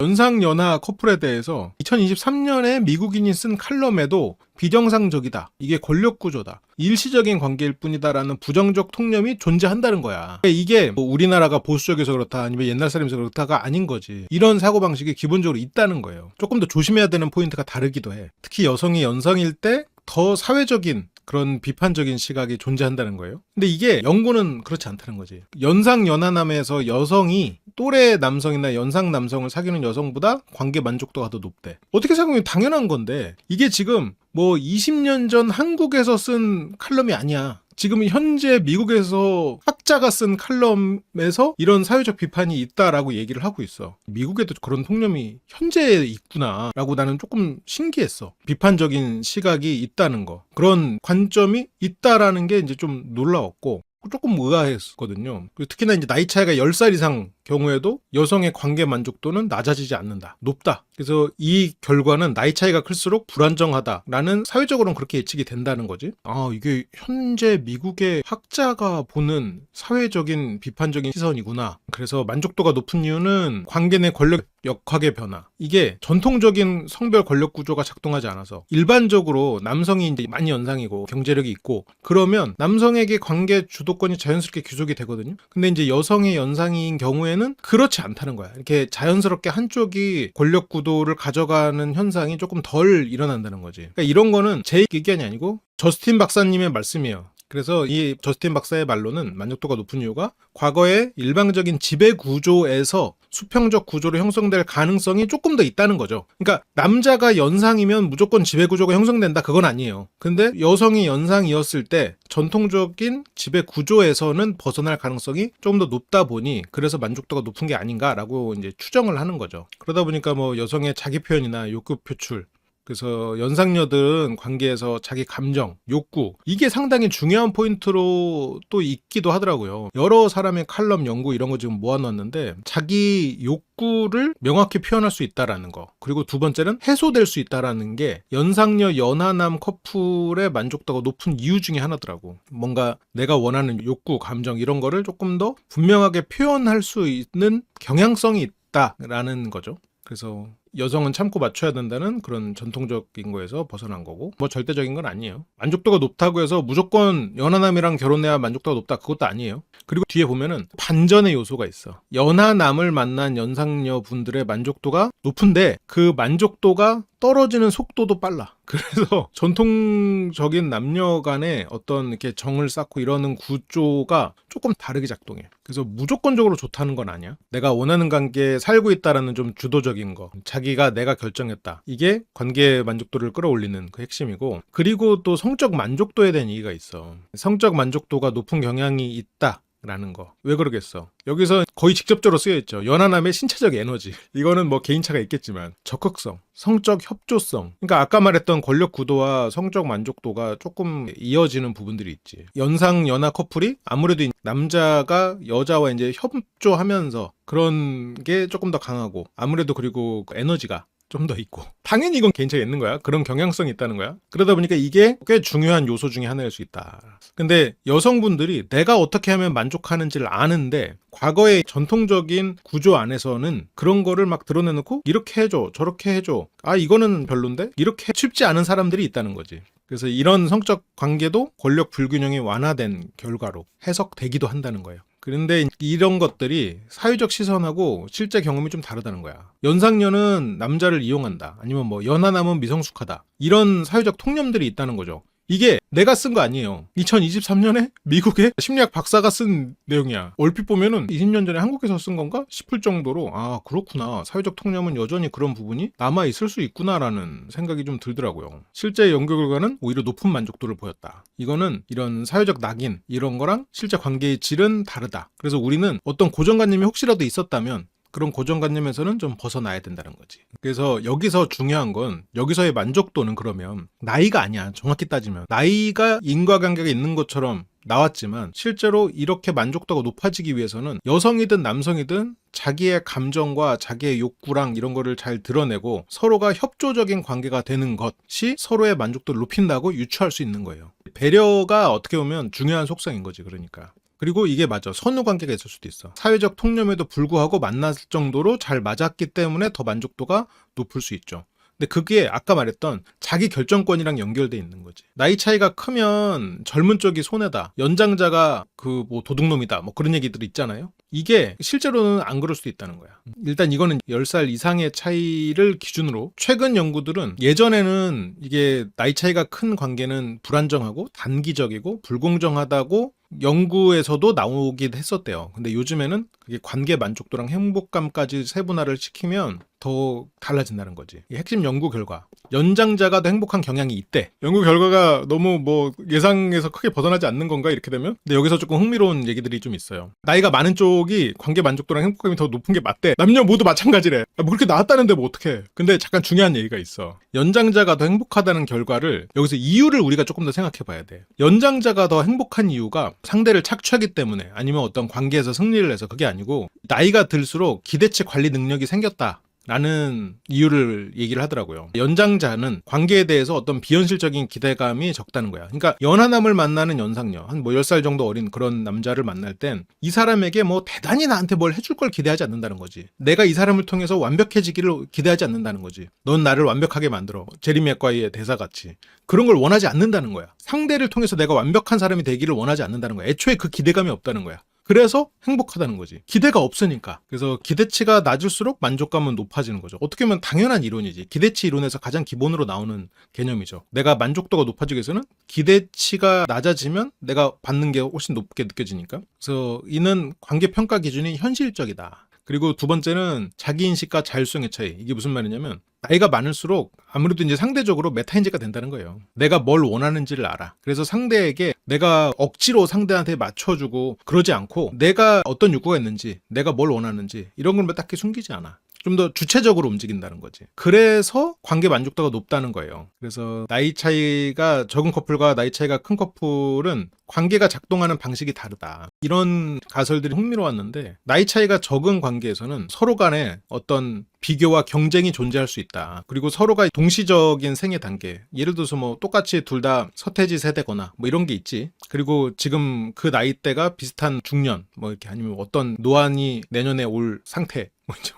연상연하 커플에 대해서 2023년에 미국인이 쓴 칼럼에도 비정상적이다. 이게 권력구조다. 일시적인 관계일 뿐이다라는 부정적 통념이 존재한다는 거야. 이게 뭐 우리나라가 보수적이어서 그렇다 아니면 옛날 사람이서 그렇다가 아닌 거지. 이런 사고방식이 기본적으로 있다는 거예요. 조금 더 조심해야 되는 포인트가 다르기도 해. 특히 여성이 연상일 때 더 사회적인 그런 비판적인 시각이 존재한다는 거예요. 근데 이게 연구는 그렇지 않다는 거지. 연상연하남에서 여성이 또래 남성이나 연상 남성을 사귀는 여성보다 관계 만족도가 더 높대. 어떻게 생각하면 당연한 건데 이게 지금 뭐 20년 전 한국에서 쓴 칼럼이 아니야. 지금 현재 미국에서 학자가 쓴 칼럼에서 이런 사회적 비판이 있다라고 얘기를 하고 있어. 미국에도 그런 통념이 현재 있구나라고 나는 조금 신기했어. 비판적인 시각이 있다는 거. 그런 관점이 있다라는 게 이제 좀 놀라웠고 조금 의아했거든요. 특히나 이제 나이 차이가 10살 이상 경우에도 여성의 관계 만족도는 낮아지지 않는다. 높다. 그래서 이 결과는 나이 차이가 클수록 불안정하다라는 사회적으로는 그렇게 예측이 된다는 거지. 이게 현재 미국의 학자가 보는 사회적인 비판적인 시선이구나. 그래서 만족도가 높은 이유는 관계 내 권력 역학의 변화. 이게 전통적인 성별 권력 구조가 작동하지 않아서 일반적으로 남성이 이제 많이 연상이고 경제력이 있고 그러면 남성에게 관계 주도권이 자연스럽게 귀속이 되거든요. 근데 이제 여성의 연상인 경우에는 그렇지 않다는 거야. 이렇게 자연스럽게 한쪽이 권력 구도를 가져가는 현상이 조금 덜 일어난다는 거지. 그러니까 이런 거는 제 의견이 아니고 저스틴 박사님의 말씀이에요. 그래서 이 저스틴 박사의 말로는 만족도가 높은 이유가 과거의 일방적인 지배 구조에서 수평적 구조로 형성될 가능성이 조금 더 있다는 거죠. 그러니까 남자가 연상이면 무조건 지배 구조가 형성된다 그건 아니에요. 근데 여성이 연상이었을 때 전통적인 지배 구조에서는 벗어날 가능성이 조금 더 높다 보니 그래서 만족도가 높은 게 아닌가라고 이제 추정을 하는 거죠. 그러다 보니까 뭐 여성의 자기 표현이나 욕구 표출 그래서 연상녀들은 관계에서 자기 감정, 욕구 이게 상당히 중요한 포인트로 또 있기도 하더라고요. 여러 사람의 칼럼 연구 이런 거 지금 모아놨는데 자기 욕구를 명확히 표현할 수 있다라는 거 그리고 두 번째는 해소될 수 있다라는 게 연상녀 연하남 커플의 만족도가 높은 이유 중에 하나더라고. 뭔가 내가 원하는 욕구, 감정 이런 거를 조금 더 분명하게 표현할 수 있는 경향성이 있다라는 거죠. 그래서 여성은 참고 맞춰야 된다는 그런 전통적인 거에서 벗어난 거고 뭐 절대적인 건 아니에요. 만족도가 높다고 해서 무조건 연하남이랑 결혼해야 만족도가 높다 그것도 아니에요. 그리고 뒤에 보면은 반전의 요소가 있어. 연하남을 만난 연상녀 분들의 만족도가 높은데 그 만족도가 떨어지는 속도도 빨라. 그래서 전통적인 남녀 간의 어떤 이렇게 정을 쌓고 이러는 구조가 조금 다르게 작동해. 그래서 무조건적으로 좋다는 건 아니야. 내가 원하는 관계에 살고 있다라는 좀 주도적인 거. 자기가 내가 결정했다. 이게 관계 만족도를 끌어올리는 그 핵심이고 그리고 또 성적 만족도에 대한 얘기가 있어. 성적 만족도가 높은 경향이 있다. 라는 거. 왜 그러겠어? 여기서 거의 직접적으로 쓰여있죠. 연하남의 신체적 에너지. 이거는 뭐 개인차가 있겠지만 적극성, 성적 협조성. 그러니까 아까 말했던 권력 구도와 성적 만족도가 조금 이어지는 부분들이 있지. 연상 연하 커플이 아무래도 남자가 여자와 이제 협조하면서 그런 게 조금 더 강하고 아무래도 그리고 에너지가 좀 더 있고 당연히 이건 개인차가 있는 거야. 그런 경향성이 있다는 거야. 그러다 보니까 이게 꽤 중요한 요소 중에 하나일 수 있다. 근데 여성분들이 내가 어떻게 하면 만족하는지를 아는데 과거의 전통적인 구조 안에서는 그런 거를 막 드러내놓고 이렇게 해줘 저렇게 해줘 이거는 별론데 이렇게 쉽지 않은 사람들이 있다는 거지. 그래서 이런 성적 관계도 권력 불균형이 완화된 결과로 해석되기도 한다는 거예요. 그런데 이런 것들이 사회적 시선하고 실제 경험이 좀 다르다는 거야. 연상녀는 남자를 이용한다. 아니면 뭐 연하남은 미성숙하다. 이런 사회적 통념들이 있다는 거죠. 이게 내가 쓴 거 아니에요. 2023년에 미국의 심리학 박사가 쓴 내용이야. 얼핏 보면은 20년 전에 한국에서 쓴 건가 싶을 정도로 그렇구나. 사회적 통념은 여전히 그런 부분이 남아있을 수 있구나라는 생각이 좀 들더라고요. 실제 연구 결과는 오히려 높은 만족도를 보였다. 이거는 이런 사회적 낙인 이런 거랑 실제 관계의 질은 다르다. 그래서 우리는 어떤 고정관념이 혹시라도 있었다면 그런 고정관념에서는 좀 벗어나야 된다는 거지. 그래서 여기서 중요한 건 여기서의 만족도는 그러면 나이가 아니야. 정확히 따지면 나이가 인과관계가 있는 것처럼 나왔지만 실제로 이렇게 만족도가 높아지기 위해서는 여성이든 남성이든 자기의 감정과 자기의 욕구랑 이런 거를 잘 드러내고 서로가 협조적인 관계가 되는 것이 서로의 만족도를 높인다고 유추할 수 있는 거예요. 배려가 어떻게 보면 중요한 속성인 거지. 그러니까 그리고 이게 맞아. 선후 관계가 있을 수도 있어. 사회적 통념에도 불구하고 만났을 정도로 잘 맞았기 때문에 더 만족도가 높을 수 있죠. 근데 그게 아까 말했던 자기 결정권이랑 연결돼 있는 거지. 나이 차이가 크면 젊은 쪽이 손해다. 연장자가 그 뭐 도둑놈이다. 뭐 그런 얘기들 있잖아요. 이게 실제로는 안 그럴 수도 있다는 거야. 일단 이거는 10살 이상의 차이를 기준으로 최근 연구들은 예전에는 이게 나이 차이가 큰 관계는 불안정하고 단기적이고 불공정하다고 연구에서도 나오긴 했었대요. 근데 요즘에는 그게 관계 만족도랑 행복감까지 세분화를 시키면 더 달라진다는 거지. 이 핵심 연구 결과. 연장자가 더 행복한 경향이 있대. 연구 결과가 너무 뭐 예상에서 크게 벗어나지 않는 건가 이렇게 되면? 근데 여기서 조금 흥미로운 얘기들이 좀 있어요. 나이가 많은 쪽이 관계 만족도랑 행복감이 더 높은 게 맞대. 남녀 모두 마찬가지래. 뭐 그렇게 나왔다는데 뭐 어떡해. 근데 잠깐 중요한 얘기가 있어. 연장자가 더 행복하다는 결과를 여기서 이유를 우리가 조금 더 생각해 봐야 돼. 연장자가 더 행복한 이유가 상대를 착취하기 때문에 아니면 어떤 관계에서 승리를 해서 그게 아니고 나이가 들수록 기대치 관리 능력이 생겼다. 라는 이유를 얘기를 하더라고요. 연장자는 관계에 대해서 어떤 비현실적인 기대감이 적다는 거야. 그러니까 연하남을 만나는 연상녀, 한 뭐 10살 정도 어린 그런 남자를 만날 땐 이 사람에게 뭐 대단히 나한테 뭘 해줄 걸 기대하지 않는다는 거지. 내가 이 사람을 통해서 완벽해지기를 기대하지 않는다는 거지. 넌 나를 완벽하게 만들어. 제리 맥과이의 대사같이. 그런 걸 원하지 않는다는 거야. 상대를 통해서 내가 완벽한 사람이 되기를 원하지 않는다는 거야. 애초에 그 기대감이 없다는 거야. 그래서 행복하다는 거지. 기대가 없으니까. 그래서 기대치가 낮을수록 만족감은 높아지는 거죠. 어떻게 보면 당연한 이론이지. 기대치 이론에서 가장 기본으로 나오는 개념이죠. 내가 만족도가 높아지기 위해서는 기대치가 낮아지면 내가 받는 게 훨씬 높게 느껴지니까. 그래서 이는 관계 평가 기준이 현실적이다. 그리고 두 번째는 자기인식과 자율성의 차이. 이게 무슨 말이냐면 나이가 많을수록 아무래도 이제 상대적으로 메타인지가 된다는 거예요. 내가 뭘 원하는지를 알아. 그래서 상대에게 내가 억지로 상대한테 맞춰주고 그러지 않고 내가 어떤 욕구가 있는지 내가 뭘 원하는지 이런 걸 딱히 숨기지 않아. 좀 더 주체적으로 움직인다는 거지. 그래서 관계 만족도가 높다는 거예요. 그래서 나이 차이가 적은 커플과 나이 차이가 큰 커플은 관계가 작동하는 방식이 다르다. 이런 가설들이 흥미로웠는데 나이 차이가 적은 관계에서는 서로 간에 어떤 비교와 경쟁이 존재할 수 있다. 그리고 서로가 동시적인 생애 단계. 예를 들어서 뭐 똑같이 둘 다 서태지 세대거나 뭐 이런 게 있지. 그리고 지금 그 나이대가 비슷한 중년 뭐 이렇게 아니면 어떤 노안이 내년에 올 상태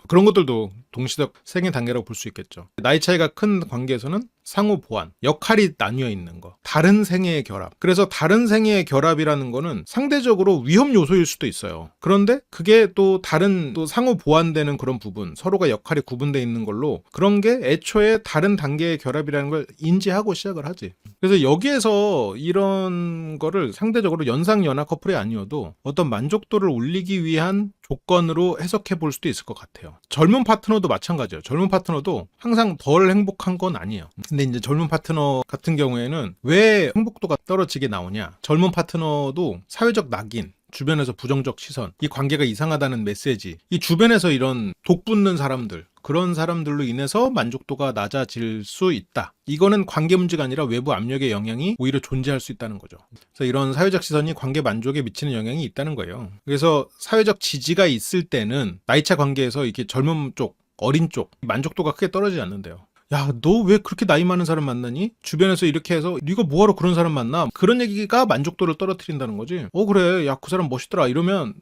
그런 것들도 동시적 생애 단계라고 볼 수 있겠죠. 나이 차이가 큰 관계에서는 상호 보완, 역할이 나뉘어 있는 거, 다른 생애의 결합. 그래서 다른 생애의 결합이라는 거는 상대적으로 위험 요소일 수도 있어요. 그런데 그게 또 다른 또 상호 보완되는 그런 부분, 서로가 역할이 구분되어 있는 걸로 그런 게 애초에 다른 단계의 결합이라는 걸 인지하고 시작을 하지. 그래서 여기에서 이런 거를 상대적으로 연상 연하 커플이 아니어도 어떤 만족도를 올리기 위한 조건으로 해석해 볼 수도 있을 것 같아요. 젊은 파트너도 마찬가지예요. 젊은 파트너도 항상 덜 행복한 건 아니에요. 근데 이제 젊은 파트너 같은 경우에는 왜 행복도가 떨어지게 나오냐? 젊은 파트너도 사회적 낙인, 주변에서 부정적 시선, 이 관계가 이상하다는 메시지, 이 주변에서 이런 독붙는 사람들, 그런 사람들로 인해서 만족도가 낮아질 수 있다. 이거는 관계 문제가 아니라 외부 압력의 영향이 오히려 존재할 수 있다는 거죠. 그래서 이런 사회적 시선이 관계 만족에 미치는 영향이 있다는 거예요. 그래서 사회적 지지가 있을 때는 나이차 관계에서 이렇게 젊은 쪽, 어린 쪽 만족도가 크게 떨어지지 않는데요. 야, 너 왜 그렇게 나이 많은 사람 만나니? 주변에서 이렇게 해서 네가 뭐하러 그런 사람 만나? 그런 얘기가 만족도를 떨어뜨린다는 거지. 그래, 야, 그 사람 멋있더라 이러면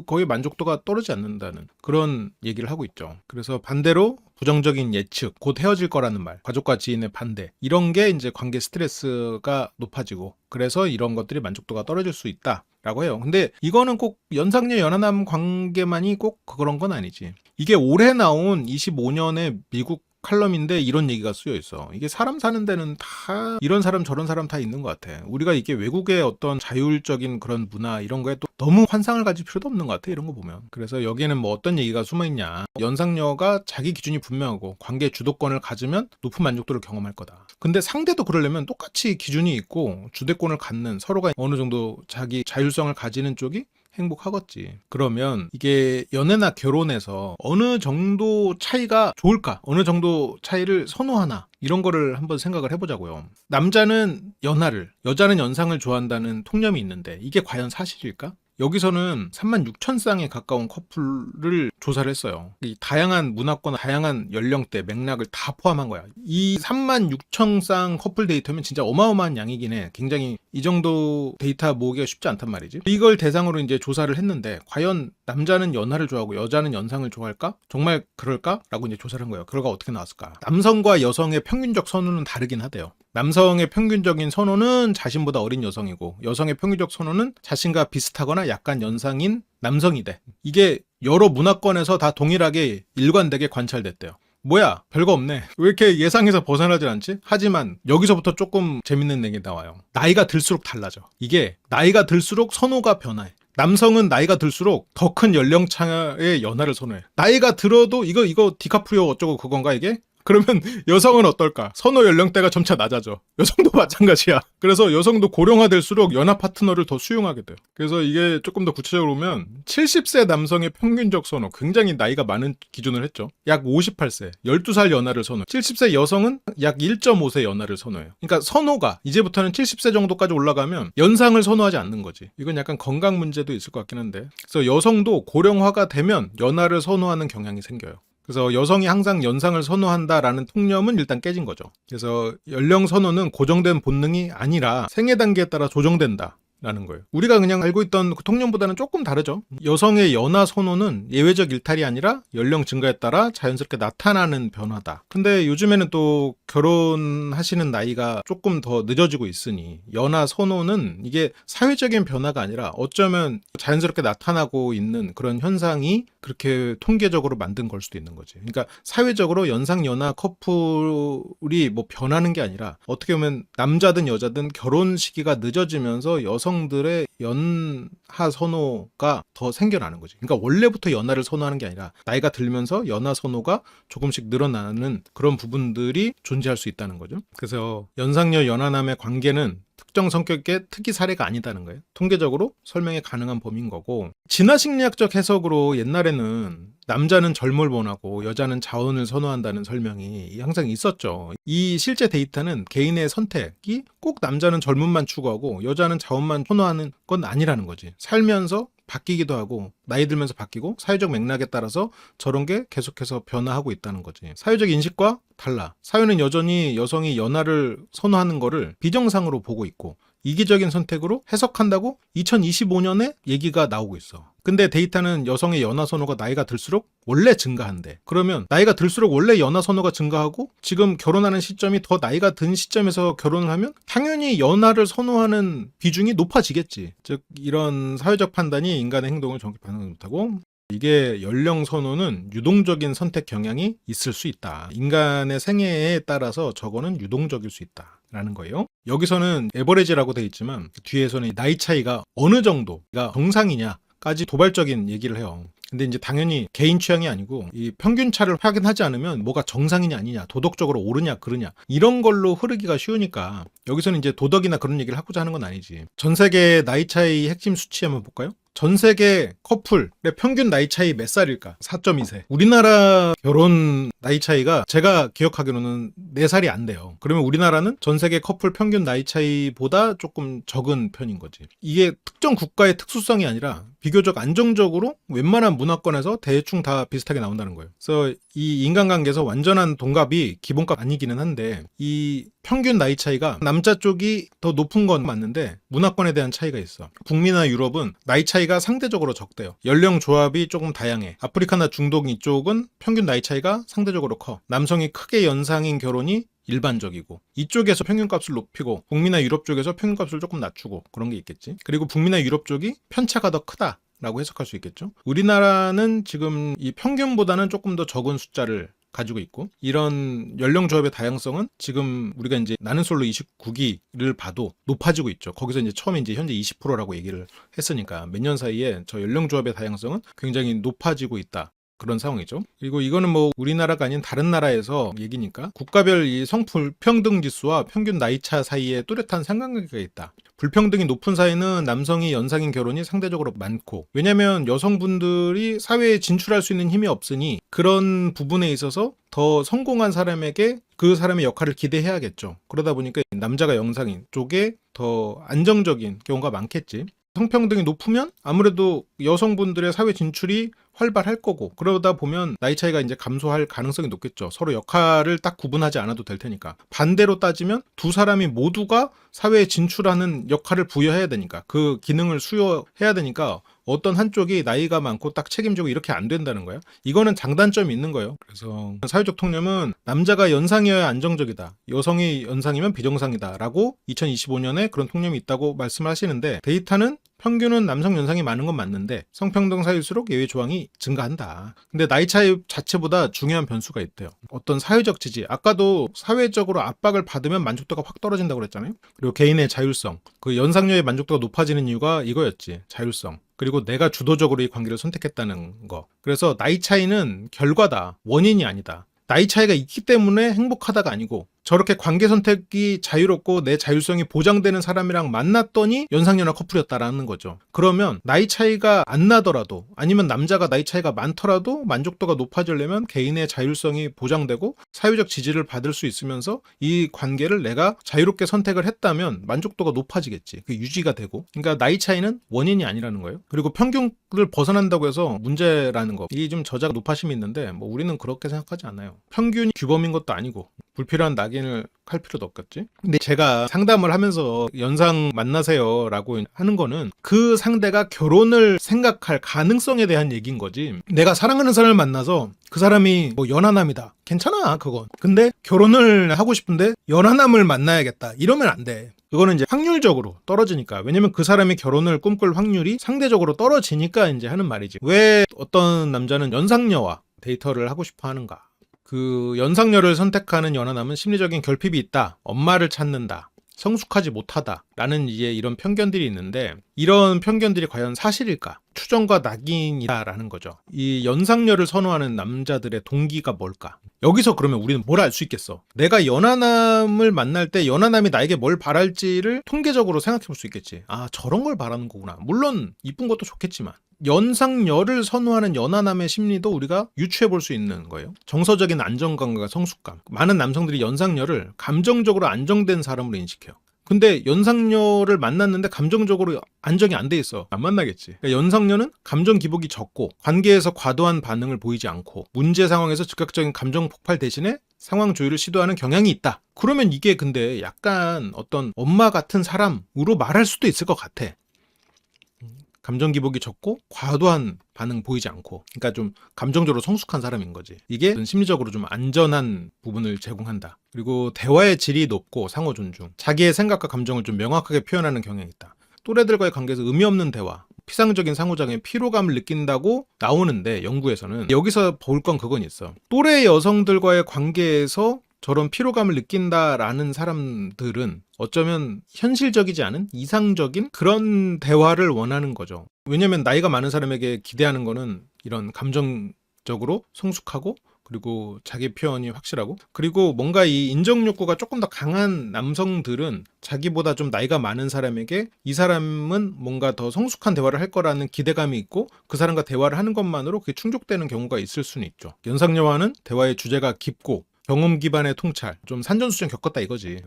거의 만족도가 떨어지지 않는다는 그런 얘기를 하고 있죠. 그래서 반대로 부정적인 예측, 곧 헤어질 거라는 말, 가족과 지인의 반대, 이런 게 이제 관계 스트레스가 높아지고 그래서 이런 것들이 만족도가 떨어질 수 있다라고 해요. 근데 이거는 꼭 연상녀 연하남 관계만이 꼭 그런 건 아니지. 이게 올해 나온 25년의 미국 칼럼인데 이런 얘기가 쓰여 있어. 이게 사람 사는 데는 다 이런 사람 저런 사람 다 있는 것 같아. 우리가 이게 외국의 어떤 자율적인 그런 문화 이런 거에 또 너무 환상을 가질 필요도 없는 것 같아. 이런 거 보면. 그래서 여기에는 뭐 어떤 얘기가 숨어 있냐. 연상녀가 자기 기준이 분명하고 관계 주도권을 가지면 높은 만족도를 경험할 거다. 근데 상대도 그러려면 똑같이 기준이 있고 주도권을 갖는 서로가 어느 정도 자기 자율성을 가지는 쪽이 행복하겠지. 그러면 이게 연애나 결혼에서 어느 정도 차이가 좋을까? 어느 정도 차이를 선호하나? 이런 거를 한번 생각을 해보자고요. 남자는 연하를, 여자는 연상을 좋아한다는 통념이 있는데 이게 과연 사실일까? 여기서는 36,000쌍에 가까운 커플을 조사를 했어요. 이 다양한 문화권, 다양한 연령대, 맥락을 다 포함한 거야. 이 36,000쌍 커플 데이터면 진짜 어마어마한 양이긴 해. 굉장히 이 정도 데이터 모으기가 쉽지 않단 말이지. 이걸 대상으로 이제 조사를 했는데 과연 남자는 연하를 좋아하고 여자는 연상을 좋아할까? 정말 그럴까? 라고 이제 조사를 한 거예요. 결과가 어떻게 나왔을까? 남성과 여성의 평균적 선호는 다르긴 하대요. 남성의 평균적인 선호는 자신보다 어린 여성이고 여성의 평균적 선호는 자신과 비슷하거나 약간 연상인 남성이 돼. 이게 여러 문화권에서 다 동일하게 일관되게 관찰됐대요. 뭐야 별거 없네. 왜 이렇게 예상에서 벗어나질 않지? 하지만 여기서부터 조금 재밌는 얘기 나와요. 나이가 들수록 달라져. 이게 나이가 들수록 선호가 변해. 남성은 나이가 들수록 더 큰 연령차의 연하를 선호해. 나이가 들어도 이거 디카프리오 어쩌고 그건가 이게? 그러면 여성은 어떨까? 선호 연령대가 점차 낮아져. 여성도 마찬가지야. 그래서 여성도 고령화될수록 연하 파트너를 더 수용하게 돼요. 그래서 이게 조금 더 구체적으로 보면 70세 남성의 평균적 선호, 굉장히 나이가 많은 기준을 했죠. 약 58세, 12살 연하를 선호해요. 70세 여성은 약 1.5세 연하를 선호해요. 그러니까 선호가 이제부터는 70세 정도까지 올라가면 연상을 선호하지 않는 거지. 이건 약간 건강 문제도 있을 것 같긴 한데. 그래서 여성도 고령화가 되면 연하를 선호하는 경향이 생겨요. 그래서 여성이 항상 연상을 선호한다라는 통념은 일단 깨진 거죠. 그래서 연령 선호는 고정된 본능이 아니라 생애 단계에 따라 조정된다. 라는 거예요. 우리가 그냥 알고 있던 그 통념보다는 조금 다르죠. 여성의 연하 선호는 예외적 일탈이 아니라 연령 증가에 따라 자연스럽게 나타나는 변화다. 근데 요즘에는 또 결혼하시는 나이가 조금 더 늦어지고 있으니 연하 선호는 이게 사회적인 변화가 아니라 어쩌면 자연스럽게 나타나고 있는 그런 현상이 그렇게 통계적으로 만든 걸 수도 있는 거지. 그러니까 사회적으로 연상 연하 커플이 뭐 변하는 게 아니라 어떻게 보면 남자든 여자든 결혼 시기가 늦어지면서 여성들의 연하 선호가 더 생겨나는 거지. 그러니까 원래부터 연하를 선호하는 게 아니라 나이가 들면서 연하 선호가 조금씩 늘어나는 그런 부분들이 존재할 수 있다는 거죠. 그래서 연상녀 연하남의 관계는 특정 성격의 특이 사례가 아니다는 거예요. 통계적으로 설명이 가능한 범위인 거고, 진화심리학적 해석으로 옛날에는 남자는 젊음을 원하고 여자는 자원을 선호한다는 설명이 항상 있었죠. 이 실제 데이터는 개인의 선택이 꼭 남자는 젊음만 추구하고 여자는 자원만 선호하는 건 아니라는 거지. 살면서 바뀌기도 하고 나이 들면서 바뀌고 사회적 맥락에 따라서 저런 게 계속해서 변화하고 있다는 거지. 사회적 인식과 달라. 사회는 여전히 여성이 연하를 선호하는 거를 비정상으로 보고 있고 이기적인 선택으로 해석한다고 2025년에 얘기가 나오고 있어. 근데 데이터는 여성의 연하 선호가 나이가 들수록 원래 증가한대. 그러면 나이가 들수록 원래 연하 선호가 증가하고 지금 결혼하는 시점이 더 나이가 든 시점에서 결혼을 하면 당연히 연하를 선호하는 비중이 높아지겠지. 즉 이런 사회적 판단이 인간의 행동을 정확히 반영하지 못하고 이게 연령 선호는 유동적인 선택 경향이 있을 수 있다. 인간의 생애에 따라서 저거는 유동적일 수 있다. 라는 거예요. 여기서는 에버리지라고 되어 있지만 뒤에서는 나이 차이가 어느 정도가 정상이냐까지 도발적인 얘기를 해요. 근데 이제 당연히 개인 취향이 아니고 이 평균차를 확인하지 않으면 뭐가 정상이냐 아니냐, 도덕적으로 옳으냐 그르냐 이런 걸로 흐르기가 쉬우니까 여기서는 이제 도덕이나 그런 얘기를 하고자 하는 건 아니지. 전 세계 나이 차이 핵심 수치 한번 볼까요? 전 세계 커플의 평균 나이 차이 몇 살일까? 4.2세. 우리나라 결혼 나이 차이가 제가 기억하기로는 4살이 안 돼요. 그러면 우리나라는 전 세계 커플 평균 나이 차이보다 조금 적은 편인 거지. 이게 특정 국가의 특수성이 아니라 비교적 안정적으로 웬만한 문화권에서 대충 다 비슷하게 나온다는 거예요. 그래서 이 인간관계에서 완전한 동갑이 기본값 아니기는 한데 이 평균 나이 차이가 남자 쪽이 더 높은 건 맞는데 문화권에 대한 차이가 있어. 북미나 유럽은 나이 차이가 상대적으로 적대요. 연령 조합이 조금 다양해. 아프리카나 중동 이쪽은 평균 나이 차이가 상대적으로 커. 남성이 크게 연상인 결혼이 일반적이고 이쪽에서 평균값을 높이고 북미나 유럽 쪽에서 평균값을 조금 낮추고 그런 게 있겠지. 그리고 북미나 유럽 쪽이 편차가 더 크다 라고 해석할 수 있겠죠. 우리나라는 지금 이 평균보다는 조금 더 적은 숫자를 가지고 있고 이런 연령 조합의 다양성은 지금 우리가 이제 나는 솔로 29기를 봐도 높아지고 있죠. 거기서 이제 처음에 이제 현재 20%라고 얘기를 했으니까 몇 년 사이에 저 연령 조합의 다양성은 굉장히 높아지고 있다. 그런 상황이죠. 그리고 이거는 뭐 우리나라가 아닌 다른 나라에서 얘기니까 국가별 이 성불평등 지수와 평균 나이차 사이에 뚜렷한 상관관계가 있다. 불평등이 높은 사회는 남성이 연상인 결혼이 상대적으로 많고 왜냐하면 여성분들이 사회에 진출할 수 있는 힘이 없으니 그런 부분에 있어서 더 성공한 사람에게 그 사람의 역할을 기대해야겠죠. 그러다 보니까 남자가 연상인 쪽에 더 안정적인 경우가 많겠지. 성평등이 높으면 아무래도 여성분들의 사회 진출이 활발할 거고, 그러다 보면 나이 차이가 이제 감소할 가능성이 높겠죠. 서로 역할을 딱 구분하지 않아도 될 테니까. 반대로 따지면 두 사람이 모두가 사회에 진출하는 역할을 부여해야 되니까, 그 기능을 수여해야 되니까 어떤 한쪽이 나이가 많고 딱 책임지고 이렇게 안 된다는 거예요. 이거는 장단점이 있는 거예요. 그래서 사회적 통념은 남자가 연상이어야 안정적이다, 여성이 연상이면 비정상이다 라고 2025년에 그런 통념이 있다고 말씀을 하시는데, 데이터는 평균은 남성 연상이 많은 건 맞는데 성평등 사회일수록 예외 조항이 증가한다. 근데 나이 차이 자체보다 중요한 변수가 있대요. 어떤 사회적 지지, 아까도 사회적으로 압박을 받으면 만족도가 확 떨어진다고 그랬잖아요. 그리고 개인의 자율성, 그 연상녀의 만족도가 높아지는 이유가 이거였지. 자율성. 그리고 내가 주도적으로 이 관계를 선택했다는 거. 그래서 나이 차이는 결과다, 원인이 아니다. 나이 차이가 있기 때문에 행복하다가 아니고, 저렇게 관계 선택이 자유롭고 내 자율성이 보장되는 사람이랑 만났더니 연상연하 커플이었다라는 거죠. 그러면 나이 차이가 안 나더라도, 아니면 남자가 나이 차이가 많더라도 만족도가 높아지려면 개인의 자율성이 보장되고 사회적 지지를 받을 수 있으면서 이 관계를 내가 자유롭게 선택을 했다면 만족도가 높아지겠지. 그 유지가 되고. 그러니까 나이 차이는 원인이 아니라는 거예요. 그리고 평균을 벗어난다고 해서 문제라는 거, 이게 좀 저자가 높아심이 있는데 뭐 우리는 그렇게 생각하지 않아요. 평균이 규범인 것도 아니고 불필요한 낙인을 칼 필요도 없겠지. 근데 제가 상담을 하면서 연상 만나세요 라고 하는 거는 그 상대가 결혼을 생각할 가능성에 대한 얘기인 거지. 내가 사랑하는 사람을 만나서 그 사람이 뭐 연하남이다, 괜찮아 그건. 근데 결혼을 하고 싶은데 연하남을 만나야겠다, 이러면 안 돼. 그거는 이제 확률적으로 떨어지니까. 왜냐면 그 사람이 결혼을 꿈꿀 확률이 상대적으로 떨어지니까 이제 하는 말이지. 왜 어떤 남자는 연상녀와 데이터를 하고 싶어 하는가? 그 연상녀를 선택하는 연하남은 심리적인 결핍이 있다, 엄마를 찾는다, 성숙하지 못하다 라는 이제 이런 편견들이 있는데, 이런 편견들이 과연 사실일까? 추정과 낙인이다라는 거죠. 이 연상녀를 선호하는 남자들의 동기가 뭘까? 여기서 그러면 우리는 뭘 알 수 있겠어? 내가 연하남을 만날 때 연하남이 나에게 뭘 바랄지를 통계적으로 생각해 볼 수 있겠지. 아, 저런 걸 바라는 거구나. 물론 이쁜 것도 좋겠지만 연상녀를 선호하는 연하남의 심리도 우리가 유추해 볼 수 있는 거예요. 정서적인 안정감과 성숙감. 많은 남성들이 연상녀를 감정적으로 안정된 사람으로 인식해요. 근데 연상녀를 만났는데 감정적으로 안정이 안 돼 있어. 안 만나겠지. 그러니까 연상녀는 감정 기복이 적고 관계에서 과도한 반응을 보이지 않고 문제 상황에서 즉각적인 감정 폭발 대신에 상황 조율을 시도하는 경향이 있다. 그러면 이게 근데 약간 어떤 엄마 같은 사람으로 말할 수도 있을 것 같아. 감정 기복이 적고 과도한 반응 보이지 않고, 그러니까 좀 감정적으로 성숙한 사람인 거지. 이게 심리적으로 좀 안전한 부분을 제공한다. 그리고 대화의 질이 높고 상호 존중, 자기의 생각과 감정을 좀 명확하게 표현하는 경향이 있다. 또래들과의 관계에서 의미 없는 대화, 피상적인 상호작용에 피로감을 느낀다고 나오는데, 연구에서는 여기서 볼 건 그건 있어. 또래 여성들과의 관계에서 저런 피로감을 느낀다라는 사람들은 어쩌면 현실적이지 않은 이상적인 그런 대화를 원하는 거죠. 왜냐면 나이가 많은 사람에게 기대하는 거는 이런 감정적으로 성숙하고, 그리고 자기 표현이 확실하고, 그리고 뭔가 이 인정 욕구가 조금 더 강한 남성들은 자기보다 좀 나이가 많은 사람에게 이 사람은 뭔가 더 성숙한 대화를 할 거라는 기대감이 있고, 그 사람과 대화를 하는 것만으로 그게 충족되는 경우가 있을 수는 있죠. 연상녀와는 대화의 주제가 깊고 경험 기반의 통찰, 좀 산전수전 겪었다 이거지.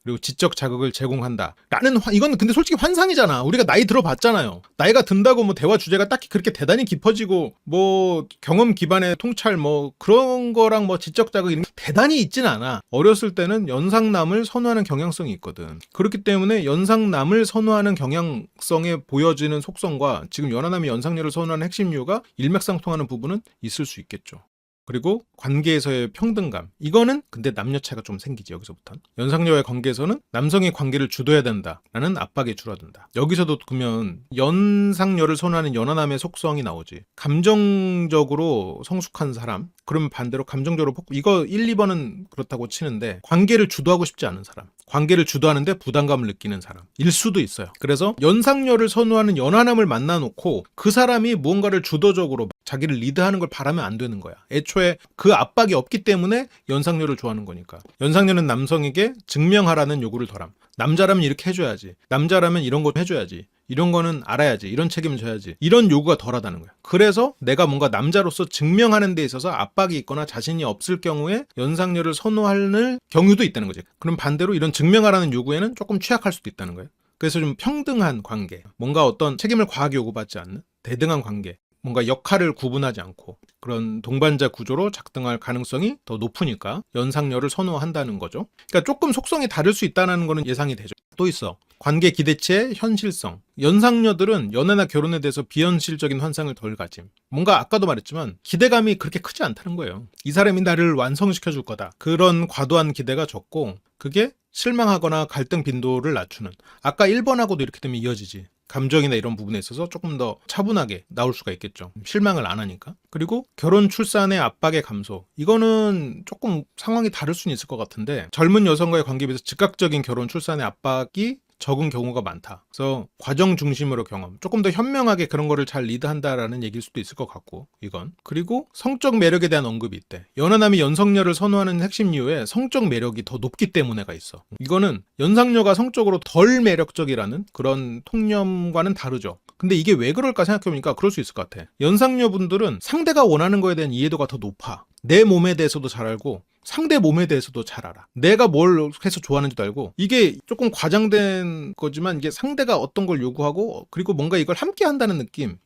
그리고 지적 자극을 제공한다 라는, 이건 근데 솔직히 환상이잖아. 우리가 나이 들어봤잖아요. 나이가 든다고 뭐 대화 주제가 딱히 그렇게 대단히 깊어지고 뭐 경험 기반의 통찰 뭐 그런 거랑 뭐 지적 자극 이런 게 대단히 있진 않아. 어렸을 때는 연상남을 선호하는 경향성이 있거든. 그렇기 때문에 연상남을 선호하는 경향성에 보여지는 속성과 지금 연하남이 연상녀를 선호하는 핵심 이유가 일맥상통하는 부분은 있을 수 있겠죠. 그리고 관계에서의 평등감, 이거는 근데 남녀 차이가 좀 생기지. 여기서부터 연상녀와의 관계에서는 남성이 관계를 주도해야 된다라는 압박이 줄어든다. 여기서도 그러면 연상녀를 선호하는 연하남의 속성이 나오지. 감정적으로 성숙한 사람, 그러면 반대로 감정적으로 이거 1, 2번은 그렇다고 치는데, 관계를 주도하고 싶지 않은 사람, 관계를 주도하는데 부담감을 느끼는 사람일 수도 있어요. 그래서 연상녀를 선호하는 연하남을 만나놓고 그 사람이 무언가를 주도적으로 자기를 리드하는 걸 바라면 안 되는 거야. 애초에 그 압박이 없기 때문에 연상녀를 좋아하는 거니까. 연상녀는 남성에게 증명하라는 요구를 덜함. 남자라면 이렇게 해줘야지, 남자라면 이런 거 해줘야지, 이런 거는 알아야지, 이런 책임을 져야지, 이런 요구가 덜하다는 거야. 그래서 내가 뭔가 남자로서 증명하는 데 있어서 압박이 있거나 자신이 없을 경우에 연상녀를 선호하는 경우도 있다는 거지. 그럼 반대로 이런 증명하라는 요구에는 조금 취약할 수도 있다는 거예요. 그래서 좀 평등한 관계, 뭔가 어떤 책임을 과하게 요구받지 않는 대등한 관계, 뭔가 역할을 구분하지 않고 그런 동반자 구조로 작동할 가능성이 더 높으니까 연상녀를 선호한다는 거죠. 그러니까 조금 속성이 다를 수 있다는 거는 예상이 되죠. 또 있어. 관계 기대치의 현실성. 연상녀들은 연애나 결혼에 대해서 비현실적인 환상을 덜 가짐. 뭔가 아까도 말했지만 기대감이 그렇게 크지 않다는 거예요. 이 사람이 나를 완성시켜 줄 거다. 그런 과도한 기대가 적고 그게 실망하거나 갈등 빈도를 낮추는. 아까 1번하고도 이렇게 되면 이어지지. 감정이나 이런 부분에 있어서 조금 더 차분하게 나올 수가 있겠죠. 실망을 안 하니까. 그리고 결혼 출산의 압박의 감소. 이거는 조금 상황이 다를 수는 있을 것 같은데 젊은 여성과의 관계에 비해서 즉각적인 결혼 출산의 압박이 적은 경우가 많다. 그래서 과정 중심으로 경험. 조금 더 현명하게 그런 거를 잘 리드한다라는 얘기일 수도 있을 것 같고 이건. 그리고 성적 매력에 대한 언급이 있대. 연하남이 연상녀를 선호하는 핵심 이유에 성적 매력이 더 높기 때문에가 있어. 이거는 연상녀가 성적으로 덜 매력적이라는 그런 통념과는 다르죠. 근데 이게 왜 그럴까 생각해보니까 그럴 수 있을 것 같아. 연상녀분들은 상대가 원하는 거에 대한 이해도가 더 높아. 내 몸에 대해서도 잘 알고 상대 몸에 대해서도 잘 알아. 내가 뭘 해서 좋아하는지도 알고. 이게 조금 과장된 거지만 이게 상대가 어떤 걸 요구하고 그리고 뭔가 이걸 함께 한다는 느낌을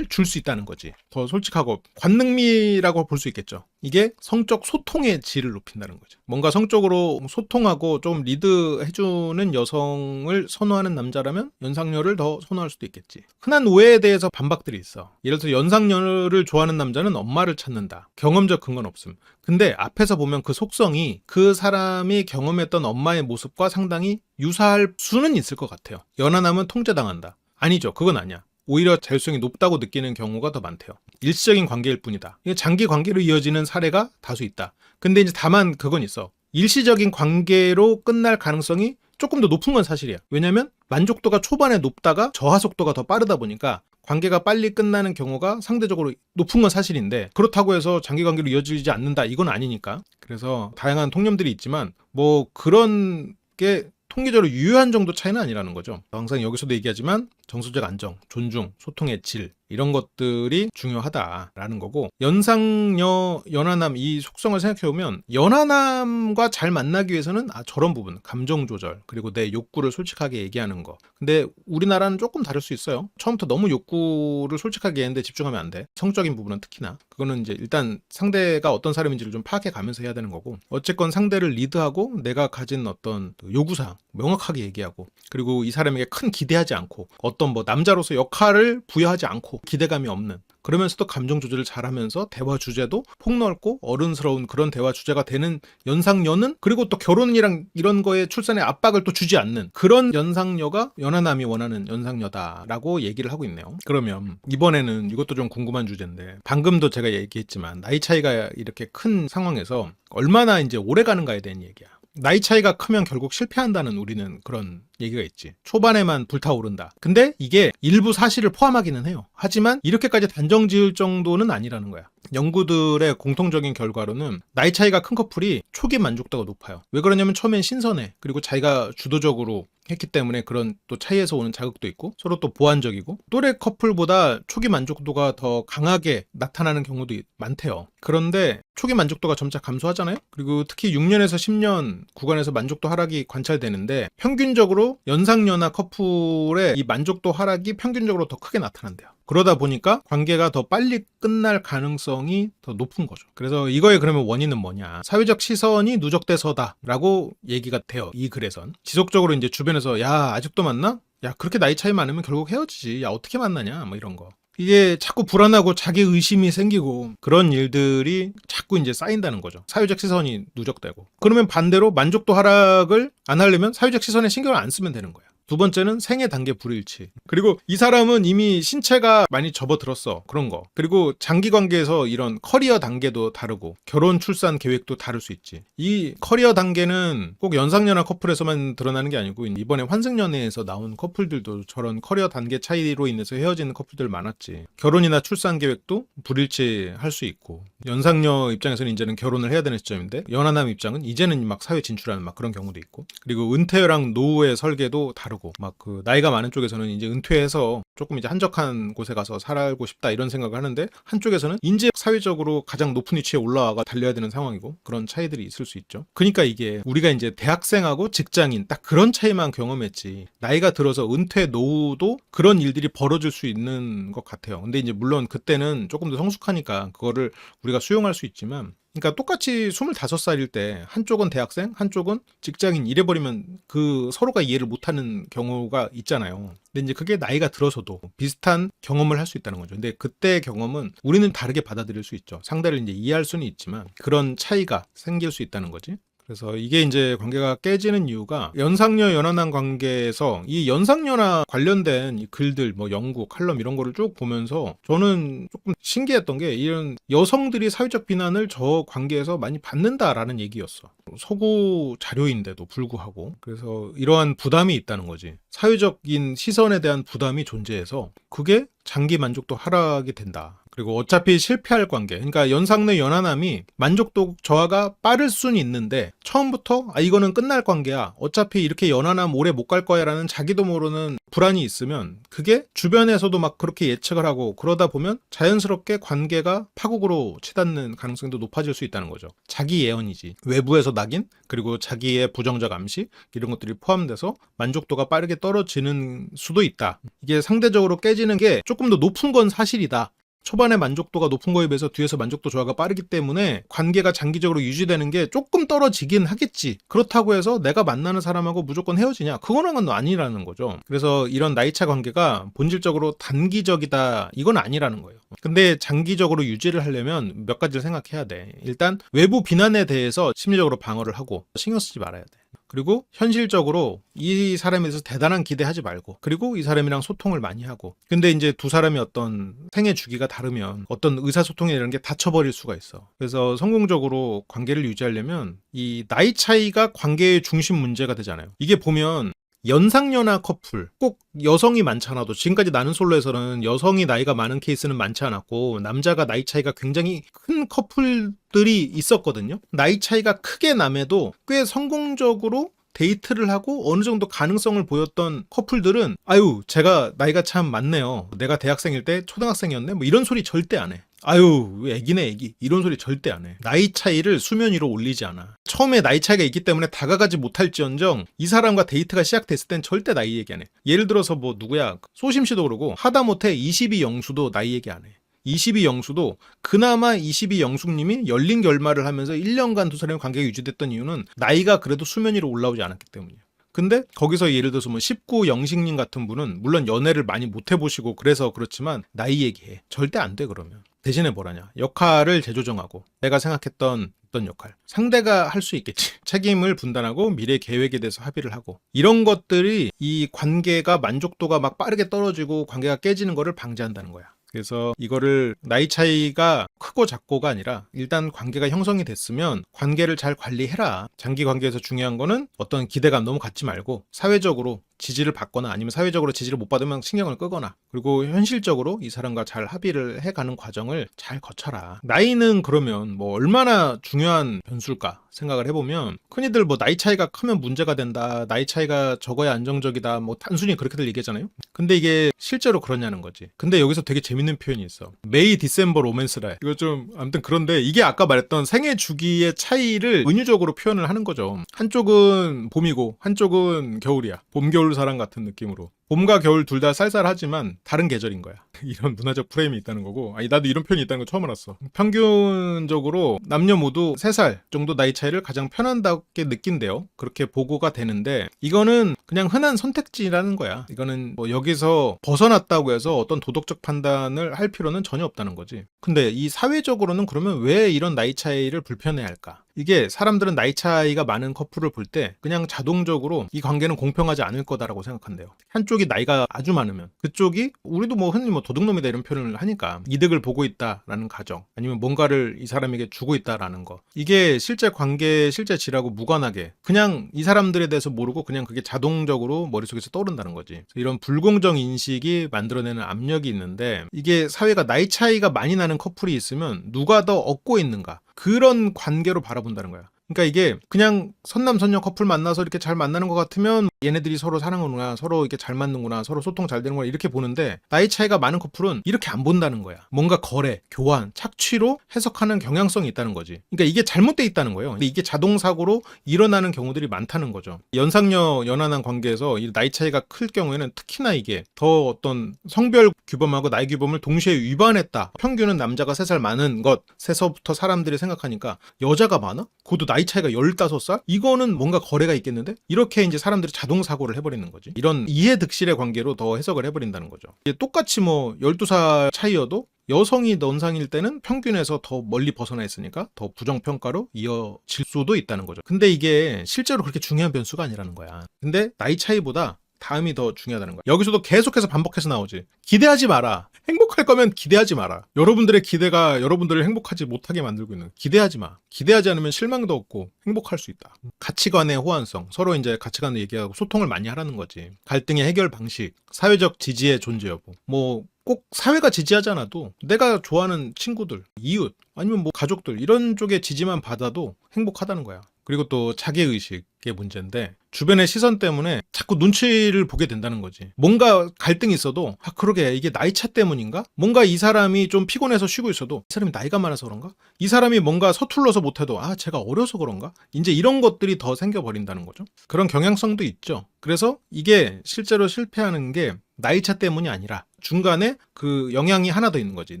줄 수 있다는 거지. 더 솔직하고 관능미라고 볼 수 있겠죠. 이게 성적 소통의 질을 높인다는 거죠. 뭔가 성적으로 소통하고 좀 리드해주는 여성을 선호하는 남자라면 연상녀를 더 선호할 수도 있겠지. 흔한 오해에 대해서 반박들이 있어. 예를 들어서 연상녀를 좋아하는 남자는 엄마를 찾는다. 경험적 근거는 없음. 근데 앞에서 보면 그 속성이 그 사람이 경험했던 엄마의 모습과 상당히 유사할 수는 있을 것 같아요. 연하남은 통제당한다. 아니죠. 그건 아니야. 오히려 자율성이 높다고 느끼는 경우가 더 많대요. 일시적인 관계일 뿐이다. 이게 장기 관계로 이어지는 사례가 다수 있다. 근데 이제 다만 그건 있어. 일시적인 관계로 끝날 가능성이 조금 더 높은 건 사실이야. 왜냐면 만족도가 초반에 높다가 저하 속도가 더 빠르다 보니까 관계가 빨리 끝나는 경우가 상대적으로 높은 건 사실인데 그렇다고 해서 장기 관계로 이어지지 않는다 이건 아니니까. 그래서 다양한 통념들이 있지만 뭐 그런 게 통계적으로 유효한 정도 차이는 아니라는 거죠. 항상 여기서도 얘기하지만 정서적 안정, 존중, 소통의 질 이런 것들이 중요하다라는 거고 연상녀, 연하남 이 속성을 생각해보면 연하남과 잘 만나기 위해서는 저런 부분, 감정 조절 그리고 내 욕구를 솔직하게 얘기하는 거. 근데 우리나라는 조금 다를 수 있어요. 처음부터 너무 욕구를 솔직하게 얘기하는데 집중하면 안 돼. 성적인 부분은 특히나. 그거는 이제 일단 상대가 어떤 사람인지를 좀 파악해 가면서 해야 되는 거고 어쨌건 상대를 리드하고 내가 가진 어떤 요구사항 명확하게 얘기하고 그리고 이 사람에게 큰 기대하지 않고 어떤 뭐 남자로서 역할을 부여하지 않고 기대감이 없는 그러면서도 감정 조절을 잘하면서 대화 주제도 폭넓고 어른스러운 그런 대화 주제가 되는 연상녀는 그리고 또 결혼이랑 이런 거에 출산에 압박을 또 주지 않는 그런 연상녀가 연하남이 원하는 연상녀다라고 얘기를 하고 있네요. 그러면 이번에는 이것도 좀 궁금한 주제인데 방금도 제가 얘기했지만 나이 차이가 이렇게 큰 상황에서 얼마나 이제 오래 가는가에 대한 얘기야. 나이 차이가 크면 결국 실패한다는 우리는 그런 얘기가 있지. 초반에만 불타오른다. 근데 이게 일부 사실을 포함하기는 해요. 하지만 이렇게까지 단정 지을 정도는 아니라는 거야. 연구들의 공통적인 결과로는 나이 차이가 큰 커플이 초기 만족도가 높아요. 왜 그러냐면 처음엔 신선해. 그리고 자기가 주도적으로 했기 때문에 그런 또 차이에서 오는 자극도 있고 서로 또 보완적이고 또래 커플보다 초기 만족도가 더 강하게 나타나는 경우도 많대요. 그런데 초기 만족도가 점차 감소하잖아요. 그리고 특히 6년에서 10년 구간에서 만족도 하락이 관찰되는데 평균적으로 연상녀나 커플의 이 만족도 하락이 평균적으로 더 크게 나타난대요. 그러다 보니까 관계가 더 빨리 끝날 가능성이 더 높은 거죠. 그래서 이거의 그러면 원인은 뭐냐? 사회적 시선이 누적돼서다라고 얘기가 돼요. 이 글에선 지속적으로 이제 주변에서 야 아직도 만나? 야 그렇게 나이 차이 많으면 결국 헤어지지. 야 어떻게 만나냐? 뭐 이런 거. 이게 자꾸 불안하고 자기 의심이 생기고 그런 일들이 자꾸 이제 쌓인다는 거죠. 사회적 시선이 누적되고. 그러면 반대로 만족도 하락을 안 하려면 사회적 시선에 신경을 안 쓰면 되는 거야. 두 번째는 생애 단계 불일치. 그리고 이 사람은 이미 신체가 많이 접어들었어. 그런 거. 그리고 장기 관계에서 이런 커리어 단계도 다르고 결혼 출산 계획도 다를 수 있지. 이 커리어 단계는 꼭 연상연하 커플에서만 드러나는 게 아니고 이번에 환승연애에서 나온 커플들도 저런 커리어 단계 차이로 인해서 헤어지는 커플들 많았지. 결혼이나 출산 계획도 불일치할 수 있고 연상녀 입장에서는 이제는 결혼을 해야 되는 시점인데 연하남 입장은 이제는 막 사회 진출하는 막 그런 경우도 있고 그리고 은퇴랑 노후의 설계도 다르고 다르고 막 그 나이가 많은 쪽에서는 이제 은퇴해서 조금 이제 한적한 곳에 가서 살고 싶다 이런 생각을 하는데 한쪽에서는 인재 사회적으로 가장 높은 위치에 올라와가 달려야 되는 상황이고 그런 차이들이 있을 수 있죠. 그러니까 이게 우리가 이제 대학생하고 직장인 딱 그런 차이만 경험했지 나이가 들어서 은퇴 노후도 그런 일들이 벌어질 수 있는 것 같아요. 근데 이제 물론 그때는 조금 더 성숙하니까 그거를 우리가 수용할 수 있지만 그러니까 똑같이 25살일 때 한쪽은 대학생, 한쪽은 직장인 이래버리면 그 서로가 이해를 못하는 경우가 있잖아요. 근데 이제 그게 나이가 들어서도 비슷한 경험을 할 수 있다는 거죠. 근데 그때 경험은 우리는 다르게 받아들일 수 있죠. 상대를 이제 이해할 수는 있지만 그런 차이가 생길 수 있다는 거지. 그래서 이게 이제 관계가 깨지는 이유가 연상녀 연하남 관계에서 이 연상녀나 관련된 이 글들 뭐 연구 칼럼 이런 거를 쭉 보면서 저는 조금 신기했던 게 이런 여성들이 사회적 비난을 저 관계에서 많이 받는다라는 얘기였어. 서구 자료인데도 불구하고 그래서 이러한 부담이 있다는 거지. 사회적인 시선에 대한 부담이 존재해서 그게 장기 만족도 하락이 된다. 그리고 어차피 실패할 관계, 그러니까 연상내 연하남이 만족도 저하가 빠를 수는 있는데 처음부터 이거는 끝날 관계야. 어차피 이렇게 연하남 오래 못 갈 거야 라는 자기도 모르는 불안이 있으면 그게 주변에서도 막 그렇게 예측을 하고 그러다 보면 자연스럽게 관계가 파국으로 치닫는 가능성도 높아질 수 있다는 거죠. 자기 예언이지. 외부에서 낙인 그리고 자기의 부정적 암시 이런 것들이 포함돼서 만족도가 빠르게 떨어지는 수도 있다. 이게 상대적으로 깨지는 게 조금 더 높은 건 사실이다. 초반에 만족도가 높은 거에 비해서 뒤에서 만족도 저하가 빠르기 때문에 관계가 장기적으로 유지되는 게 조금 떨어지긴 하겠지. 그렇다고 해서 내가 만나는 사람하고 무조건 헤어지냐? 그거는 아니라는 거죠. 그래서 이런 나이차 관계가 본질적으로 단기적이다. 이건 아니라는 거예요. 근데 장기적으로 유지를 하려면 몇 가지를 생각해야 돼. 일단 외부 비난에 대해서 심리적으로 방어를 하고 신경 쓰지 말아야 돼. 그리고 현실적으로 이 사람에 대해서 대단한 기대하지 말고 그리고 이 사람이랑 소통을 많이 하고 근데 이제 두 사람이 어떤 생애 주기가 다르면 어떤 의사소통이나 이런 게 닫혀버릴 수가 있어. 그래서 성공적으로 관계를 유지하려면 이 나이 차이가 관계의 중심 문제가 되잖아요. 이게 보면 연상연하 커플 꼭 여성이 많지 않아도 지금까지 나는 솔로에서는 여성이 나이가 많은 케이스는 많지 않았고 남자가 나이 차이가 굉장히 큰 커플들이 있었거든요. 나이 차이가 크게 남에도 꽤 성공적으로 데이트를 하고 어느 정도 가능성을 보였던 커플들은 아유 제가 나이가 참 많네요. 내가 대학생일 때 초등학생이었네 뭐 이런 소리 절대 안 해. 아유 애기네 애기 이런 소리 절대 안 해. 나이 차이를 수면 위로 올리지 않아. 처음에 나이 차이가 있기 때문에 다가가지 못할지언정 이 사람과 데이트가 시작됐을 땐 절대 나이 얘기 안 해. 예를 들어서 뭐 누구야 소심씨도 그러고 하다못해 22영수도 나이 얘기 안 해. 22영수도 그나마 22영숙님이 열린 결말을 하면서 1년간 두 사람의 관계가 유지됐던 이유는 나이가 그래도 수면 위로 올라오지 않았기 때문이에요. 근데 거기서 예를 들어서 뭐 19영식님 같은 분은 물론 연애를 많이 못 해보시고 그래서 그렇지만 나이 얘기해. 절대 안 돼 그러면. 대신에 뭐라냐. 역할을 재조정하고 내가 생각했던 어떤 역할. 상대가 할 수 있겠지. 책임을 분担하고 미래 계획에 대해서 합의를 하고 이런 것들이 이 관계가 만족도가 막 빠르게 떨어지고 관계가 깨지는 거를 방지한다는 거야. 그래서 이거를 나이 차이가 크고 작고가 아니라 일단 관계가 형성이 됐으면 관계를 잘 관리해라. 장기 관계에서 중요한 거는 어떤 기대감 너무 갖지 말고 사회적으로 지지를 받거나 아니면 사회적으로 지지를 못 받으면 신경을 끄거나 그리고 현실적으로 이 사람과 잘 합의를 해가는 과정을 잘 거쳐라. 나이는 그러면 뭐 얼마나 중요한 변수일까 생각을 해보면 흔히들 뭐 나이 차이가 크면 문제가 된다. 나이 차이가 적어야 안정적이다. 뭐 단순히 그렇게들 얘기하잖아요. 근데 이게 실제로 그러냐는 거지. 근데 여기서 되게 재밌는 표현이 있어. 메이 디셈버 로맨스라. 이거 좀 아무튼 그런데 이게 아까 말했던 생애 주기의 차이를 은유적으로 표현을 하는 거죠. 한쪽은 봄이고 한쪽은 겨울이야. 봄, 겨울 사랑 같은 느낌으로. 봄과 겨울 둘 다 쌀쌀하지만 다른 계절인 거야. 이런 문화적 프레임이 있다는 거고 나도 이런 표현이 있다는 거 처음 알았어. 평균적으로 남녀 모두 3살 정도 나이 차이를 가장 편안하게 느낀대요. 그렇게 보고가 되는데 이거는 그냥 흔한 선택지라는 거야. 이거는 뭐 여기서 벗어났다고 해서 어떤 도덕적 판단을 할 필요는 전혀 없다는 거지. 근데 이 사회적으로는 그러면 왜 이런 나이 차이를 불편해할까? 이게 사람들은 나이 차이가 많은 커플을 볼 때 그냥 자동적으로 이 관계는 공평하지 않을 거다라고 생각한대요. 한쪽이 나이가 아주 많으면 그쪽이 우리도 뭐 흔히 뭐 도둑놈이다 이런 표현을 하니까 이득을 보고 있다라는 가정 아니면 뭔가를 이 사람에게 주고 있다라는 거 이게 실제 관계 실제 질하고 무관하게 그냥 이 사람들에 대해서 모르고 그냥 그게 자동적으로 머릿속에서 떠오른다는 거지. 이런 불공정 인식이 만들어내는 압력이 있는데 이게 사회가 나이 차이가 많이 나는 커플이 있으면 누가 더 얻고 있는가 그런 관계로 바라본다는 거야. 그러니까 이게 그냥 선남선녀 커플 만나서 이렇게 잘 만나는 것 같으면 얘네들이 서로 사랑하는구나, 서로 이렇게 잘 맞는구나, 서로 소통 잘 되는구나 이렇게 보는데, 나이 차이가 많은 커플은 이렇게 안 본다는 거야. 뭔가 거래, 교환, 착취로 해석하는 경향성이 있다는 거지. 그러니까 이게 잘못돼 있다는 거예요. 근데 이게 자동사고로 일어나는 경우들이 많다는 거죠. 연상녀 연하남 관계에서 이 나이 차이가 클 경우에는 특히나 이게 더 어떤 성별 규범하고 나이 규범을 동시에 위반했다. 평균은 남자가 3살 많은 것에서부터 사람들이 생각하니까 여자가 많아? 그것도 나이 차이가 15살? 이거는 뭔가 거래가 있겠는데? 이렇게 이제 사람들이 자동사고를 해버리는 거지. 이런 이해득실의 관계로 더 해석을 해버린다는 거죠. 이게 똑같이 뭐 12살 차이여도 여성이 넌상일 때는 평균에서 더 멀리 벗어나 있으니까 더 부정평가로 이어질 수도 있다는 거죠. 근데 이게 실제로 그렇게 중요한 변수가 아니라는 거야. 근데 나이 차이보다 다음이 더 중요하다는 거야. 여기서도 계속해서 반복해서 나오지. 기대하지 마라. 행복할 거면 기대하지 마라. 여러분들의 기대가 여러분들을 행복하지 못하게 만들고 있는. 기대하지 마. 기대하지 않으면 실망도 없고 행복할 수 있다. 가치관의 호환성. 서로 이제 가치관을 얘기하고 소통을 많이 하라는 거지. 갈등의 해결 방식. 사회적 지지의 존재 여부. 뭐 꼭 사회가 지지하지 않아도 내가 좋아하는 친구들, 이웃, 아니면 뭐 가족들 이런 쪽의 지지만 받아도 행복하다는 거야. 그리고 또 자기의식의 문제인데, 주변의 시선 때문에 자꾸 눈치를 보게 된다는 거지. 뭔가 갈등이 있어도 그러게 이게 나이 차 때문인가? 뭔가 이 사람이 좀 피곤해서 쉬고 있어도 이 사람이 나이가 많아서 그런가? 이 사람이 뭔가 서툴러서 못해도 제가 어려서 그런가? 이제 이런 것들이 더 생겨버린다는 거죠. 그런 경향성도 있죠. 그래서 이게 실제로 실패하는 게 나이 차 때문이 아니라 중간에 그 영향이 하나 더 있는 거지.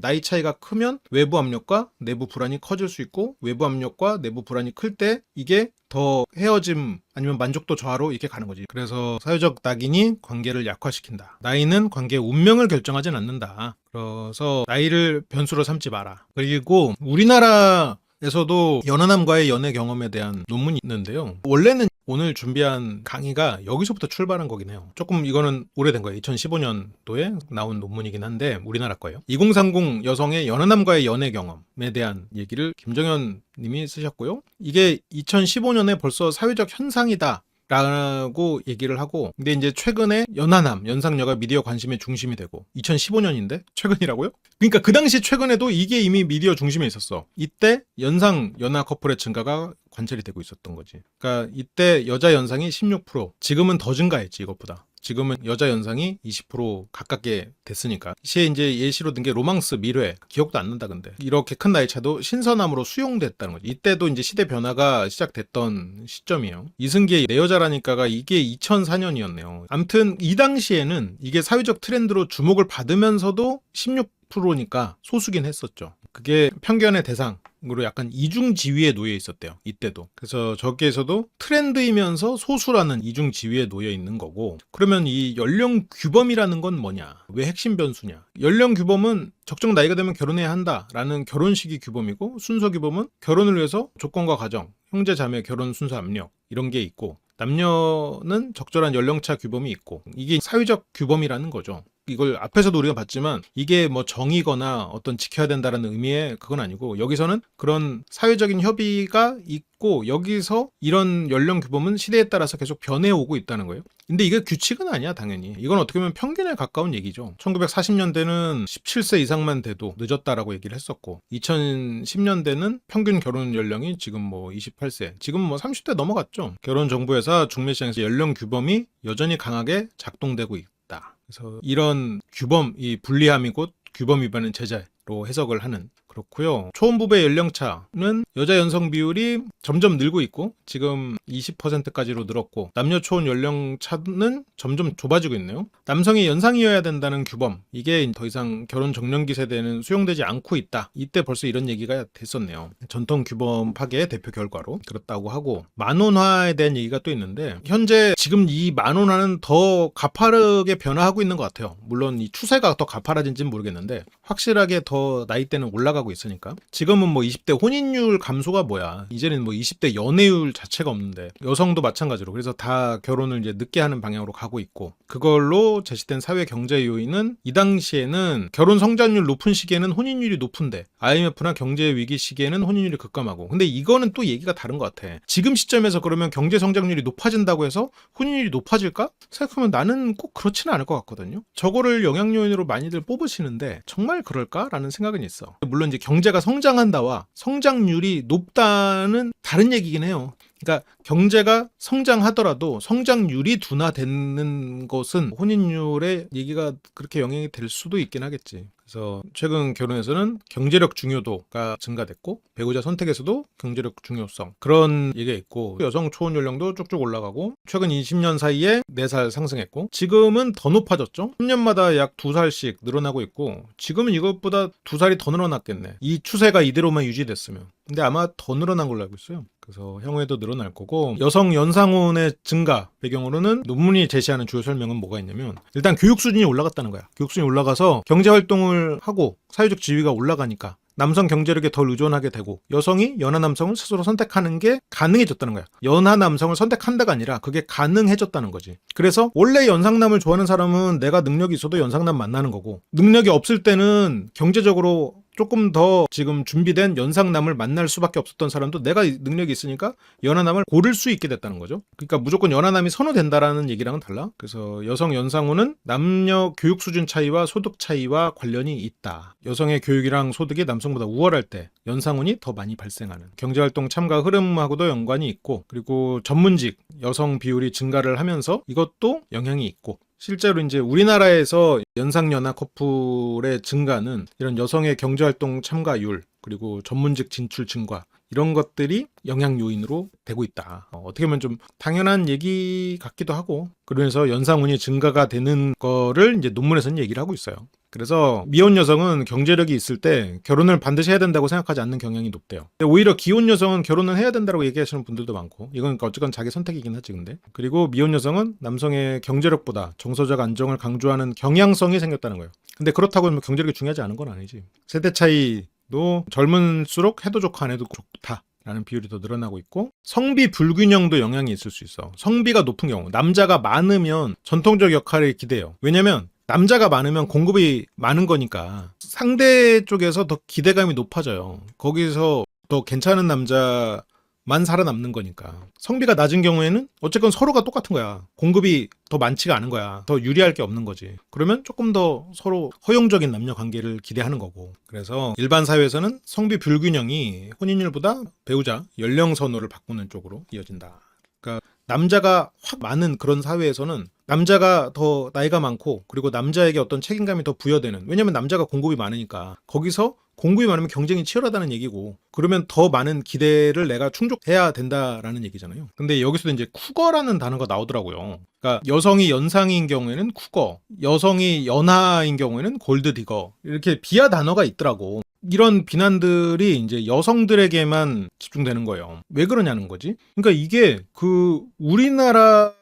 나이 차이가 크면 외부 압력과 내부 불안이 커질 수 있고, 외부 압력과 내부 불안이 클 때 이게 더 헤어짐 아니면 만족도 저하로 이렇게 가는 거지. 그래서 사회적 낙인이 관계를 약화시킨다. 나이는 관계의 운명을 결정하진 않는다. 그래서 나이를 변수로 삼지 마라. 그리고 우리나라에서도 연하남과의 연애 경험에 대한 논문이 있는데요. 원래는 오늘 준비한 강의가 여기서부터 출발한 거긴 해요. 조금 이거는 오래된 거예요. 2015년도에 나온 논문이긴 한데 우리나라 거예요. 2030 여성의 연하남과의 연애 경험에 대한 얘기를 김정현 님이 쓰셨고요. 이게 2015년에 벌써 사회적 현상이다 라고 얘기를 하고, 근데 이제 최근에 연하남, 연상녀가 미디어 관심의 중심이 되고, 2015년인데 최근이라고요? 그러니까 그 당시 최근에도 이게 이미 미디어 중심에 있었어. 이때 연상 연하 커플의 증가가 관찰이 되고 있었던 거지. 그러니까 이때 여자 연상이 16%, 지금은 더 증가했지 이것보다. 지금은 여자 연상이 20% 가깝게 됐으니까. 시에 이제 예시로 든 게 로망스, 밀회, 기억도 안 난다 근데. 이렇게 큰 나이 차도 신선함으로 수용됐다는 거지. 이때도 이제 시대 변화가 시작됐던 시점이에요. 이승기의 내 여자라니까가 이게 2004년이었네요. 아무튼 이 당시에는 이게 사회적 트렌드로 주목을 받으면서도 16%니까 소수긴 했었죠. 그게 편견의 대상으로 약간 이중지위에 놓여 있었대요. 이때도. 그래서 저기에서도 트렌드이면서 소수라는 이중지위에 놓여 있는 거고, 그러면 이 연령 규범이라는 건 뭐냐? 왜 핵심 변수냐? 연령 규범은 적정 나이가 되면 결혼해야 한다라는 결혼 시기 규범이고, 순서 규범은 결혼을 위해서 조건과 가정, 형제 자매 결혼 순서 압력 이런 게 있고, 남녀는 적절한 연령차 규범이 있고, 이게 사회적 규범이라는 거죠. 이걸 앞에서도 우리가 봤지만 이게 뭐 정의거나 어떤 지켜야 된다라는 의미의 그건 아니고, 여기서는 그런 사회적인 협의가 있고, 여기서 이런 연령 규범은 시대에 따라서 계속 변해오고 있다는 거예요. 근데 이게 규칙은 아니야 당연히. 이건 어떻게 보면 편견에 가까운 얘기죠. 1940년대는 17세 이상만 돼도 늦었다라고 얘기를 했었고, 2010년대는 평균 결혼 연령이 지금 뭐 28세, 지금 뭐 30대 넘어갔죠. 결혼정보회사 중매시장에서 연령 규범이 여전히 강하게 작동되고 있다. 그래서 이런 규범, 이 불리함이 곧 규범 위반은 제재로 해석을 하는. 그렇고요. 초혼부부의 연령차는 여자 연성 비율이 점점 늘고 있고, 지금 20%까지로 늘었고, 남녀 초혼 연령차는 점점 좁아지고 있네요. 남성이 연상이어야 된다는 규범, 이게 더 이상 결혼 정년기 세대는 수용되지 않고 있다. 이때 벌써 이런 얘기가 됐었네요. 전통 규범 파괴의 대표 결과로 그렇다고 하고, 만원화에 대한 얘기가 또 있는데, 현재 지금 이 만원화는 더 가파르게 변화하고 있는 것 같아요. 물론 이 추세가 더 가파라진지는 모르겠는데 확실하게 더 나이대는 올라가고 있으니까. 지금은 뭐 20대 혼인율 감소가 뭐야, 이제는 뭐 20대 연애율 자체가 없는데, 여성도 마찬가지로. 그래서 다 결혼을 이제 늦게 하는 방향으로 가고 있고, 그걸로 제시된 사회 경제 요인은, 이 당시에는 결혼 성장률 높은 시기에는 혼인율이 높은데 IMF나 경제 위기 시기에는 혼인율이 급감하고. 근데 이거는 또 얘기가 다른 것 같아. 지금 시점에서 그러면 경제 성장률이 높아진다고 해서 혼인율이 높아질까? 생각하면 나는 꼭 그렇지는 않을 것 같거든요. 저거를 영향 요인으로 많이들 뽑으시는데 정말 그럴까라는 생각은 있어. 물론 이건 이제 경제가 성장한다와 성장률이 높다는 다른 얘기긴 해요. 그러니까 경제가 성장하더라도 성장률이 둔화되는 것은 혼인율의 얘기가 그렇게 영향이 될 수도 있긴 하겠지. 그래서 최근 결혼에서는 경제력 중요도가 증가됐고 배우자 선택에서도 경제력 중요성 그런 얘기가 있고 여성 초혼 연령도 쭉쭉 올라가고 최근 20년 사이에 4살 상승했고 지금은 더 높아졌죠. 10년마다 약 2살씩 늘어나고 있고 지금은 이것보다 2살이 더 늘어났겠네. 이 추세가 이대로만 유지됐으면. 근데 아마 더 늘어난 걸로 알고 있어요. 그래서 향후에도 늘어날 거고 여성 연상혼의 증가 배경으로는 논문이 제시하는 주요 설명은 뭐가 있냐면 일단 교육 수준이 올라갔다는 거야. 교육 수준이 올라가서 경제 활동을 하고 사회적 지위가 올라가니까 남성 경제력에 덜 의존하게 되고 여성이 연하 남성을 스스로 선택하는 게 가능해졌다는 거야. 연하 남성을 선택한다가 아니라 그게 가능해졌다는 거지. 그래서 원래 연상남을 좋아하는 사람은 내가 능력이 있어도 연상남 만나는 거고 능력이 없을 때는 경제적으로 조금 더 지금 준비된 연상남을 만날 수밖에 없었던 사람도 내가 능력이 있으니까 연하남을 고를 수 있게 됐다는 거죠. 그러니까 무조건 연하남이 선호된다라는 얘기랑은 달라. 그래서 여성 연상혼은 남녀 교육 수준 차이와 소득 차이와 관련이 있다. 여성의 교육이랑 소득이 남성보다 우월할 때 연상혼이 더 많이 발생하는 경제활동 참가 흐름하고도 연관이 있고 그리고 전문직 여성 비율이 증가를 하면서 이것도 영향이 있고 실제로 이제 우리나라에서 연상연하 커플의 증가는 이런 여성의 경제활동 참가율 그리고 전문직 진출 증가 이런 것들이 영향 요인으로 되고 있다. 어떻게 보면 좀 당연한 얘기 같기도 하고 그러면서 연상혼이 증가가 되는 거를 이제 논문에서는 얘기를 하고 있어요. 그래서 미혼 여성은 경제력이 있을 때 결혼을 반드시 해야 된다고 생각하지 않는 경향이 높대요. 근데 오히려 기혼 여성은 결혼을 해야 된다고 얘기하시는 분들도 많고 이건 어쨌건 자기 선택이긴 하지 근데. 그리고 미혼 여성은 남성의 경제력보다 정서적 안정을 강조하는 경향성이 생겼다는 거예요. 근데 그렇다고 뭐 경제력이 중요하지 않은 건 아니지. 세대 차이도 젊은수록 해도 좋고 안 해도 좋다. 라는 비율이 더 늘어나고 있고 성비 불균형도 영향이 있을 수 있어. 성비가 높은 경우 남자가 많으면 전통적 역할을 기대해요. 왜냐면 남자가 많으면 공급이 많은 거니까 상대 쪽에서 더 기대감이 높아져요. 거기서 더 괜찮은 남자만 살아남는 거니까. 성비가 낮은 경우에는 어쨌건 서로가 똑같은 거야. 공급이 더 많지가 않은 거야. 더 유리할 게 없는 거지. 그러면 조금 더 서로 허용적인 남녀 관계를 기대하는 거고. 그래서 일반 사회에서는 성비 불균형이 혼인율보다 배우자 연령 선호를 바꾸는 쪽으로 이어진다. 그러니까 남자가 확 많은 그런 사회에서는 남자가 더 나이가 많고 그리고 남자에게 어떤 책임감이 더 부여되는 왜냐면 남자가 공급이 많으니까 거기서 공급이 많으면 경쟁이 치열하다는 얘기고 그러면 더 많은 기대를 내가 충족해야 된다라는 얘기잖아요. 근데 여기서도 이제 쿠거라는 단어가 나오더라고요. 그러니까 여성이 연상인 경우에는 쿠거, 여성이 연하인 경우에는 골드디거 이렇게 비하 단어가 있더라고. 이런 비난들이 이제 여성들에게만 집중되는 거예요. 왜 그러냐는 거지? 그러니까 이게 그 우리나라의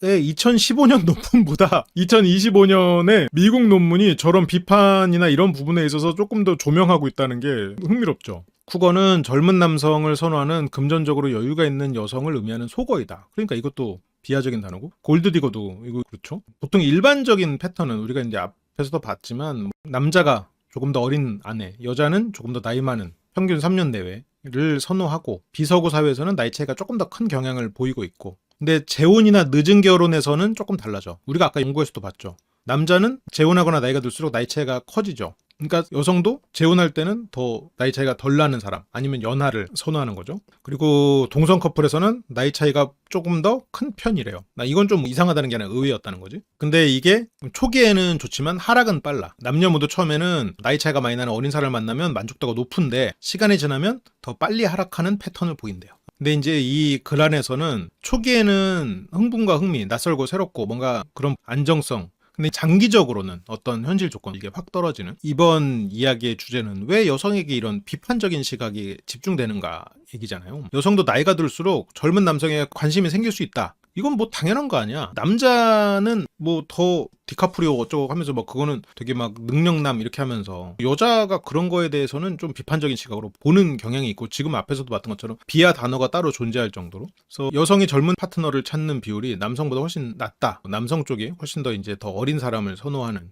2015년 논문보다 2025년에 미국 논문이 저런 비판이나 이런 부분에 있어서 조금 더 조명하고 있다는 게 흥미롭죠. 쿠거는 젊은 남성을 선호하는 금전적으로 여유가 있는 여성을 의미하는 속어이다. 그러니까 이것도 비하적인 단어고 골드디거도 이거 그렇죠. 보통 일반적인 패턴은 우리가 이제 앞에서도 봤지만 남자가 조금 더 어린 아내, 여자는 조금 더 나이 많은 평균 3년 내외를 선호하고 비서구 사회에서는 나이 차이가 조금 더 큰 경향을 보이고 있고 근데 재혼이나 늦은 결혼에서는 조금 달라져. 우리가 아까 연구에서도 봤죠. 남자는 재혼하거나 나이가 들수록 나이 차이가 커지죠. 그러니까 여성도 재혼할 때는 더 나이 차이가 덜 나는 사람 아니면 연하를 선호하는 거죠. 그리고 동성 커플에서는 나이 차이가 조금 더 큰 편이래요. 이건 좀 이상하다는 게 아니라 의외였다는 거지. 근데 이게 초기에는 좋지만 하락은 빨라. 남녀 모두 처음에는 나이 차이가 많이 나는 어린 사람을 만나면 만족도가 높은데 시간이 지나면 더 빨리 하락하는 패턴을 보인대요. 근데 이제 이 글 안에서는 초기에는 흥분과 흥미, 낯설고 새롭고 뭔가 그런 안정성 근데 장기적으로는 어떤 현실 조건 이게 확 떨어지는 이번 이야기의 주제는 왜 여성에게 이런 비판적인 시각이 집중되는가 얘기잖아요. 여성도 나이가 들수록 젊은 남성에 관심이 생길 수 있다. 이건 뭐 당연한 거 아니야. 남자는 뭐 더 디카프리오 어쩌고 하면서 막 그거는 되게 막 능력남 이렇게 하면서 여자가 그런 거에 대해서는 좀 비판적인 시각으로 보는 경향이 있고 지금 앞에서도 봤던 것처럼 비하 단어가 따로 존재할 정도로 그래서 여성이 젊은 파트너를 찾는 비율이 남성보다 훨씬 낮다. 남성 쪽이 훨씬 더 이제 더 어린 사람을 선호하는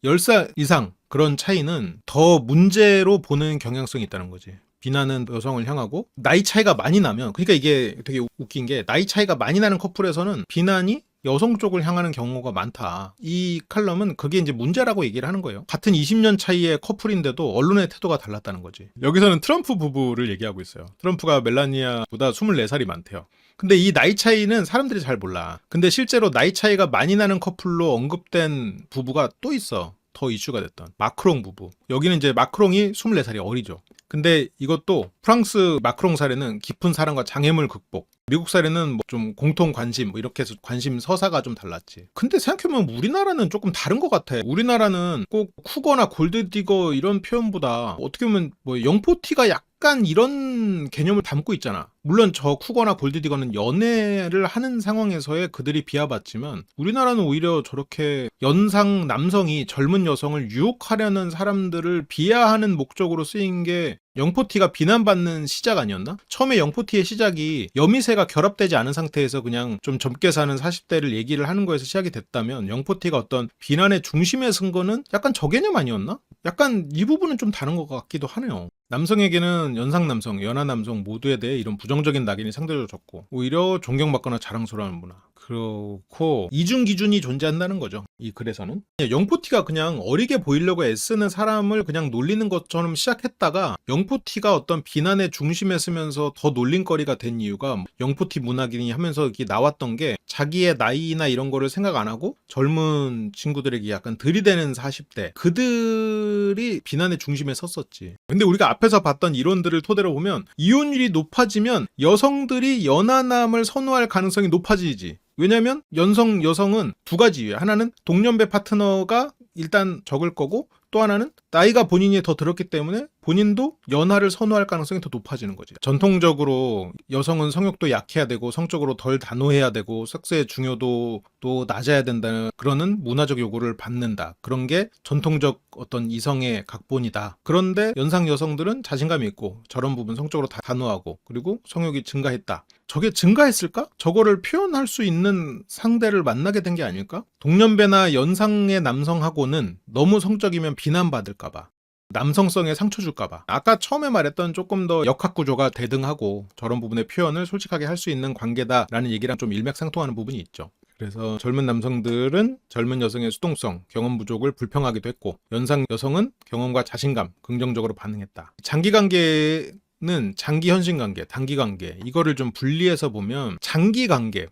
10살 이상 그런 차이는 더 문제로 보는 경향성이 있다는 거지. 비난은 여성을 향하고 나이 차이가 많이 나면 그러니까 이게 되게 웃긴 게 나이 차이가 많이 나는 커플에서는 비난이 여성 쪽을 향하는 경우가 많다. 이 칼럼은 그게 이제 문제라고 얘기를 하는 거예요. 같은 20년 차이의 커플인데도 언론의 태도가 달랐다는 거지. 여기서는 트럼프 부부를 얘기하고 있어요. 트럼프가 멜라니아보다 24살이 많대요. 근데 이 나이 차이는 사람들이 잘 몰라. 근데 실제로 나이 차이가 많이 나는 커플로 언급된 부부가 또 있어. 더 이슈가 됐던 마크롱 부부. 여기는 이제 마크롱이 24살이 어리죠. 근데 이것도 프랑스 마크롱 사례는 깊은 사랑과 장애물 극복, 미국 사례는 뭐 좀 공통 관심 뭐 이렇게 해서 관심 서사가 좀 달랐지. 근데 생각해보면 우리나라는 조금 다른 것 같아. 우리나라는 꼭 쿠거나 골드디거 이런 표현보다 어떻게 보면 뭐 영포티가 약간 이런 개념을 담고 있잖아. 물론 저 쿠거나 골드디거는 연애를 하는 상황에서의 그들이 비하받지만 우리나라는 오히려 저렇게 연상 남성이 젊은 여성을 유혹하려는 사람들을 비하하는 목적으로 쓰인 게 영포티가 비난받는 시작 아니었나? 처음에 영포티의 시작이 여미새가 결합되지 않은 상태에서 그냥 좀 젊게 사는 40대를 얘기를 하는 거에서 시작이 됐다면 영포티가 어떤 비난의 중심에 선 거는 약간 저 개념 아니었나? 약간 이 부분은 좀 다른 것 같기도 하네요. 남성에게는 연상 남성, 연하 남성 모두에 대해 이런 부정적인 낙인이 상대적으로 적고 오히려 존경받거나 자랑스러워하는 문화. 그렇고 이중 기준이 존재한다는 거죠. 이 글에서는 영포티가 그냥 어리게 보이려고 애쓰는 사람을 그냥 놀리는 것처럼 시작했다가 영포티가 어떤 비난의 중심에 서면서 더 놀림거리가 된 이유가 영포티 문학인이 하면서 이렇게 나왔던 게 자기의 나이나 이런 거를 생각 안 하고 젊은 친구들에게 약간 들이대는 40대 그들이 비난의 중심에 섰었지. 근데 우리가 앞에서 봤던 이론들을 토대로 보면 이혼율이 높아지면 여성들이 연하남을 선호할 가능성이 높아지지. 왜냐면 여성은 두 가지 이유야. 하나는 동년배 파트너가 일단 적을 거고 또 하나는 나이가 본인이 더 들었기 때문에 본인도 연하를 선호할 가능성이 더 높아지는 거지. 전통적으로 여성은 성욕도 약해야 되고 성적으로 덜 단호해야 되고 섹스의 중요도도 낮아야 된다는 그러는 문화적 요구를 받는다. 그런 게 전통적 어떤 이성의 각본이다. 그런데 연상 여성들은 자신감이 있고 저런 부분 성적으로 다 단호하고 그리고 성욕이 증가했다. 저게 증가했을까? 저거를 표현할 수 있는 상대를 만나게 된 게 아닐까? 동년배나 연상의 남성하고는 너무 성적이면 비난받을까봐. 남성성에 상처 줄까봐. 아까 처음에 말했던 조금 더 역학구조가 대등하고 저런 부분의 표현을 솔직하게 할 수 있는 관계다라는 얘기랑 좀 일맥상통하는 부분이 있죠. 그래서 젊은 남성들은 젊은 여성의 수동성, 경험 부족을 불평하기도 했고 연상 여성은 경험과 자신감, 긍정적으로 반응했다. 장기관계는 장기 현실관계, 단기관계 이거를 좀 분리해서 보면 장기관계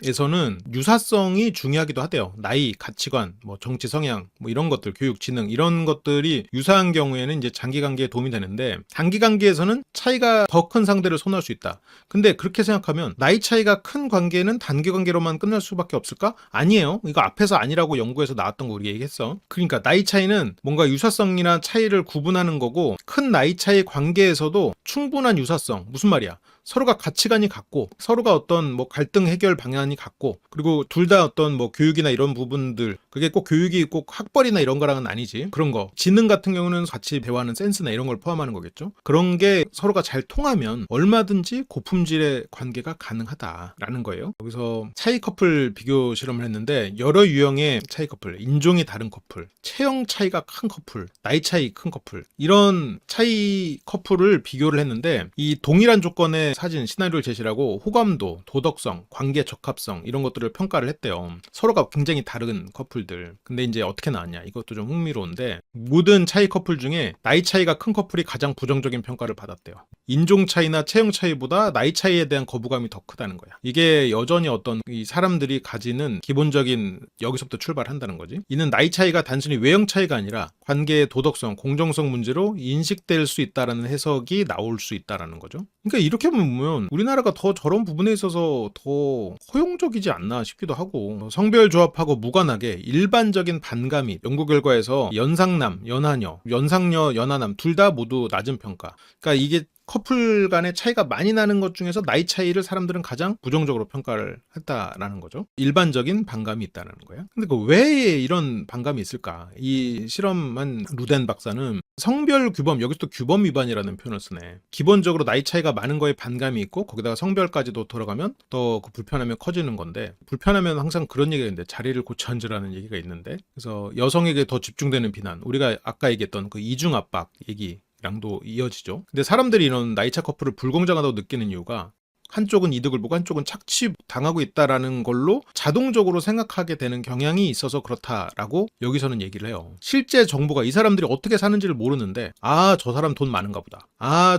에서는 유사성이 중요하기도 하대요. 나이, 가치관, 뭐 정치 성향, 뭐 이런 것들, 교육, 지능 이런 것들이 유사한 경우에는 이제 장기 관계에 도움이 되는데 단기 관계에서는 차이가 더 큰 상대를 선호할 수 있다. 근데 그렇게 생각하면 나이 차이가 큰 관계는 단기 관계로만 끝날 수밖에 없을까? 아니에요. 이거 앞에서 아니라고 연구에서 나왔던 거 우리 얘기했어. 그러니까 나이 차이는 뭔가 유사성이나 차이를 구분하는 거고 큰 나이 차이 관계에서도 충분한 유사성. 무슨 말이야? 서로가 가치관이 같고 서로가 어떤 뭐 갈등 해결 방향이 같고 그리고 둘 다 어떤 뭐 교육이나 이런 부분들 그게 꼭 교육이 꼭 학벌이나 이런 거랑은 아니지. 그런 거 지능 같은 경우는 같이 대화하는 센스나 이런 걸 포함하는 거겠죠. 그런 게 서로가 잘 통하면 얼마든지 고품질의 관계가 가능하다라는 거예요. 여기서 차이 커플 비교 실험을 했는데 여러 유형의 차이 커플, 인종이 다른 커플, 체형 차이가 큰 커플, 나이 차이 큰 커플 이런 차이 커플을 비교를 했는데 이 동일한 조건의 사진, 시나리오를 제시하고 호감도, 도덕성, 관계 적합성 이런 것들을 평가를 했대요. 서로가 굉장히 다른 커플들. 근데 이제 어떻게 나왔냐? 이것도 좀 흥미로운데 모든 차이 커플 중에 나이 차이가 큰 커플이 가장 부정적인 평가를 받았대요. 인종 차이나 체형 차이보다 나이 차이에 대한 거부감이 더 크다는 거야. 이게 여전히 어떤 이 사람들이 가지는 기본적인 여기서부터 출발한다는 거지. 이는 나이 차이가 단순히 외형 차이가 아니라 관계의 도덕성, 공정성 문제로 인식될 수 있다라는 해석이 나올 수 있다라는 거죠. 그러니까 이렇게 보면 우리나라가 더 저런 부분에 있어서 더 허용적이지 않나 싶기도 하고 성별 조합하고 무관하게 일반적인 반감이 연구 결과에서 연상남, 연하녀, 연상녀, 연하남 둘 다 모두 낮은 평가. 그러니까 이게 커플 간의 차이가 많이 나는 것 중에서 나이 차이를 사람들은 가장 부정적으로 평가를 했다라는 거죠. 일반적인 반감이 있다는 거야. 근데 왜 이런 반감이 있을까? 이 실험한 루덴 박사는 성별 규범, 여기서 또 규범 위반이라는 표현을 쓰네. 기본적으로 나이 차이가 많은 거에 반감이 있고 거기다가 성별까지도 들어가면 더 그 불편함이 커지는 건데 불편하면 항상 그런 얘기가 있는데 자리를 고쳐 앉으라는 얘기가 있는데 그래서 여성에게 더 집중되는 비난 우리가 아까 얘기했던 그 이중 압박 얘기 랑도 이어지죠. 근데 사람들이 이런 나이차 커플을 불공정하다고 느끼는 이유가 한쪽은 이득을 보고 한쪽은 착취당하고 있다라는 걸로 자동적으로 생각하게 되는 경향이 있어서 그렇다라고 여기서는 얘기를 해요. 실제 정보가 이 사람들이 어떻게 사는지를 모르는데 저 사람 돈 많은가 보다.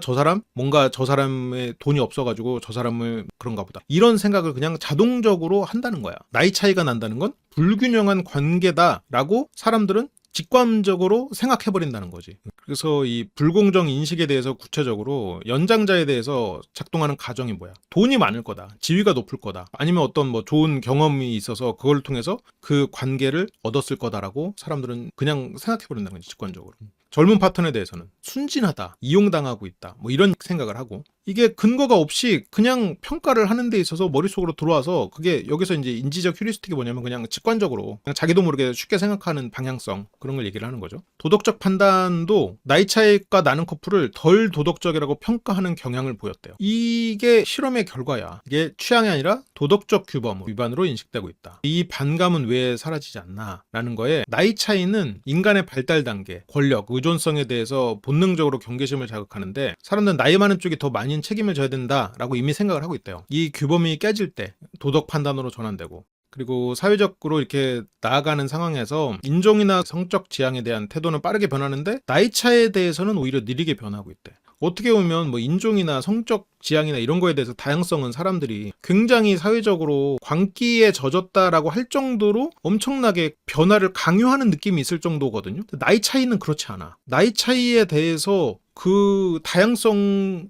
저 사람 뭔가 저 사람의 돈이 없어가지고 저 사람을 그런가 보다. 이런 생각을 그냥 자동적으로 한다는 거야. 나이 차이가 난다는 건 불균형한 관계다라고 사람들은 직관적으로 생각해버린다는 거지. 그래서 이 불공정 인식에 대해서 구체적으로 연장자에 대해서 작동하는 가정이 뭐야? 돈이 많을 거다. 지위가 높을 거다. 아니면 어떤 뭐 좋은 경험이 있어서 그걸 통해서 그 관계를 얻었을 거다라고 사람들은 그냥 생각해버린다는 거지, 직관적으로. 젊은 파트너에 대해서는 순진하다, 이용당하고 있다, 뭐 이런 생각을 하고, 이게 근거가 없이 그냥 평가를 하는 데 있어서 머릿속으로 들어와서, 그게 여기서 이제 인지적 휴리스틱이 뭐냐면 그냥 직관적으로 그냥 자기도 모르게 쉽게 생각하는 방향성, 그런 걸 얘기를 하는 거죠. 도덕적 판단도 나이 차이가 나는 커플을 덜 도덕적이라고 평가하는 경향을 보였대요. 이게 실험의 결과야. 이게 취향이 아니라 도덕적 규범 위반으로 인식되고 있다. 이 반감은 왜 사라지지 않나 라는 거에, 나이 차이는 인간의 발달 단계, 권력, 의존성에 대해서 본능적으로 경계심을 자극하는데, 사람들은 나이 많은 쪽이 더 많이 책임을 져야 된다라고 이미 생각을 하고 있대요. 이 규범이 깨질 때 도덕 판단으로 전환되고, 그리고 사회적으로 이렇게 나아가는 상황에서 인종이나 성적 지향에 대한 태도는 빠르게 변하는데 나이 차이에 대해서는 오히려 느리게 변하고 있대. 어떻게 보면 뭐 인종이나 성적 지향이나 이런 거에 대해서 다양성은 사람들이 굉장히 사회적으로 광기에 젖었다라고 할 정도로 엄청나게 변화를 강요하는 느낌이 있을 정도거든요. 나이 차이는 그렇지 않아. 나이 차이에 대해서 그 다양성을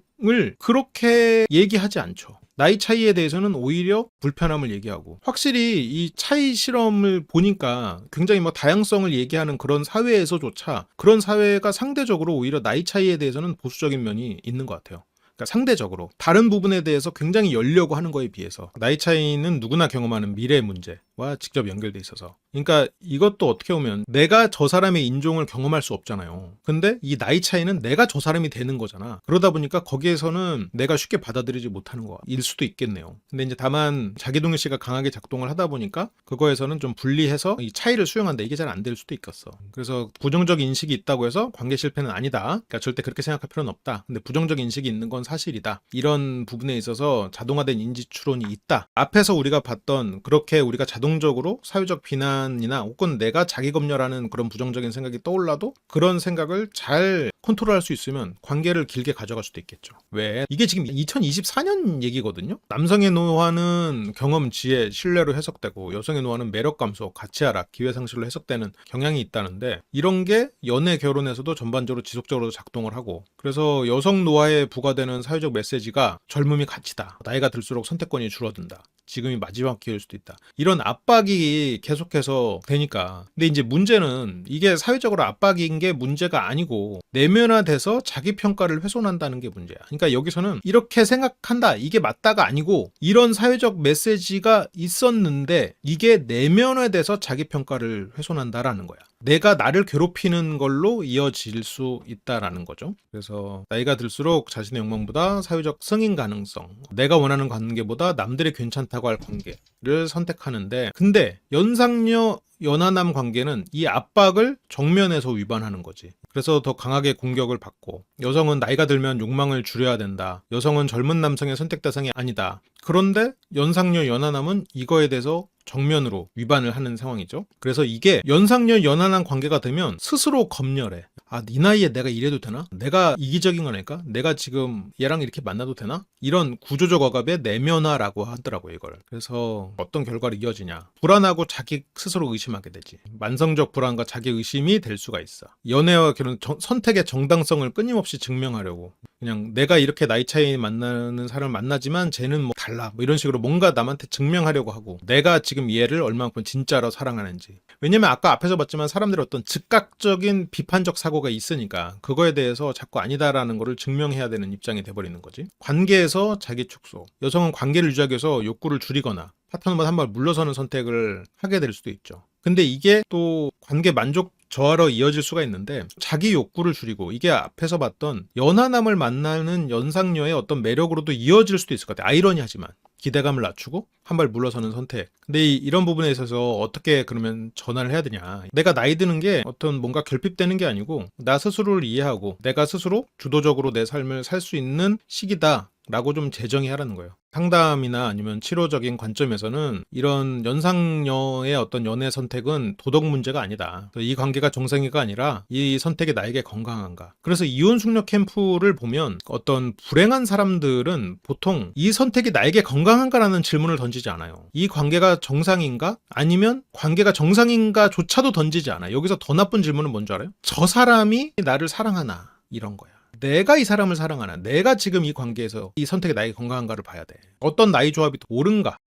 그렇게 얘기하지 않죠. 나이 차이에 대해서는 오히려 불편함을 얘기하고, 확실히 이 차이 실험을 보니까 굉장히 뭐 다양성을 얘기하는 그런 사회에서조차 그런 사회가 상대적으로 오히려 나이 차이에 대해서는 보수적인 면이 있는 것 같아요. 그러니까 상대적으로 다른 부분에 대해서 굉장히 열려고 하는 거에 비해서 나이 차이는 누구나 경험하는 미래 문제와 직접 연결돼 있어서, 그러니까 이것도 어떻게 보면 내가 저 사람의 인종을 경험할 수 없잖아요. 근데 이 나이 차이는 내가 저 사람이 되는 거잖아. 그러다 보니까 거기에서는 내가 쉽게 받아들이지 못하는 거일 수도 있겠네요. 근데 이제 다만 자기동일시가 강하게 작동을 하다 보니까 그거에서는 좀 분리해서 이 차이를 수용한다, 이게 잘 안 될 수도 있겠어. 그래서 부정적 인식이 있다고 해서 관계 실패는 아니다, 그러니까 절대 그렇게 생각할 필요는 없다. 근데 부정적 인식이 있는 건 사실이다. 이런 부분에 있어서 자동화된 인지 추론이 있다. 앞에서 우리가 봤던 그렇게 우리가 자동적으로 사회적 비난이나 혹은 내가 자기 검열하는 그런 부정적인 생각이 떠올라도 그런 생각을 잘 컨트롤할 수 있으면 관계를 길게 가져갈 수도 있겠죠. 왜? 이게 지금 2024년 얘기거든요. 남성의 노화는 경험, 지혜, 신뢰로 해석되고 여성의 노화는 매력 감소, 가치 하락, 기회 상실로 해석되는 경향이 있다는데, 이런 게 연애 결혼에서도 전반적으로 지속적으로 작동을 하고, 그래서 여성 노화에 부과되는 사회적 메시지가 젊음이 가치다, 나이가 들수록 선택권이 줄어든다, 지금이 마지막 기회일 수도 있다, 이런 압박이 계속해서 되니까. 근데 이제 문제는 이게 사회적으로 압박인 게 문제가 아니고 내면화돼서 자기 평가를 훼손한다는 게 문제야. 그러니까 여기서는 이렇게 생각한다, 이게 맞다가 아니고, 이런 사회적 메시지가 있었는데 이게 내면화돼서 자기 평가를 훼손한다라는 거야. 내가 나를 괴롭히는 걸로 이어질 수 있다라는 거죠. 그래서 나이가 들수록 자신의 욕망보다 사회적 승인 가능성, 내가 원하는 관계보다 남들이 괜찮다고 할 관계를 선택하는데, 근데 연상녀 연하남 관계는 이 압박을 정면에서 위반하는 거지. 그래서 더 강하게 공격을 받고, 여성은 나이가 들면 욕망을 줄여야 된다, 여성은 젊은 남성의 선택 대상이 아니다. 그런데 연상녀 연하남은 이거에 대해서 정면으로 위반을 하는 상황이죠. 그래서 이게 연상녀 연하남 관계가 되면 스스로 검열해. 네 나이에 내가 이래도 되나? 내가 이기적인 건 아닐까? 내가 지금 얘랑 이렇게 만나도 되나? 이런 구조적 억압의 내면화라고 하더라고요, 이걸. 그래서 어떤 결과로 이어지냐? 불안하고 자기 스스로 의심하게 되지. 만성적 불안과 자기 의심이 될 수가 있어. 연애와 결혼 선택의 정당성을 끊임없이 증명하려고, 그냥 내가 이렇게 나이 차이 만나는 사람을 만나지만 쟤는 뭐 달라, 뭐 이런 식으로 뭔가 남한테 증명하려고 하고, 내가 지금 얘를 얼마만큼 진짜로 사랑하는지. 왜냐면 아까 앞에서 봤지만 사람들이 어떤 즉각적인 비판적 사고가 있으니까 그거에 대해서 자꾸 아니다라는 거를 증명해야 되는 입장이 돼버리는 거지. 관계에서 자기 축소. 여성은 관계를 유지하기 위해서 욕구를 줄이거나 파트너보다 한 발 물러서는 선택을 하게 될 수도 있죠. 근데 이게 또 관계 만족 저하로 이어질 수가 있는데, 자기 욕구를 줄이고 이게 앞에서 봤던 연하남을 만나는 연상녀의 어떤 매력으로도 이어질 수도 있을 것 같아요. 아이러니하지만 기대감을 낮추고 한 발 물러서는 선택. 근데 이런 부분에 있어서 어떻게 그러면 전환을 해야 되냐. 내가 나이 드는 게 어떤 뭔가 결핍되는 게 아니고 나 스스로를 이해하고 내가 스스로 주도적으로 내 삶을 살 수 있는 시기다, 라고 좀 재정의 하라는 거예요. 상담이나 아니면 치료적인 관점에서는 이런 연상녀의 어떤 연애 선택은 도덕 문제가 아니다. 이 관계가 정상이가 아니라 이 선택이 나에게 건강한가. 그래서 이혼 숙녀 캠프를 보면 어떤 불행한 사람들은 보통 이 선택이 나에게 건강한가라는 질문을 던지지 않아요. 이 관계가 정상인가? 아니면 관계가 정상인가 조차도 던지지 않아요. 여기서 더 나쁜 질문은 뭔지 알아요? 저 사람이 나를 사랑하나? 이런 거야. 내가 이 사람을 사랑하나, 내가 지금 이 관계에서 이 선택이 나에게 건강한가를 봐야 돼. 어떤 나이 조합이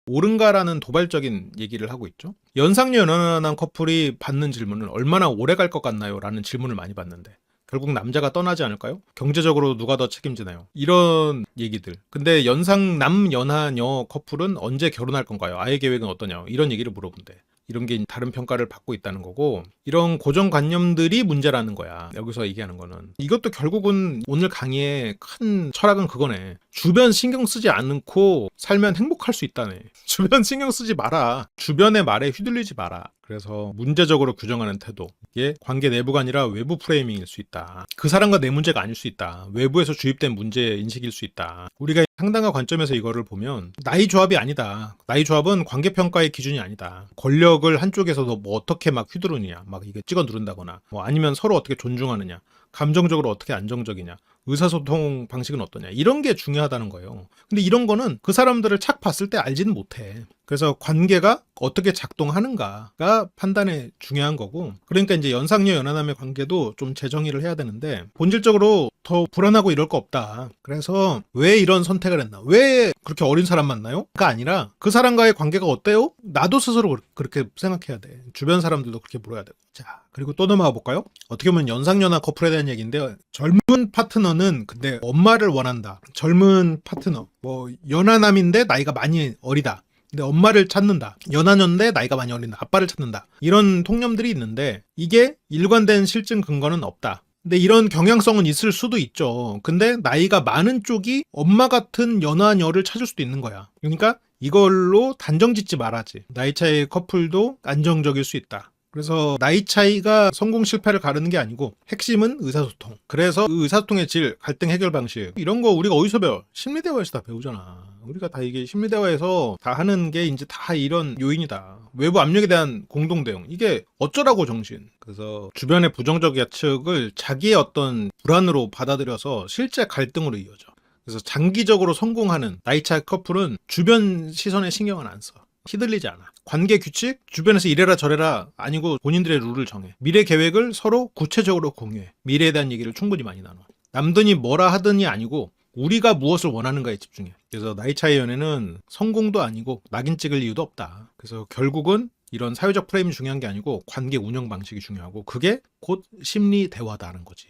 옳은가라는 도발적인 얘기를 하고 있죠. 연상녀 연하남 커플이 받는 질문을 얼마나 오래 갈 것 같나요? 라는 질문을 많이 받는데 결국 남자가 떠나지 않을까요? 경제적으로 누가 더 책임지나요? 이런 얘기들. 근데 연상남 연하녀 커플은 언제 결혼할 건가요? 아예 계획은 어떠냐? 이런 얘기를 물어본대. 이런 게 다른 평가를 받고 있다는 거고, 이런 고정관념들이 문제라는 거야. 여기서 얘기하는 거는. 이것도 결국은 오늘 강의의 큰 철학은 그거네. 주변 신경 쓰지 않고 살면 행복할 수 있다네. 주변 신경 쓰지 마라. 주변의 말에 휘둘리지 마라. 그래서 문제적으로 규정하는 태도. 이게 관계 내부가 아니라 외부 프레이밍일 수 있다. 그 사람과 내 문제가 아닐 수 있다. 외부에서 주입된 문제 인식일 수 있다. 우리가 상담가 관점에서 이거를 보면 나이 조합이 아니다. 나이 조합은 관계평가의 기준이 아니다. 권력을 한쪽에서도 뭐 어떻게 막 휘두르느냐, 막 이게 찍어 누른다거나, 뭐 아니면 서로 어떻게 존중하느냐, 감정적으로 어떻게 안정적이냐, 의사소통 방식은 어떠냐, 이런 게 중요하다는 거예요. 근데 이런 거는 그 사람들을 착 봤을 때 알지는 못해. 그래서 관계가 어떻게 작동하는가가 판단에 중요한 거고, 그러니까 이제 연상녀 연하남의 관계도 좀 재정의를 해야 되는데 본질적으로 더 불안하고 이럴 거 없다. 그래서 왜 이런 선택을 했나? 왜 그렇게 어린 사람 만나요? 가 아니라 그 사람과의 관계가 어때요? 나도 스스로 그렇게 생각해야 돼. 주변 사람들도 그렇게 물어야 되고. 자, 그리고 또 넘어가 볼까요? 어떻게 보면 연상연하 커플에 대한 얘기인데, 젊은 파트너는 근데 엄마를 원한다. 젊은 파트너, 뭐 연하남인데 나이가 많이 어리다. 근데 엄마를 찾는다. 연하녀인데 나이가 많이 어린 아빠를 찾는다. 이런 통념들이 있는데 이게 일관된 실증 근거는 없다. 근데 이런 경향성은 있을 수도 있죠. 근데 나이가 많은 쪽이 엄마 같은 연하녀를 찾을 수도 있는 거야. 그러니까 이걸로 단정 짓지 말아야지. 나이 차이 커플도 안정적일 수 있다. 그래서 나이 차이가 성공 실패를 가르는 게 아니고 핵심은 의사소통. 그래서 그 의사소통의 질, 갈등 해결 방식, 이런 거 우리가 어디서 배워? 심리대화에서 다 배우잖아. 우리가 다 이게 심리대화에서 다 하는 게 이제 다 이런 요인이다. 외부 압력에 대한 공동대응. 이게 어쩌라고 정신. 그래서 주변의 부정적 예측을 자기의 어떤 불안으로 받아들여서 실제 갈등으로 이어져. 그래서 장기적으로 성공하는 나이차 커플은 주변 시선에 신경을 안 써. 휘둘리지 않아. 관계 규칙, 주변에서 이래라 저래라 아니고 본인들의 룰을 정해. 미래 계획을 서로 구체적으로 공유해. 미래에 대한 얘기를 충분히 많이 나눠. 남들이 뭐라 하더니 아니고 우리가 무엇을 원하는가에 집중해. 그래서 나이 차이 연애는 성공도 아니고 낙인 찍을 이유도 없다. 그래서 결국은 이런 사회적 프레임이 중요한 게 아니고 관계 운영 방식이 중요하고, 그게 곧 심리 대화다는 거지.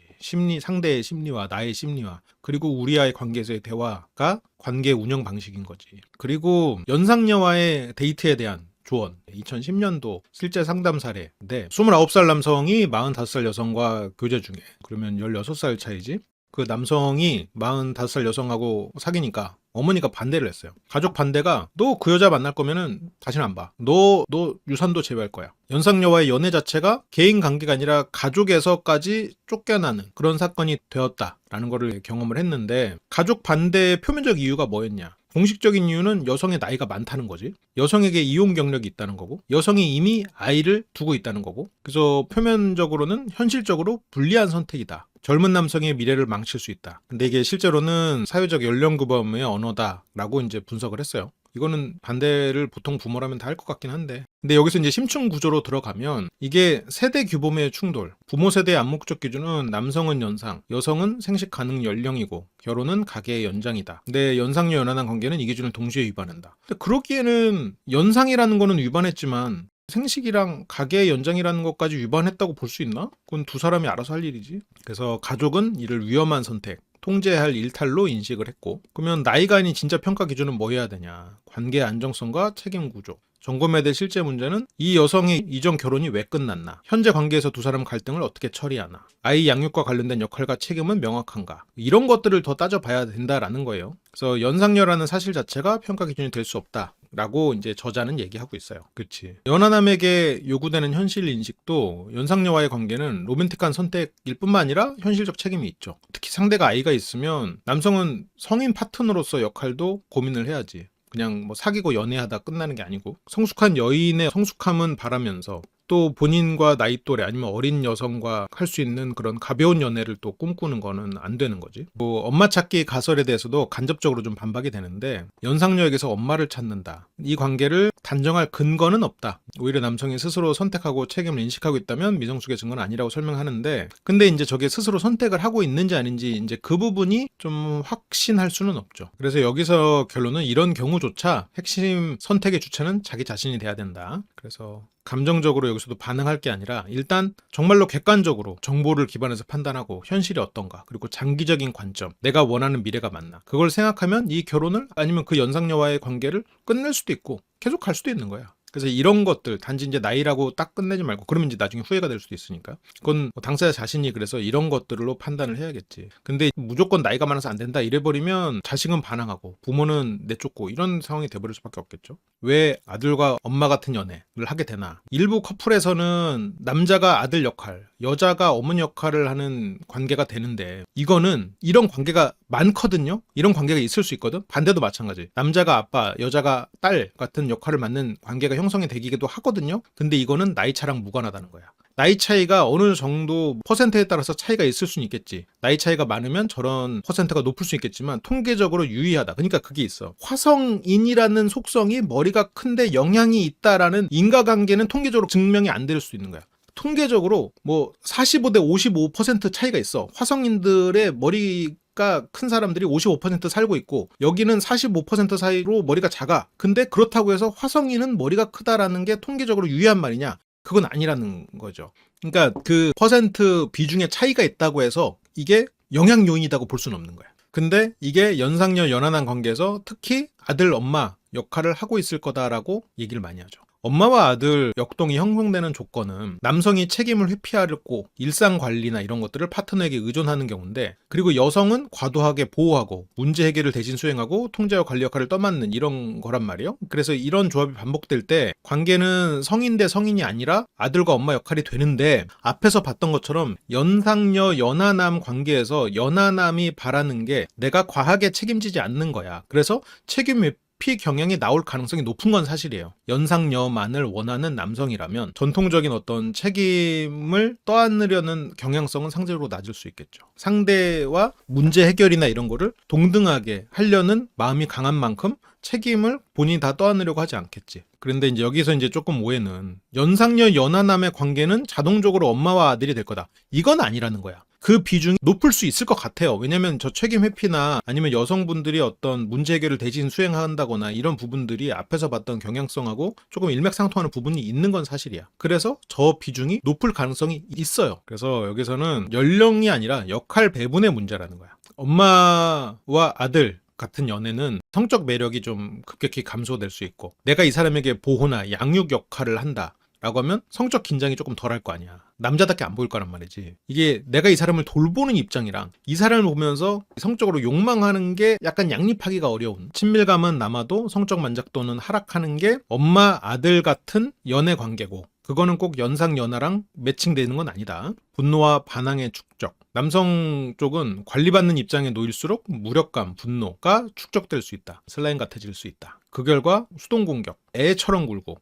상대의 심리와 나의 심리와, 그리고 우리와의 관계에서의 대화가 관계 운영 방식인 거지. 그리고 연상녀와의 데이트에 대한 조언. 2010년도 실제 상담 사례인데, 29살 남성이 45살 여성과 교제 중에, 그러면 16살 차이지. 그 남성이 45살 여성하고 사귀니까 어머니가 반대를 했어요. 가족 반대가, 너 그 여자 만날 거면은 다시는 안 봐. 너 유산도 제외할 거야. 연상녀와의 연애 자체가 개인 관계가 아니라 가족에서까지 쫓겨나는 그런 사건이 되었다라는 거를 경험을 했는데, 가족 반대의 표면적 이유가 뭐였냐? 공식적인 이유는 여성의 나이가 많다는 거지. 여성에게 이혼 경력이 있다는 거고, 여성이 이미 아이를 두고 있다는 거고, 그래서 표면적으로는 현실적으로 불리한 선택이다. 젊은 남성의 미래를 망칠 수 있다. 근데 이게 실제로는 사회적 연령구범의 언어다라고 이제 분석을 했어요. 이거는 반대를 보통 부모라면 다 할 것 같긴 한데, 근데 여기서 이제 심층 구조로 들어가면 이게 세대 규범의 충돌. 부모 세대의 암묵적 기준은 남성은 연상, 여성은 생식 가능 연령이고 결혼은 가계의 연장이다. 근데 연상녀 연하남 관계는 이 기준을 동시에 위반한다. 근데 그러기에는 연상이라는 거는 위반했지만 생식이랑 가계의 연장이라는 것까지 위반했다고 볼 수 있나? 그건 두 사람이 알아서 할 일이지. 그래서 가족은 이를 위험한 선택, 통제할 일탈로 인식을 했고, 그러면 나이가 아닌 진짜 평가 기준은 뭐 해야 되냐? 관계 안정성과 책임 구조. 점검해야 될 실제 문제는 이 여성의 이전 결혼이 왜 끝났나? 현재 관계에서 두 사람 갈등을 어떻게 처리하나? 아이 양육과 관련된 역할과 책임은 명확한가? 이런 것들을 더 따져봐야 된다라는 거예요. 그래서 연상녀라는 사실 자체가 평가 기준이 될 수 없다. 라고 이제 저자는 얘기하고 있어요. 그치. 연하남에게 요구되는 현실 인식도 연상녀와의 관계는 로맨틱한 선택일 뿐만 아니라 현실적 책임이 있죠. 특히 상대가 아이가 있으면 남성은 성인 파트너로서 역할도 고민을 해야지. 그냥 뭐 사귀고 연애하다 끝나는 게 아니고 성숙한 여인의 성숙함은 바라면서 또 본인과 나이 또래 아니면 어린 여성과 할 수 있는 그런 가벼운 연애를 또 꿈꾸는 거는 안 되는 거지. 뭐 엄마 찾기 가설에 대해서도 간접적으로 좀 반박이 되는데 연상녀에게서 엄마를 찾는다. 이 관계를 단정할 근거는 없다. 오히려 남성이 스스로 선택하고 책임을 인식하고 있다면 미성숙의 증거는 아니라고 설명하는데 근데 이제 저게 스스로 선택을 하고 있는지 아닌지 이제 그 부분이 좀 확신할 수는 없죠. 그래서 여기서 결론은 이런 경우조차 핵심 선택의 주체는 자기 자신이 돼야 된다. 그래서 감정적으로 여기서도 반응할 게 아니라 일단 정말로 객관적으로 정보를 기반해서 판단하고 현실이 어떤가 그리고 장기적인 관점 내가 원하는 미래가 맞나 그걸 생각하면 이 결혼을 아니면 그 연상녀와의 관계를 끝낼 수도 있고 계속 갈 수도 있는 거야. 그래서 이런 것들 단지 이제 나이라고 딱 끝내지 말고 그러면 이제 나중에 후회가 될 수도 있으니까 그건 뭐 당사자 자신이 그래서 이런 것들로 판단을 해야겠지. 근데 무조건 나이가 많아서 안 된다 이래버리면 자식은 반항하고 부모는 내쫓고 이런 상황이 돼버릴 수밖에 없겠죠. 왜 아들과 엄마 같은 연애를 하게 되나. 일부 커플에서는 남자가 아들 역할 여자가 어머니 역할을 하는 관계가 되는데 이거는 이런 관계가 많거든요. 이런 관계가 있을 수 있거든. 반대도 마찬가지. 남자가 아빠 여자가 딸 같은 역할을 맡는 관계가 형성이 되기도 하거든요. 근데 이거는 나이 차랑 무관하다는 거야. 나이 차이가 어느 정도 퍼센트에 따라서 차이가 있을 수는 있겠지. 나이 차이가 많으면 저런 퍼센트가 높을 수 있겠지만 통계적으로 유의하다. 그러니까 그게 있어. 화성인이라는 속성이 머리가 큰데 영향이 있다라는 인과관계는 통계적으로 증명이 안 될 수 있는 거야. 통계적으로 뭐 45대 55% 차이가 있어. 화성인들의 머리가 큰 사람들이 55% 살고 있고 여기는 45% 사이로 머리가 작아. 근데 그렇다고 해서 화성인은 머리가 크다라는 게 통계적으로 유의한 말이냐? 그건 아니라는 거죠. 그러니까 그 퍼센트 비중의 차이가 있다고 해서 이게 영향 요인이라고 볼 수는 없는 거야. 근데 이게 연상녀 연하남 관계에서 특히 아들 엄마 역할을 하고 있을 거다라고 얘기를 많이 하죠. 엄마와 아들 역동이 형성되는 조건은 남성이 책임을 회피하려고 일상관리나 이런 것들을 파트너에게 의존하는 경우인데 그리고 여성은 과도하게 보호하고 문제 해결을 대신 수행하고 통제와 관리 역할을 떠맡는 이런 거란 말이에요. 그래서 이런 조합이 반복될 때 관계는 성인 대 성인이 아니라 아들과 엄마 역할이 되는데 앞에서 봤던 것처럼 연상녀 연하남 관계에서 연하남이 바라는 게 내가 과하게 책임지지 않는 거야. 그래서 책임 회피 경향이 나올 가능성이 높은 건 사실이에요. 연상녀만을 원하는 남성이라면 전통적인 어떤 책임을 떠안으려는 경향성은 상대적으로 낮을 수 있겠죠. 상대와 문제 해결이나 이런 거를 동등하게 하려는 마음이 강한 만큼 책임을 본인이 다 떠안으려고 하지 않겠지. 그런데 이제 여기서 이제 조금 오해는 연상녀 연하남의 관계는 자동적으로 엄마와 아들이 될 거다. 이건 아니라는 거야. 그 비중이 높을 수 있을 것 같아요. 왜냐면 저 책임 회피나 아니면 여성분들이 어떤 문제 해결을 대신 수행한다거나 이런 부분들이 앞에서 봤던 경향성하고 조금 일맥상통하는 부분이 있는 건 사실이야. 그래서 저 비중이 높을 가능성이 있어요. 그래서 여기서는 연령이 아니라 역할 배분의 문제라는 거야. 엄마와 아들 같은 연애는 성적 매력이 좀 급격히 감소될 수 있고 내가 이 사람에게 보호나 양육 역할을 한다 라고 하면 성적 긴장이 조금 덜할 거 아니야. 남자답게 안 보일 거란 말이지. 이게 내가 이 사람을 돌보는 입장이랑 이 사람을 보면서 성적으로 욕망하는 게 약간 양립하기가 어려운, 친밀감은 남아도 성적 만족도는 하락하는 게 엄마 아들 같은 연애 관계고 그거는 꼭 연상 연하랑 매칭되는 건 아니다. 분노와 반항의 축적. 남성 쪽은 관리받는 입장에 놓일수록 무력감, 분노가 축적될 수 있다. 슬라임 같아질 수 있다. 그 결과 수동공격, 애처럼 굴고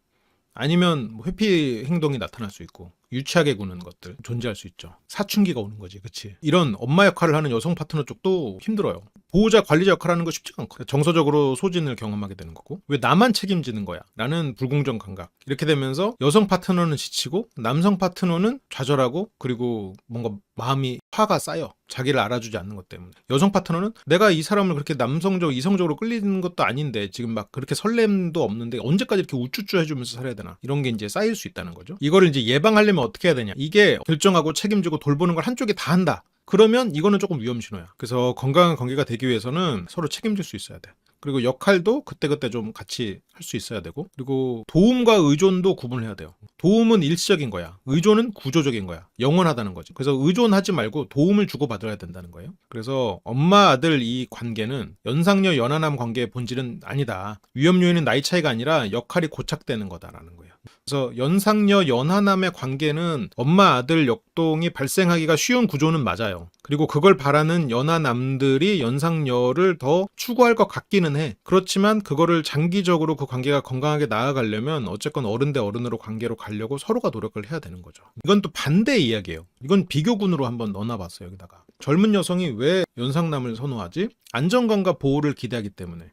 아니면 회피 행동이 나타날 수 있고 유치하게 구는 것들 존재할 수 있죠. 사춘기가 오는 거지. 그치? 이런 엄마 역할을 하는 여성 파트너 쪽도 힘들어요. 보호자 관리자 역할을 하는 거 쉽지가 않고 정서적으로 소진을 경험하게 되는 거고 왜 나만 책임지는 거야? 라는 불공정 감각. 이렇게 되면서 여성 파트너는 지치고 남성 파트너는 좌절하고 그리고 뭔가 마음이 화가 쌓여. 자기를 알아주지 않는 것 때문에. 여성 파트너는 내가 이 사람을 그렇게 남성적, 이성적으로 끌리는 것도 아닌데 지금 막 그렇게 설렘도 없는데 언제까지 이렇게 우쭈쭈 해주면서 살아야 되나? 이런 게 이제 쌓일 수 있다는 거죠. 이거를 이제 예방하려면 어떻게 해야 되냐? 이게 결정하고 책임지고 돌보는 걸 한쪽이 다 한다. 그러면 이거는 조금 위험 신호야. 그래서 건강한 관계가 되기 위해서는 서로 책임질 수 있어야 돼. 그리고 역할도 그때그때 좀 같이 할 수 있어야 되고, 그리고 도움과 의존도 구분을 해야 돼요. 도움은 일시적인 거야. 의존은 구조적인 거야. 영원하다는 거지. 그래서 의존하지 말고 도움을 주고받아야 된다는 거예요. 그래서 엄마 아들 이 관계는 연상녀 연하남 관계의 본질은 아니다. 위험 요인은 나이 차이가 아니라 역할이 고착되는 거다라는 거예요. 그래서 연상녀 연하남의 관계는 엄마 아들 역동이 발생하기가 쉬운 구조는 맞아요. 그리고 그걸 바라는 연하남들이 연상녀를 더 추구할 것 같기는 해. 그렇지만 그거를 장기적으로 그 관계가 건강하게 나아가려면 어쨌건 어른 대 어른으로 관계로 가려고 서로가 노력을 해야 되는 거죠. 이건 또 반대의 이야기예요. 이건 비교군으로 한번 넣어놔봤어요. 여기다가 젊은 여성이 왜 연상남을 선호하지? 안정감과 보호를 기대하기 때문에.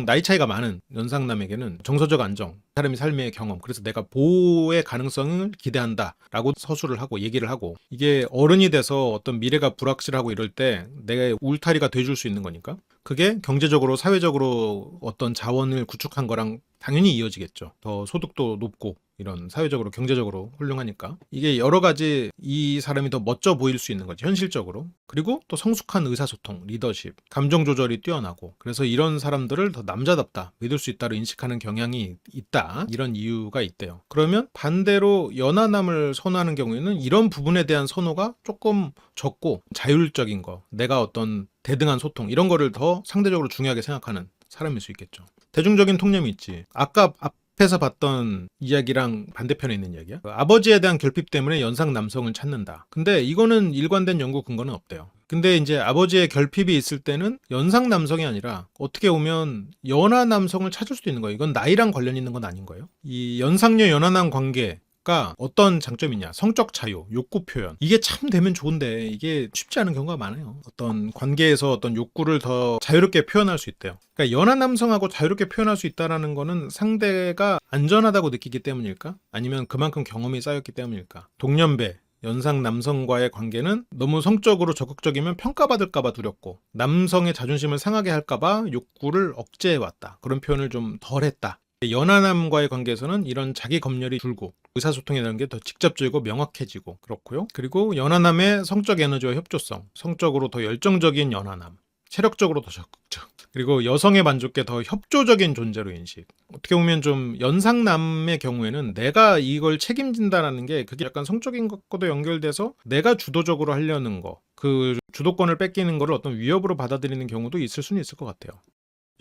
나이 차이가 많은 연상남에게는 정서적 안정, 사람의 삶의 경험, 그래서 내가 보호의 가능성을 기대한다 라고 서술을 하고 얘기를 하고, 이게 어른이 돼서 어떤 미래가 불확실하고 이럴 때 내가 울타리가 돼줄 수 있는 거니까 그게 경제적으로 사회적으로 어떤 자원을 구축한 거랑 당연히 이어지겠죠. 더 소득도 높고 이런 사회적으로 경제적으로 훌륭하니까 이게 여러 가지 이 사람이 더 멋져 보일 수 있는 거지, 현실적으로. 그리고 또 성숙한 의사소통, 리더십, 감정 조절이 뛰어나고, 그래서 이런 사람들을 더 남자답다, 믿을 수 있다로 인식하는 경향이 있다, 이런 이유가 있대요. 그러면 반대로 연하남을 선호하는 경우에는 이런 부분에 대한 선호가 조금 적고 자율적인 거, 내가 어떤 대등한 소통 이런 거를 더 상대적으로 중요하게 생각하는 사람일 수 있겠죠. 대중적인 통념이 있지. 아까 앞에서 봤던 이야기랑 반대편에 있는 이야기야. 아버지에 대한 결핍 때문에 연상 남성을 찾는다. 근데 이거는 일관된 연구 근거는 없대요. 근데 이제 아버지의 결핍이 있을 때는 연상 남성이 아니라 어떻게 보면 연하 남성을 찾을 수도 있는 거예요. 이건 나이랑 관련 있는 건 아닌 거예요. 이 연상녀 연하남 관계 어떤 장점이 있냐? 성적 자유, 욕구 표현. 이게 참 되면 좋은데 이게 쉽지 않은 경우가 많아요. 어떤 관계에서 어떤 욕구를 더 자유롭게 표현할 수 있대요. 그러니까 연하 남성하고 자유롭게 표현할 수 있다는 거는 상대가 안전하다고 느끼기 때문일까? 아니면 그만큼 경험이 쌓였기 때문일까? 동년배, 연상 남성과의 관계는 너무 성적으로 적극적이면 평가받을까봐 두렵고, 남성의 자존심을 상하게 할까봐 욕구를 억제해왔다. 그런 표현을 좀 덜 했다. 연하남과의 관계에서는 이런 자기 검열이 줄고 의사소통이라는 게 더 직접적이고 명확해지고 그렇고요. 그리고 연하남의 성적 에너지와 협조성, 성적으로 더 열정적인 연하남, 체력적으로 더 적극적, 그리고 여성의 만족에 더 협조적인 존재로 인식. 어떻게 보면 좀 연상남의 경우에는 내가 이걸 책임진다라는 게 그게 약간 성적인 것과도 연결돼서 내가 주도적으로 하려는 거, 그 주도권을 뺏기는 거를 어떤 위협으로 받아들이는 경우도 있을 수는 있을 것 같아요.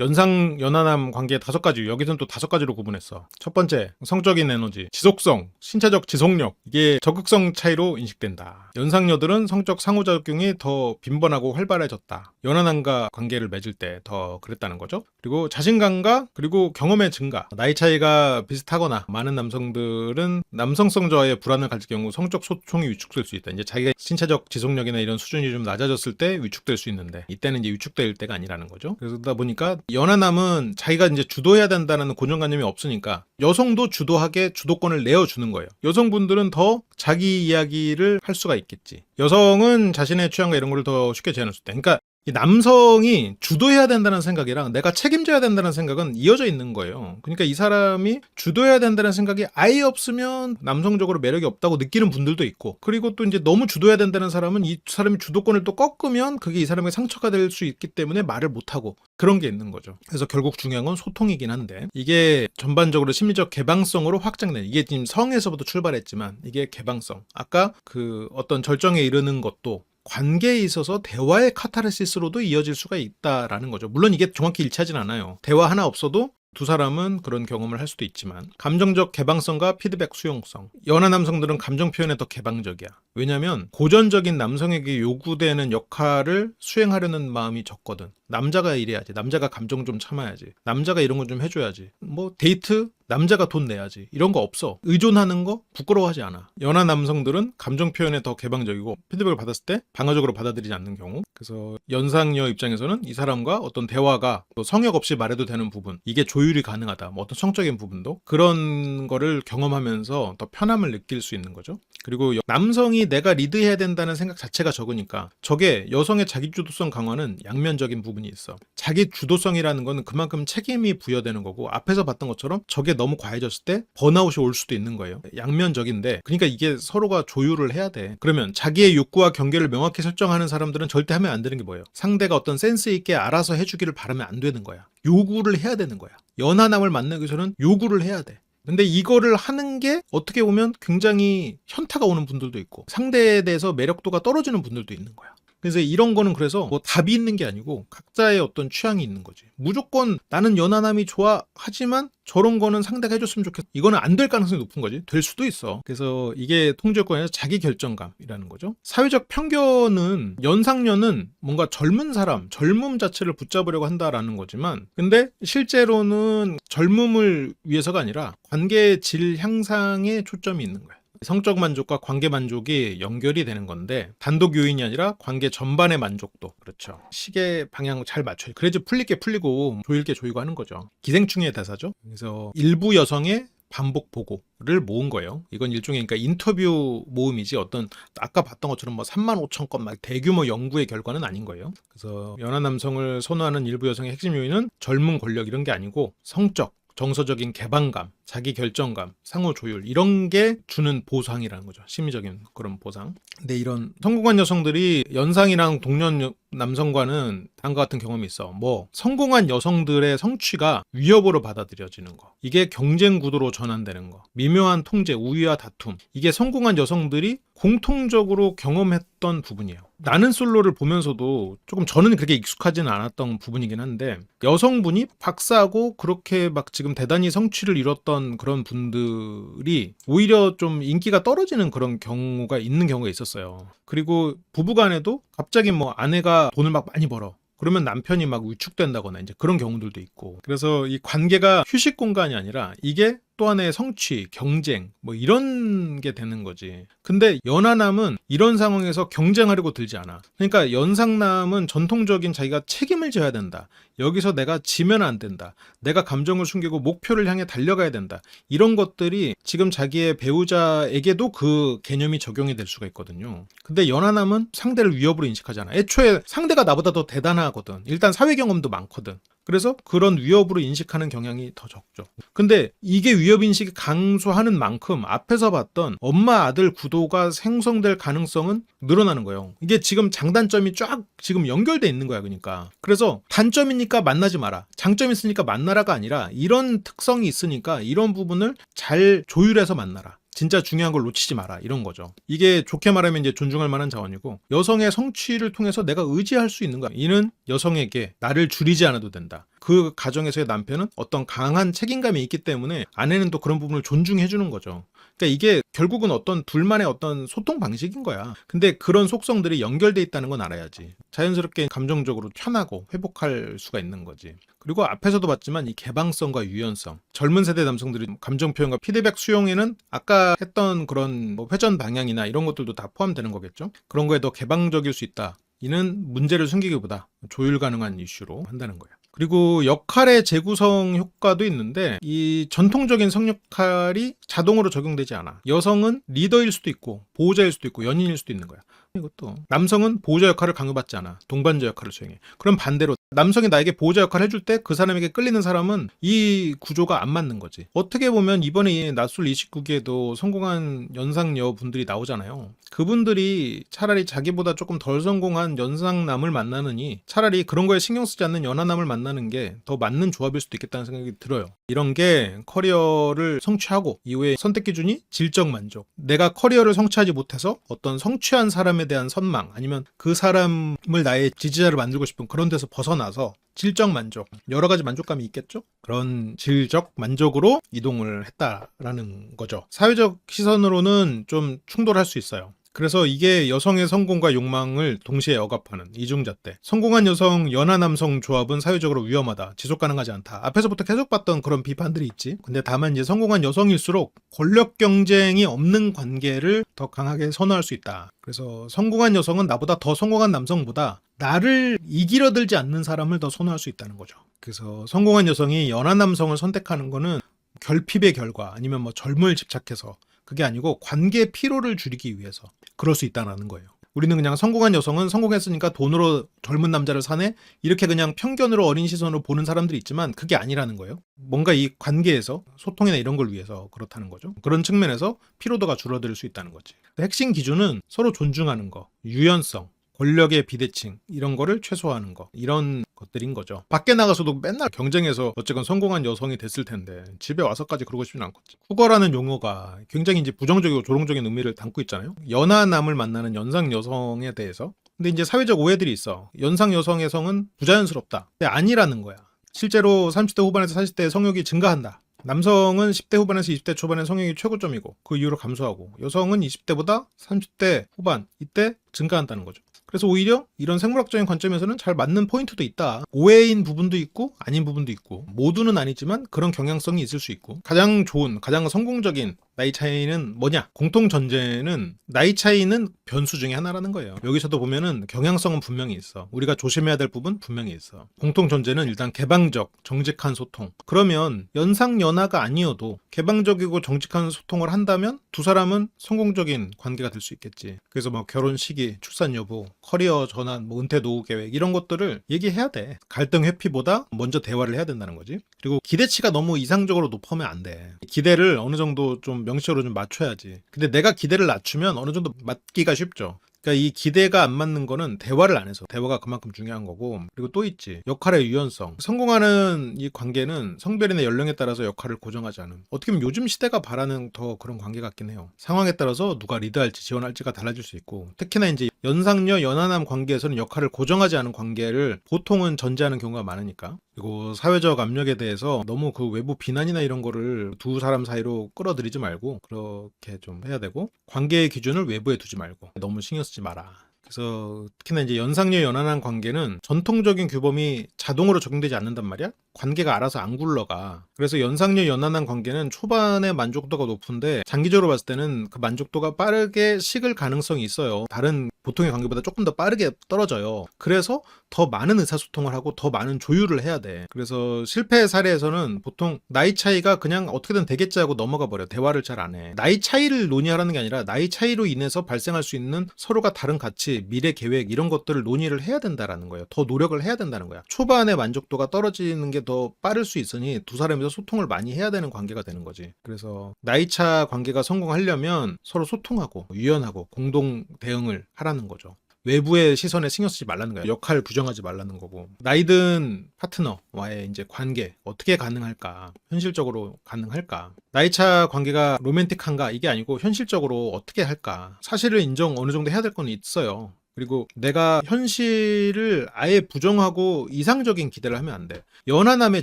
연상 연하남 관계 5가지, 여기서는 또 5가지로 구분했어. 첫 번째, 성적인 에너지, 지속성, 신체적 지속력, 이게 적극성 차이로 인식된다. 연상녀들은 성적 상호작용이 더 빈번하고 활발해졌다. 연하남과 관계를 맺을 때 더 그랬다는 거죠. 그리고 자신감과 그리고 경험의 증가, 나이 차이가 비슷하거나 많은 남성들은 남성성 저하의 불안을 가질 경우 성적 소통이 위축될 수 있다. 이제 자기가 신체적 지속력이나 이런 수준이 좀 낮아졌을 때 위축될 수 있는데, 이때는 이제 위축될 때가 아니라는 거죠. 그러다 보니까 연하남은 자기가 이제 주도해야 된다는 고정관념이 없으니까 여성도 주도하게 주도권을 내어주는 거예요. 여성분들은 더 자기 이야기를 할 수가 있겠지. 여성은 자신의 취향과 이런 걸 더 쉽게 제안할 수 있다. 그러니까 이 남성이 주도해야 된다는 생각이랑 내가 책임져야 된다는 생각은 이어져 있는 거예요. 그러니까 이 사람이 주도해야 된다는 생각이 아예 없으면 남성적으로 매력이 없다고 느끼는 분들도 있고, 그리고 또 이제 너무 주도해야 된다는 사람은 이 사람이 주도권을 또 꺾으면 그게 이 사람에게 상처가 될 수 있기 때문에 말을 못하고, 그런 게 있는 거죠. 그래서 결국 중요한 건 소통이긴 한데, 이게 전반적으로 심리적 개방성으로 확장된, 이게 지금 성에서부터 출발했지만 이게 개방성, 아까 그 어떤 절정에 이르는 것도 관계에 있어서 대화의 카타르시스로도 이어질 수가 있다라는 거죠. 물론 이게 정확히 일치하진 않아요. 대화 하나 없어도 두 사람은 그런 경험을 할 수도 있지만, 감정적 개방성과 피드백 수용성. 연하 남성들은 감정 표현에 더 개방적이야. 왜냐면 고전적인 남성에게 요구되는 역할을 수행하려는 마음이 적거든. 남자가 이래야지, 남자가 감정 좀 참아야지, 남자가 이런 거 좀 해줘야지, 뭐 데이트? 남자가 돈 내야지, 이런 거 없어. 의존하는 거 부끄러워하지 않아. 연하 남성들은 감정 표현에 더 개방적이고 피드백을 받았을 때 방어적으로 받아들이지 않는 경우. 그래서 연상녀 입장에서는 이 사람과 어떤 대화가 또 성역 없이 말해도 되는 부분, 이게 조율이 가능하다, 뭐 어떤 성적인 부분도 그런 거를 경험하면서 더 편함을 느낄 수 있는 거죠. 그리고 남성이 내가 리드해야 된다는 생각 자체가 적으니까 저게 여성의 자기주도성 강화는 양면적인 부분이 있어. 자기주도성이라는 거는 그만큼 책임이 부여되는 거고 앞에서 봤던 것처럼 저게 너무 과해졌을 때 번아웃이 올 수도 있는 거예요. 양면적인데 그러니까 이게 서로가 조율을 해야 돼. 그러면 자기의 욕구와 경계를 명확히 설정하는 사람들은 절대 하면 안 되는 게 뭐예요? 상대가 어떤 센스 있게 알아서 해주기를 바라면 안 되는 거야. 요구를 해야 되는 거야. 연하남을 만나기 위해서는 요구를 해야 돼. 근데 이거를 하는 게 어떻게 보면 굉장히 현타가 오는 분들도 있고 상대에 대해서 매력도가 떨어지는 분들도 있는 거야. 그래서 이런 거는 그래서 뭐 답이 있는 게 아니고 각자의 어떤 취향이 있는 거지. 무조건 나는 연하남이 좋아 하지만 저런 거는 상대가 해줬으면 좋겠어. 이거는 안 될 가능성이 높은 거지. 될 수도 있어. 그래서 이게 통제권에서 자기 결정감이라는 거죠. 사회적 편견은 연상녀는 뭔가 젊은 사람, 젊음 자체를 붙잡으려고 한다라는 거지만 근데 실제로는 젊음을 위해서가 아니라 관계의 질 향상에 초점이 있는 거야. 성적 만족과 관계 만족이 연결이 되는 건데 단독 요인이 아니라 관계 전반의 만족도. 그렇죠. 시계 방향 잘 맞춰요. 그래야지 풀릴 게 풀리고 조일 게 조이고 하는 거죠. 기생충의 대사죠. 그래서 일부 여성의 반복 보고를 모은 거예요. 이건 일종의 그러니까 인터뷰 모음이지 어떤 아까 봤던 것처럼 뭐 35,000건 막 대규모 연구의 결과는 아닌 거예요. 그래서 연하 남성을 선호하는 일부 여성의 핵심 요인은 젊은 권력 이런 게 아니고 성적, 정서적인 개방감, 자기 결정감, 상호 조율 이런 게 주는 보상이라는 거죠. 심리적인 그런 보상. 근데 이런 성공한 여성들이 연상이랑 동년 남성과는 다음과 같은 경험이 있어. 뭐 성공한 여성들의 성취가 위협으로 받아들여지는 거. 이게 경쟁 구도로 전환되는 거. 미묘한 통제, 우위와 다툼. 이게 성공한 여성들이 공통적으로 경험했던 부분이에요. 나는 솔로를 보면서도 조금 저는 그렇게 익숙하지는 않았던 부분이긴 한데 여성분이 박사고 그렇게 막 지금 대단히 성취를 이뤘던 그런 분들이 오히려 좀 인기가 떨어지는 그런 경우가 있는 경우가 있었어요. 그리고 부부간에도 갑자기 뭐 아내가 돈을 막 많이 벌어. 그러면 남편이 막 위축된다거나 이제 그런 경우들도 있고. 그래서 이 관계가 휴식 공간이 아니라 이게 또 하나의 성취, 경쟁 뭐 이런 게 되는 거지. 근데 연하남은 이런 상황에서 경쟁하려고 들지 않아. 그러니까 연상남은 전통적인 자기가 책임을 져야 된다. 여기서 내가 지면 안 된다. 내가 감정을 숨기고 목표를 향해 달려가야 된다. 이런 것들이 지금 자기의 배우자에게도 그 개념이 적용이 될 수가 있거든요. 근데 연하남은 상대를 위협으로 인식하잖아. 애초에 상대가 나보다 더 대단하거든. 일단 사회 경험도 많거든. 그래서 그런 위협으로 인식하는 경향이 더 적죠. 근데 이게 위협인식이 강조하는 만큼 앞에서 봤던 엄마 아들 구도가 생성될 가능성은 늘어나는 거예요. 이게 지금 장단점이 쫙 지금 연결돼 있는 거야. 그러니까. 그래서 단점이니까 만나지 마라. 장점이 있으니까 만나라가 아니라 이런 특성이 있으니까 이런 부분을 잘 조율해서 만나라. 진짜 중요한 걸 놓치지 마라 이런 거죠. 이게 좋게 말하면 이제 존중할 만한 자원이고 여성의 성취를 통해서 내가 의지할 수 있는 거야. 이는 여성에게 나를 줄이지 않아도 된다. 그 가정에서의 남편은 어떤 강한 책임감이 있기 때문에 아내는 또 그런 부분을 존중해 주는 거죠. 그러니까 이게 결국은 어떤 둘만의 어떤 소통 방식인 거야. 근데 그런 속성들이 연결돼 있다는 건 알아야지. 자연스럽게 감정적으로 편하고 회복할 수가 있는 거지. 그리고 앞에서도 봤지만 이 개방성과 유연성. 젊은 세대 남성들이 감정 표현과 피드백 수용에는 아까 했던 그런 뭐 회전 방향이나 이런 것들도 다 포함되는 거겠죠. 그런 거에 더 개방적일 수 있다. 이는 문제를 숨기기보다 조율 가능한 이슈로 한다는 거예요. 그리고 역할의 재구성 효과도 있는데 이 전통적인 성역할이 자동으로 적용되지 않아. 여성은 리더일 수도 있고 보호자일 수도 있고 연인일 수도 있는 거야. 이것도 남성은 보호자 역할을 강요받지 않아. 동반자 역할을 수행해. 그럼 반대로 남성이 나에게 보호자 역할을 해줄 때 그 사람에게 끌리는 사람은 이 구조가 안 맞는 거지. 어떻게 보면 이번에 낮술 29기에도 성공한 연상녀 분들이 나오잖아요. 그분들이 차라리 자기보다 조금 덜 성공한 연상남을 만나느니 차라리 그런 거에 신경 쓰지 않는 연하남을 만나는 게 더 맞는 조합일 수도 있겠다는 생각이 들어요. 이런 게 커리어를 성취하고 이후에 선택 기준이 질적 만족. 내가 커리어를 성취하지 못해서 어떤 성취한 사람에 대한 선망 아니면 그 사람을 나의 지지자를 만들고 싶은 그런 데서 벗어나서 질적 만족, 여러 가지 만족감이 있겠죠? 그런 질적 만족으로 이동을 했다라는 거죠. 사회적 시선으로는 좀 충돌할 수 있어요. 그래서 이게 여성의 성공과 욕망을 동시에 억압하는 이중잣대. 성공한 여성, 연하 남성 조합은 사회적으로 위험하다. 지속 가능하지 않다. 앞에서부터 계속 봤던 그런 비판들이 있지. 근데 다만 이제 성공한 여성일수록 권력 경쟁이 없는 관계를 더 강하게 선호할 수 있다. 그래서 성공한 여성은 나보다 더 성공한 남성보다 나를 이기려 들지 않는 사람을 더 선호할 수 있다는 거죠. 그래서 성공한 여성이 연하 남성을 선택하는 거는 결핍의 결과 아니면 뭐 젊음을 집착해서 그게 아니고 관계 피로를 줄이기 위해서 그럴 수 있다는 거예요. 우리는 그냥 성공한 여성은 성공했으니까 돈으로 젊은 남자를 사네? 이렇게 그냥 편견으로 어린 시선으로 보는 사람들이 있지만 그게 아니라는 거예요. 뭔가 이 관계에서 소통이나 이런 걸 위해서 그렇다는 거죠. 그런 측면에서 피로도가 줄어들 수 있다는 거지. 핵심 기준은 서로 존중하는 거, 유연성, 권력의 비대칭 이런 거를 최소화하는 거, 이런 것들인 거죠. 밖에 나가서도 맨날 경쟁해서 어쨌건 성공한 여성이 됐을 텐데 집에 와서까지 그러고 싶진 않거든요. 쿠거라는 용어가 굉장히 이제 부정적이고 조롱적인 의미를 담고 있잖아요. 연하남을 만나는 연상 여성에 대해서. 근데 이제 사회적 오해들이 있어. 연상 여성의 성은 부자연스럽다. 근데 아니라는 거야. 실제로 30대 후반에서 40대 성욕이 증가한다. 남성은 10대 후반에서 20대 초반의 성욕이 최고점이고 그 이후로 감소하고, 여성은 20대보다 30대 후반 이때 증가한다는 거죠. 그래서 오히려 이런 생물학적인 관점에서는 잘 맞는 포인트도 있다. 오해인 부분도 있고 아닌 부분도 있고, 모두는 아니지만 그런 경향성이 있을 수 있고, 가장 좋은, 가장 성공적인 나이 차이는 뭐냐? 공통 전제는 나이 차이는 변수 중에 하나라는 거예요. 여기서도 보면은 경향성은 분명히 있어. 우리가 조심해야 될 부분 분명히 있어. 공통 전제는 일단 개방적, 정직한 소통. 그러면 연상연하가 아니어도 개방적이고 정직한 소통을 한다면 두 사람은 성공적인 관계가 될 수 있겠지. 그래서 뭐 결혼 시기, 출산 여부, 커리어 전환, 뭐 은퇴 노후 계획 이런 것들을 얘기해야 돼. 갈등 회피보다 먼저 대화를 해야 된다는 거지. 그리고 기대치가 너무 이상적으로 높으면 안 돼. 기대를 어느 정도 좀 명시적으로 좀 맞춰야지. 근데 내가 기대를 낮추면 어느 정도 맞기가 쉽죠. 그러니까 이 기대가 안 맞는 거는 대화를 안 해서. 대화가 그만큼 중요한 거고. 그리고 또 있지, 역할의 유연성. 성공하는 이 관계는 성별이나 연령에 따라서 역할을 고정하지 않음. 어떻게 보면 요즘 시대가 바라는 더 그런 관계 같긴 해요. 상황에 따라서 누가 리드할지 지원할지가 달라질 수 있고, 특히나 이제 연상녀 연하남 관계에서는 역할을 고정하지 않은 관계를 보통은 전제하는 경우가 많으니까. 그리고 사회적 압력에 대해서 너무 그 외부 비난이나 이런 거를 두 사람 사이로 끌어들이지 말고 그렇게 좀 해야 되고, 관계의 기준을 외부에 두지 말고 너무 신경 쓰지 마라. 그래서 특히나 이제 연상녀 연하남 관계는 전통적인 규범이 자동으로 적용되지 않는단 말이야. 관계가 알아서 안 굴러가. 그래서 연상녀 연하남 관계는 초반에 만족도가 높은데 장기적으로 봤을 때는 그 만족도가 빠르게 식을 가능성이 있어요. 다른 보통의 관계보다 조금 더 빠르게 떨어져요. 그래서 더 많은 의사소통을 하고 더 많은 조율을 해야 돼. 그래서 실패 사례에서는 보통 나이 차이가 그냥 어떻게든 되겠지 하고 넘어가 버려. 대화를 잘 안 해. 나이 차이를 논의하라는 게 아니라 나이 차이로 인해서 발생할 수 있는 서로가 다른 가치, 미래 계획 이런 것들을 논의를 해야 된다라는 거예요. 더 노력을 해야 된다는 거야. 초반에 만족도가 떨어지는 게 더 빠를 수 있으니 두 사람이서 소통을 많이 해야 되는 관계가 되는 거지. 그래서 나이차 관계가 성공하려면 서로 소통하고 유연하고 공동 대응을 하라는 거죠. 외부의 시선에 신경 쓰지 말라는 거야. 역할 부정하지 말라는 거고. 나이든 파트너와의 이제 관계 어떻게 가능할까? 현실적으로 가능할까? 나이차 관계가 로맨틱한가? 이게 아니고 현실적으로 어떻게 할까? 사실을 인정 어느 정도 해야 될 건 있어요. 그리고 내가 현실을 아예 부정하고 이상적인 기대를 하면 안 돼. 연하남에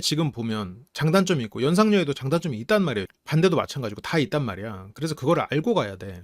지금 보면 장단점이 있고 연상녀에도 장단점이 있단 말이에요. 반대도 마찬가지고 다 있단 말이야. 그래서 그거를 알고 가야 돼.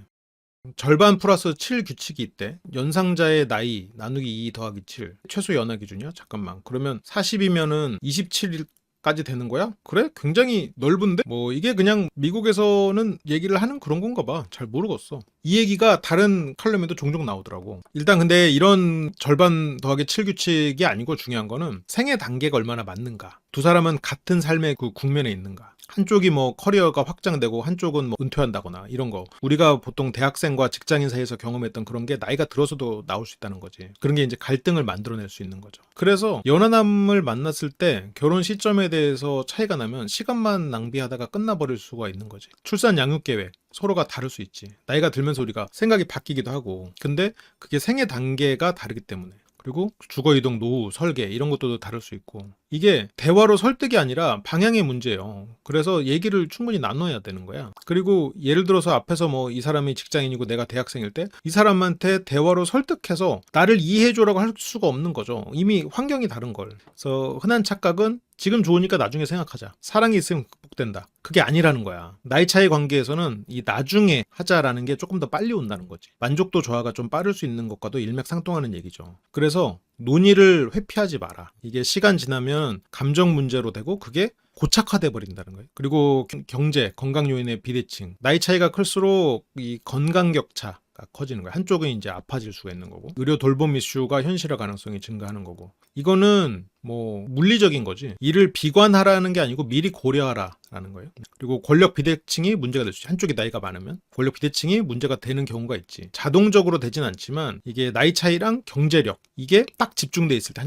절반 플러스 7 규칙이 있대. 연상자의 나이 나누기 2 더하기 7. 최소 연하 기준이야? 잠깐만. 그러면 40이면은 27까지 되는 거야? 그래? 굉장히 넓은데? 뭐 이게 그냥 미국에서는 얘기를 하는 그런 건가 봐. 잘 모르겠어. 이 얘기가 다른 칼럼에도 종종 나오더라고. 일단 근데 이런 절반 더하기 7 규칙이 아니고 중요한 거는 생애 단계가 얼마나 맞는가. 두 사람은 같은 삶의 그 국면에 있는가. 한쪽이 뭐 커리어가 확장되고 한쪽은 뭐 은퇴한다거나 이런 거. 우리가 보통 대학생과 직장인 사이에서 경험했던 그런 게 나이가 들어서도 나올 수 있다는 거지. 그런 게 이제 갈등을 만들어낼 수 있는 거죠. 그래서 연하남을 만났을 때 결혼 시점에 대해서 차이가 나면 시간만 낭비하다가 끝나버릴 수가 있는 거지. 출산 양육 계획 서로가 다를 수 있지. 나이가 들면서 우리가 생각이 바뀌기도 하고. 근데 그게 생애 단계가 다르기 때문에. 그리고 주거이동, 노후, 설계 이런 것도 다를 수 있고, 이게 대화로 설득이 아니라 방향의 문제예요. 그래서 얘기를 충분히 나눠야 되는 거야. 그리고 예를 들어서 앞에서 뭐 이 사람이 직장인이고 내가 대학생일 때 이 사람한테 대화로 설득해서 나를 이해해줘라고 할 수가 없는 거죠. 이미 환경이 다른 걸. 그래서 흔한 착각은 지금 좋으니까 나중에 생각하자. 사랑이 있으면 극복된다. 그게 아니라는 거야. 나이 차이 관계에서는 이 나중에 하자라는 게 조금 더 빨리 온다는 거지. 만족도 저하가 좀 빠를 수 있는 것과도 일맥상통하는 얘기죠. 그래서 논의를 회피하지 마라. 이게 시간 지나면 감정 문제로 되고 그게 고착화돼 버린다는 거예요. 그리고 경제, 건강 요인의 비대칭. 나이 차이가 클수록 이 건강 격차 커지는 거야. 한쪽은 이제 아파질 수가 있는 거고, 의료 돌봄 이슈가 현실화 가능성이 증가하는 거고. 이거는 뭐 물리적인 거지. 이를 비관하라는 게 아니고 미리 고려하라라는 거예요. 그리고 권력 비대칭이 문제가 될 수 있지. 한쪽이 나이가 많으면 권력 비대칭이 문제가 되는 경우가 있지. 자동적으로 되진 않지만 이게 나이 차이랑 경제력 이게 딱 집중돼 있을 때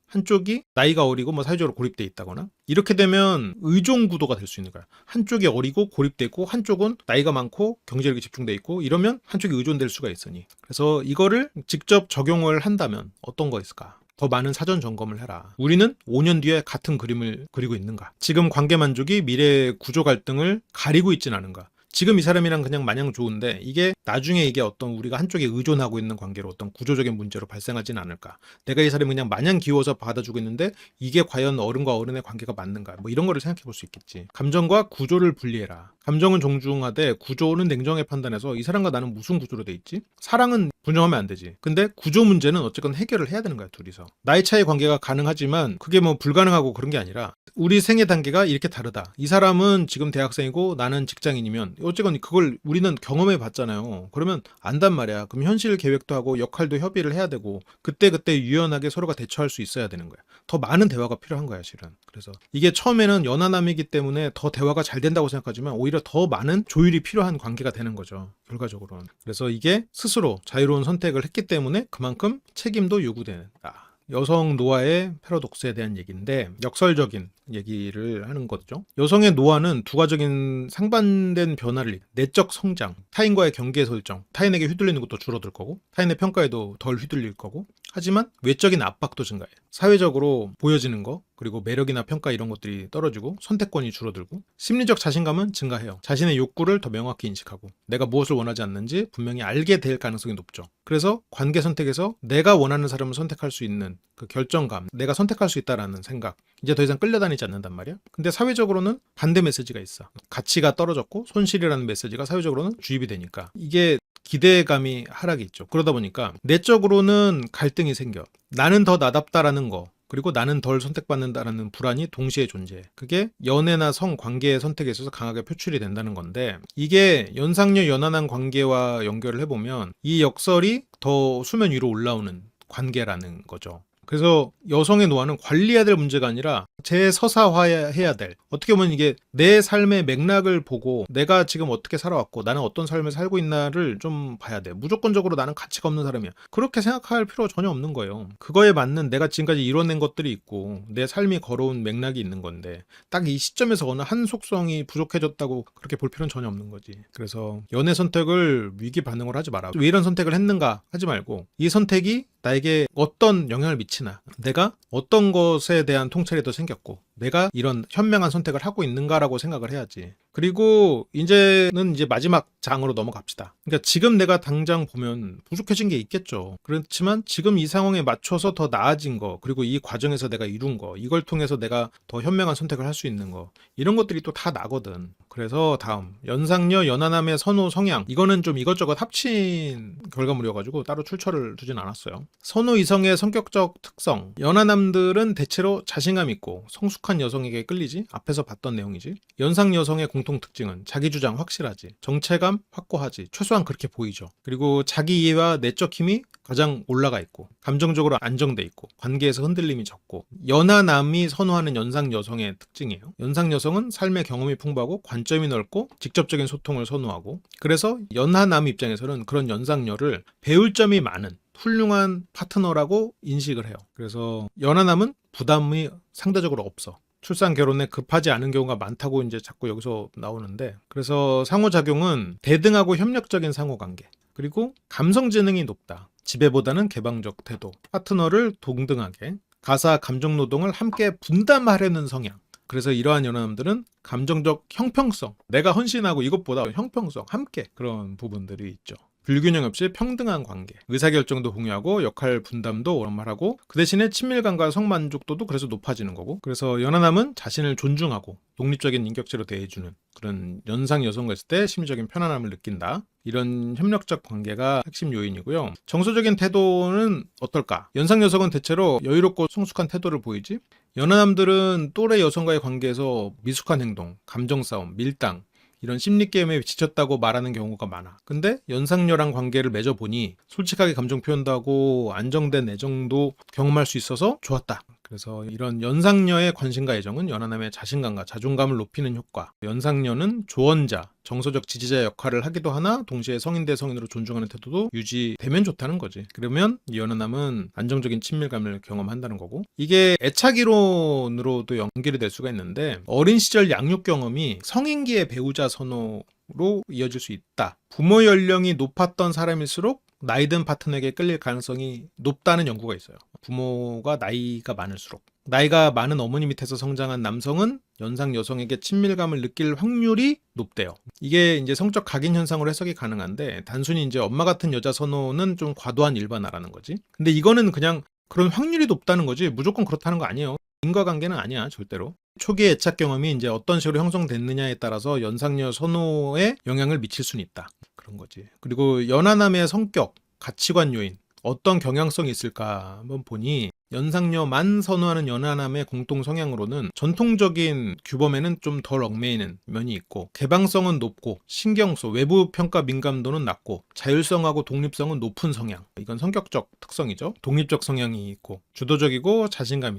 한쪽이 나이가 어리고 뭐 사회적으로 고립돼 있다거나 이렇게 되면 의존 구도가 될 수 있는 거야. 한쪽이 어리고 고립돼 있고 한쪽은 나이가 많고 경제력이 집중돼 있고 이러면 한쪽이 의존될 수가 있으니. 그래서 이거를 직접 적용을 한다면 어떤 거 있을까? 더 많은 사전 점검을 해라. 우리는 5년 뒤에 같은 그림을 그리고 있는가? 지금 관계 만족이 미래의 구조 갈등을 가리고 있진 않은가? 지금 이 사람이랑 그냥 마냥 좋은데 이게 나중에 이게 어떤 우리가 한쪽에 의존하고 있는 관계로 어떤 구조적인 문제로 발생하지는 않을까? 내가 이 사람이 그냥 마냥 귀여워서 받아주고 있는데 이게 과연 어른과 어른의 관계가 맞는가? 뭐 이런 거를 생각해 볼 수 있겠지. 감정과 구조를 분리해라. 감정은 존중하되 구조는 냉정하게 판단해서 이 사람과 나는 무슨 구조로 돼 있지? 사랑은 분정하면 안 되지. 근데 구조 문제는 어쨌건 해결을 해야 되는 거야, 둘이서. 나이 차이 관계가 가능하지만 그게 뭐 불가능하고 그런 게 아니라 우리 생애 단계가 이렇게 다르다. 이 사람은 지금 대학생이고 나는 직장인이면 어쨌건 그걸 우리는 경험해 봤잖아요. 그러면 안단 말이야. 그럼 현실 계획도 하고 역할도 협의를 해야 되고 그때그때 유연하게 서로가 대처할 수 있어야 되는 거야. 더 많은 대화가 필요한 거야, 실은. 그래서 이게 처음에는 연하남이기 때문에 더 대화가 잘 된다고 생각하지만 오히려 더 많은 조율이 필요한 관계가 되는 거죠, 결과적으로는. 그래서 이게 스스로 자유로운 선택을 했기 때문에 그만큼 책임도 요구된다. 여성 노화의 패러독스에 대한 얘기인데 역설적인 얘기를 하는 거죠. 여성의 노화는 두가적인 상반된 변화를 내적 성장, 타인과의 경계 설정, 타인에게 휘둘리는 것도 줄어들 거고 타인의 평가에도 덜 휘둘릴 거고 하지만 외적인 압박도 증가해. 사회적으로 보여지는 거 그리고 매력이나 평가 이런 것들이 떨어지고 선택권이 줄어들고 심리적 자신감은 증가해요. 자신의 욕구를 더 명확히 인식하고 내가 무엇을 원하지 않는지 분명히 알게 될 가능성이 높죠. 그래서 관계 선택에서 내가 원하는 사람을 선택할 수 있는 그 결정감, 내가 선택할 수 있다라는 생각, 이제 더 이상 끌려다니지 않는단 말이야. 근데 사회적으로는 반대 메시지가 있어. 가치가 떨어졌고 손실이라는 메시지가 사회적으로는 주입이 되니까 이게 기대감이 하락이 있죠. 그러다 보니까 내적으로는 갈등이 생겨. 나는 더 나답다라는 거 그리고 나는 덜 선택받는다라는 불안이 동시에 존재해. 그게 연애나 성 관계의 선택에 있어서 강하게 표출이 된다는 건데 이게 연상녀 연하남 관계와 연결을 해보면 이 역설이 더 수면 위로 올라오는 관계라는 거죠. 그래서 여성의 노화는 관리해야 될 문제가 아니라 재서사화해야 될, 어떻게 보면 이게 내 삶의 맥락을 보고 내가 지금 어떻게 살아왔고 나는 어떤 삶을 살고 있나를 좀 봐야 돼. 무조건적으로 나는 가치가 없는 사람이야. 그렇게 생각할 필요가 전혀 없는 거예요. 그거에 맞는 내가 지금까지 이뤄낸 것들이 있고 내 삶이 걸어온 맥락이 있는 건데 딱 이 시점에서 어느 한 속성이 부족해졌다고 그렇게 볼 필요는 전혀 없는 거지. 그래서 연애 선택을 위기 반응으로 하지 마라. 왜 이런 선택을 했는가 하지 말고 이 선택이 나에게 어떤 영향을 미치나, 내가 어떤 것에 대한 통찰이 더 생겼고 내가 이런 현명한 선택을 하고 있는가라고 생각을 해야지. 그리고 이제는 이제 마지막 장으로 넘어갑시다. 그러니까 지금 내가 당장 보면 부족해진 게 있겠죠. 그렇지만 지금 이 상황에 맞춰서 더 나아진 거, 그리고 이 과정에서 내가 이룬 거, 이걸 통해서 내가 더 현명한 선택을 할 수 있는 거, 이런 것들이 또 다 나거든. 그래서 다음 연상녀 연하남의 선호 성향, 이거는 좀 이것저것 합친 결과물이어가지고 따로 출처를 두진 않았어요. 선호 이성의 성격적 특성, 연하남들은 대체로 자신감 있고 성숙한 여성에게 끌리지. 앞에서 봤던 내용이지. 연상 여성의 공통 특징은 자기 주장 확실하지, 정체감 확고하지, 최소한 그렇게 보이죠. 그리고 자기 이해와 내적 힘이 가장 올라가 있고 감정적으로 안정돼 있고 관계에서 흔들림이 적고, 연하남이 선호하는 연상 여성의 특징이에요. 연상 여성은 삶의 경험이 풍부하고 관점이 넓고 직접적인 소통을 선호하고, 그래서 연하남 입장에서는 그런 연상녀를 배울 점이 많은 훌륭한 파트너라고 인식을 해요. 그래서 연하남은 부담이 상대적으로 없어. 출산 결혼에 급하지 않은 경우가 많다고 이제 자꾸 여기서 나오는데, 그래서 상호작용은 대등하고 협력적인 상호관계, 그리고 감성 지능이 높다. 지배보다는 개방적 태도, 파트너를 동등하게, 가사 감정 노동을 함께 분담하려는 성향. 그래서 이러한 연하남들은 감정적 형평성, 내가 헌신하고 이것보다 형평성, 함께, 그런 부분들이 있죠. 불균형 없이 평등한 관계, 의사결정도 공유하고 역할 분담도 원활하고, 그 대신에 친밀감과 성만족도도 그래서 높아지는 거고, 그래서 연하남은 자신을 존중하고 독립적인 인격체로 대해주는 그런 연상 여성과 있을 때 심리적인 편안함을 느낀다. 이런 협력적 관계가 핵심 요인이고요. 정서적인 태도는 어떨까? 연상 여성은 대체로 여유롭고 성숙한 태도를 보이지, 연하남들은 또래 여성과의 관계에서 미숙한 행동, 감정 싸움, 밀당, 이런 심리게임에 지쳤다고 말하는 경우가 많아. 근데 연상녀랑 관계를 맺어보니 솔직하게 감정 표현도 하고 안정된 애정도 경험할 수 있어서 좋았다. 그래서 이런 연상녀의 관심과 애정은 연하남의 자신감과 자존감을 높이는 효과. 연상녀는 조언자, 정서적 지지자 역할을 하기도 하나 동시에 성인 대 성인으로 존중하는 태도도 유지되면 좋다는 거지. 그러면 연하남은 안정적인 친밀감을 경험한다는 거고, 이게 애착 이론으로도 연결이 될 수가 있는데, 어린 시절 양육 경험이 성인기의 배우자 선호로 이어질 수 있다. 부모 연령이 높았던 사람일수록 나이 든 파트너에게 끌릴 가능성이 높다는 연구가 있어요. 부모가 나이가 많을수록. 나이가 많은 어머니 밑에서 성장한 남성은 연상 여성에게 친밀감을 느낄 확률이 높대요. 이게 이제 성적 각인 현상으로 해석이 가능한데, 단순히 이제 엄마 같은 여자 선호는 좀 과도한 일반화라는 거지. 근데 이거는 그냥 그런 확률이 높다는 거지 무조건 그렇다는 거 아니에요. 인과관계는 아니야, 절대로. 초기 애착 경험이 이제 어떤 식으로 형성됐느냐에 따라서 연상녀 선호에 영향을 미칠 수는 있다. 그런 거지. 그리고 연하남의 성격, 가치관 요인, 어떤 경향성이 있을까 한번 보니, 연상녀만 선호하는 연하남의 공통 성향으로는 전통적인 규범에는 좀 덜 얽매이는 면이 있고, 개방성은 높고, 신경소, 외부 평가 민감도는 낮고, 자율성하고 독립성은 높은 성향. 이건 성격적 특성이죠. 독립적 성향이 있고, 주도적이고 자신감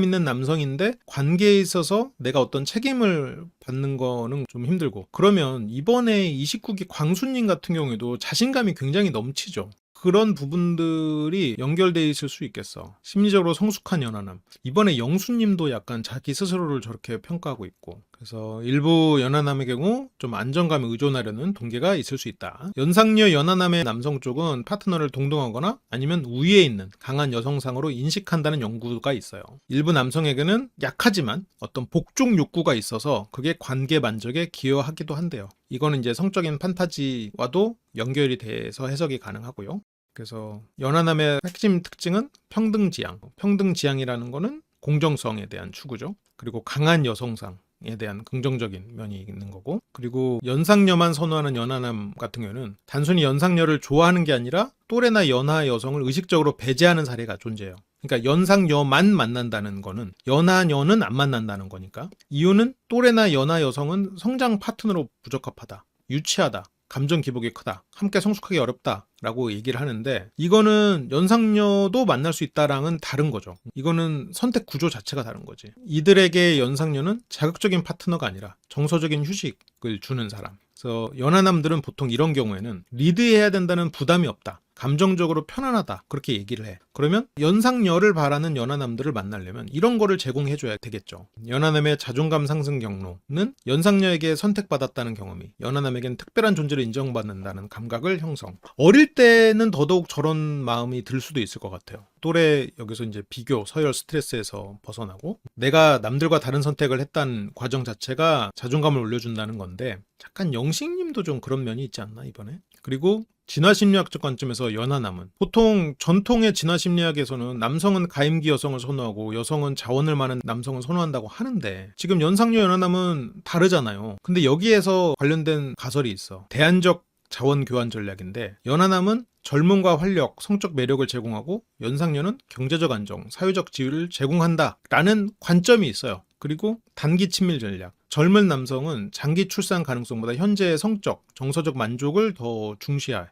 있는 남성인데 관계에 있어서 내가 어떤 책임을 받는 거는 좀 힘들고, 그러면 이번에 29기 광수님 같은 경우에도 자신감이 굉장히 넘치죠. 그런 부분들이 연결돼 있을 수 있겠어. 심리적으로 성숙한 연하남. 이번에 영수님도 약간 자기 스스로를 저렇게 평가하고 있고, 그래서 일부 연하남의 경우 좀 안정감에 의존하려는 동기가 있을 수 있다. 연상녀 연하남의 남성 쪽은 파트너를 동등하거나 아니면 우위에 있는 강한 여성상으로 인식한다는 연구가 있어요. 일부 남성에게는 약하지만 어떤 복종 욕구가 있어서 그게 관계 만족에 기여하기도 한대요. 이거는 이제 성적인 판타지와도 연결이 돼서 해석이 가능하고요. 그래서 연하남의 핵심 특징은 평등지향. 평등지향이라는 거는 공정성에 대한 추구죠. 그리고 강한 여성상에 대한 긍정적인 면이 있는 거고, 그리고 연상녀만 선호하는 연하남 같은 경우는 단순히 연상녀를 좋아하는 게 아니라 또래나 연하 여성을 의식적으로 배제하는 사례가 존재해요. 그러니까 연상녀만 만난다는 거는 연하녀는 안 만난다는 거니까. 이유는 또래나 연하 여성은 성장 파트너로 부적합하다, 유치하다, 감정 기복이 크다, 함께 성숙하기 어렵다라고 얘기를 하는데, 이거는 연상녀도 만날 수 있다랑은 다른 거죠. 이거는 선택 구조 자체가 다른 거지. 이들에게 연상녀는 자극적인 파트너가 아니라 정서적인 휴식을 주는 사람. 그래서 연하남들은 보통 이런 경우에는 리드해야 된다는 부담이 없다, 감정적으로 편안하다, 그렇게 얘기를 해. 그러면 연상녀를 바라는 연하남들을 만나려면 이런 거를 제공해줘야 되겠죠. 연하남의 자존감 상승 경로는 연상녀에게 선택받았다는 경험이 연하남에겐 특별한 존재를 인정받는다는 감각을 형성. 어릴 때는 더더욱 저런 마음이 들 수도 있을 것 같아요. 또래, 여기서 이제 비교, 서열, 스트레스에서 벗어나고 내가 남들과 다른 선택을 했다는 과정 자체가 자존감을 올려준다는 건데, 약간 영식님도 좀 그런 면이 있지 않나 이번에? 그리고 진화심리학적 관점에서 연하남은, 보통 전통의 진화심리학에서는 남성은 가임기 여성을 선호하고 여성은 자원을 많은 남성을 선호한다고 하는데, 지금 연상녀 연하남은 다르잖아요. 근데 여기에서 관련된 가설이 있어. 대안적 자원 교환 전략인데, 연하남은 젊음과 활력, 성적 매력을 제공하고 연상녀는 경제적 안정, 사회적 지위를 제공한다라는 관점이 있어요. 그리고 단기 친밀 전략. 젊은 남성은 장기 출산 가능성보다 현재의 성적, 정서적 만족을 더 중시해.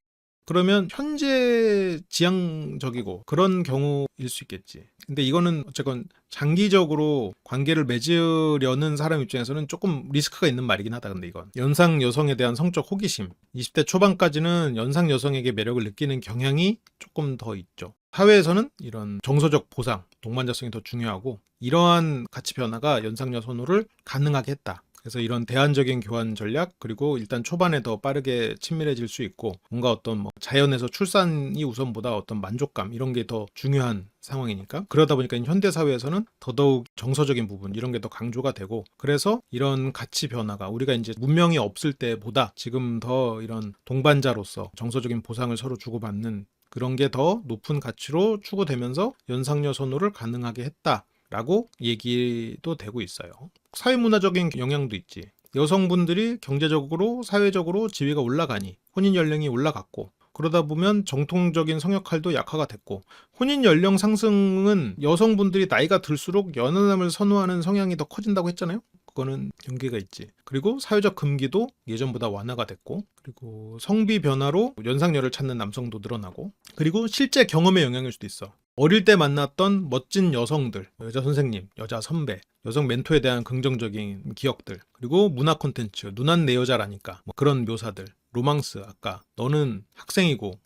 그러면 현재 지향적이고 그런 경우일 수 있겠지. 근데 이거는 어쨌건 장기적으로 관계를 맺으려는 사람 입장에서는 조금 리스크가 있는 말이긴 하다. 근데 이건 연상 여성에 대한 성적 호기심, 20대 초반까지는 연상 여성에게 매력을 느끼는 경향이 조금 더 있죠. 사회에서는 이런 정서적 보상, 동반자성이 더 중요하고, 이러한 가치 변화가 연상녀 선호를 가능하게 했다. 그래서 이런 대안적인 교환 전략, 그리고 일단 초반에 더 빠르게 친밀해질 수 있고, 뭔가 어떤 자연에서 출산이 우선보다 어떤 만족감, 이런 게 더 중요한 상황이니까, 그러다 보니까 현대 사회에서는 더더욱 정서적인 부분, 이런 게 더 강조가 되고, 그래서 이런 가치 변화가 우리가 이제 문명이 없을 때보다 지금 더 이런 동반자로서 정서적인 보상을 서로 주고받는 그런 게 더 높은 가치로 추구되면서 연상녀 선호를 가능하게 했다라고 얘기도 되고 있어요. 사회문화적인 영향도 있지. 여성분들이 경제적으로, 사회적으로 지위가 올라가니 혼인 연령이 올라갔고, 그러다 보면 정통적인 성역할도 약화가 됐고, 혼인 연령 상승은 여성분들이 나이가 들수록 연하남을 선호하는 성향이 더 커진다고 했잖아요. 그거는 연계가 있지. 그리고 사회적 금기도 예전보다 완화가 됐고, 그리고 성비 변화로 연상녀를 찾는 남성도 늘어나고, 그리고 실제 경험의 영향일 수도 있어. 어릴 때 만났던 멋진 여성들, 여자 선생님, 여자 선배, 여성 멘토에 대한 긍정적인 기억들, 그리고 문화 콘텐츠, 누난 내 여자라니까 뭐 그런 묘사들, 로망스, 아까 너는 학생이고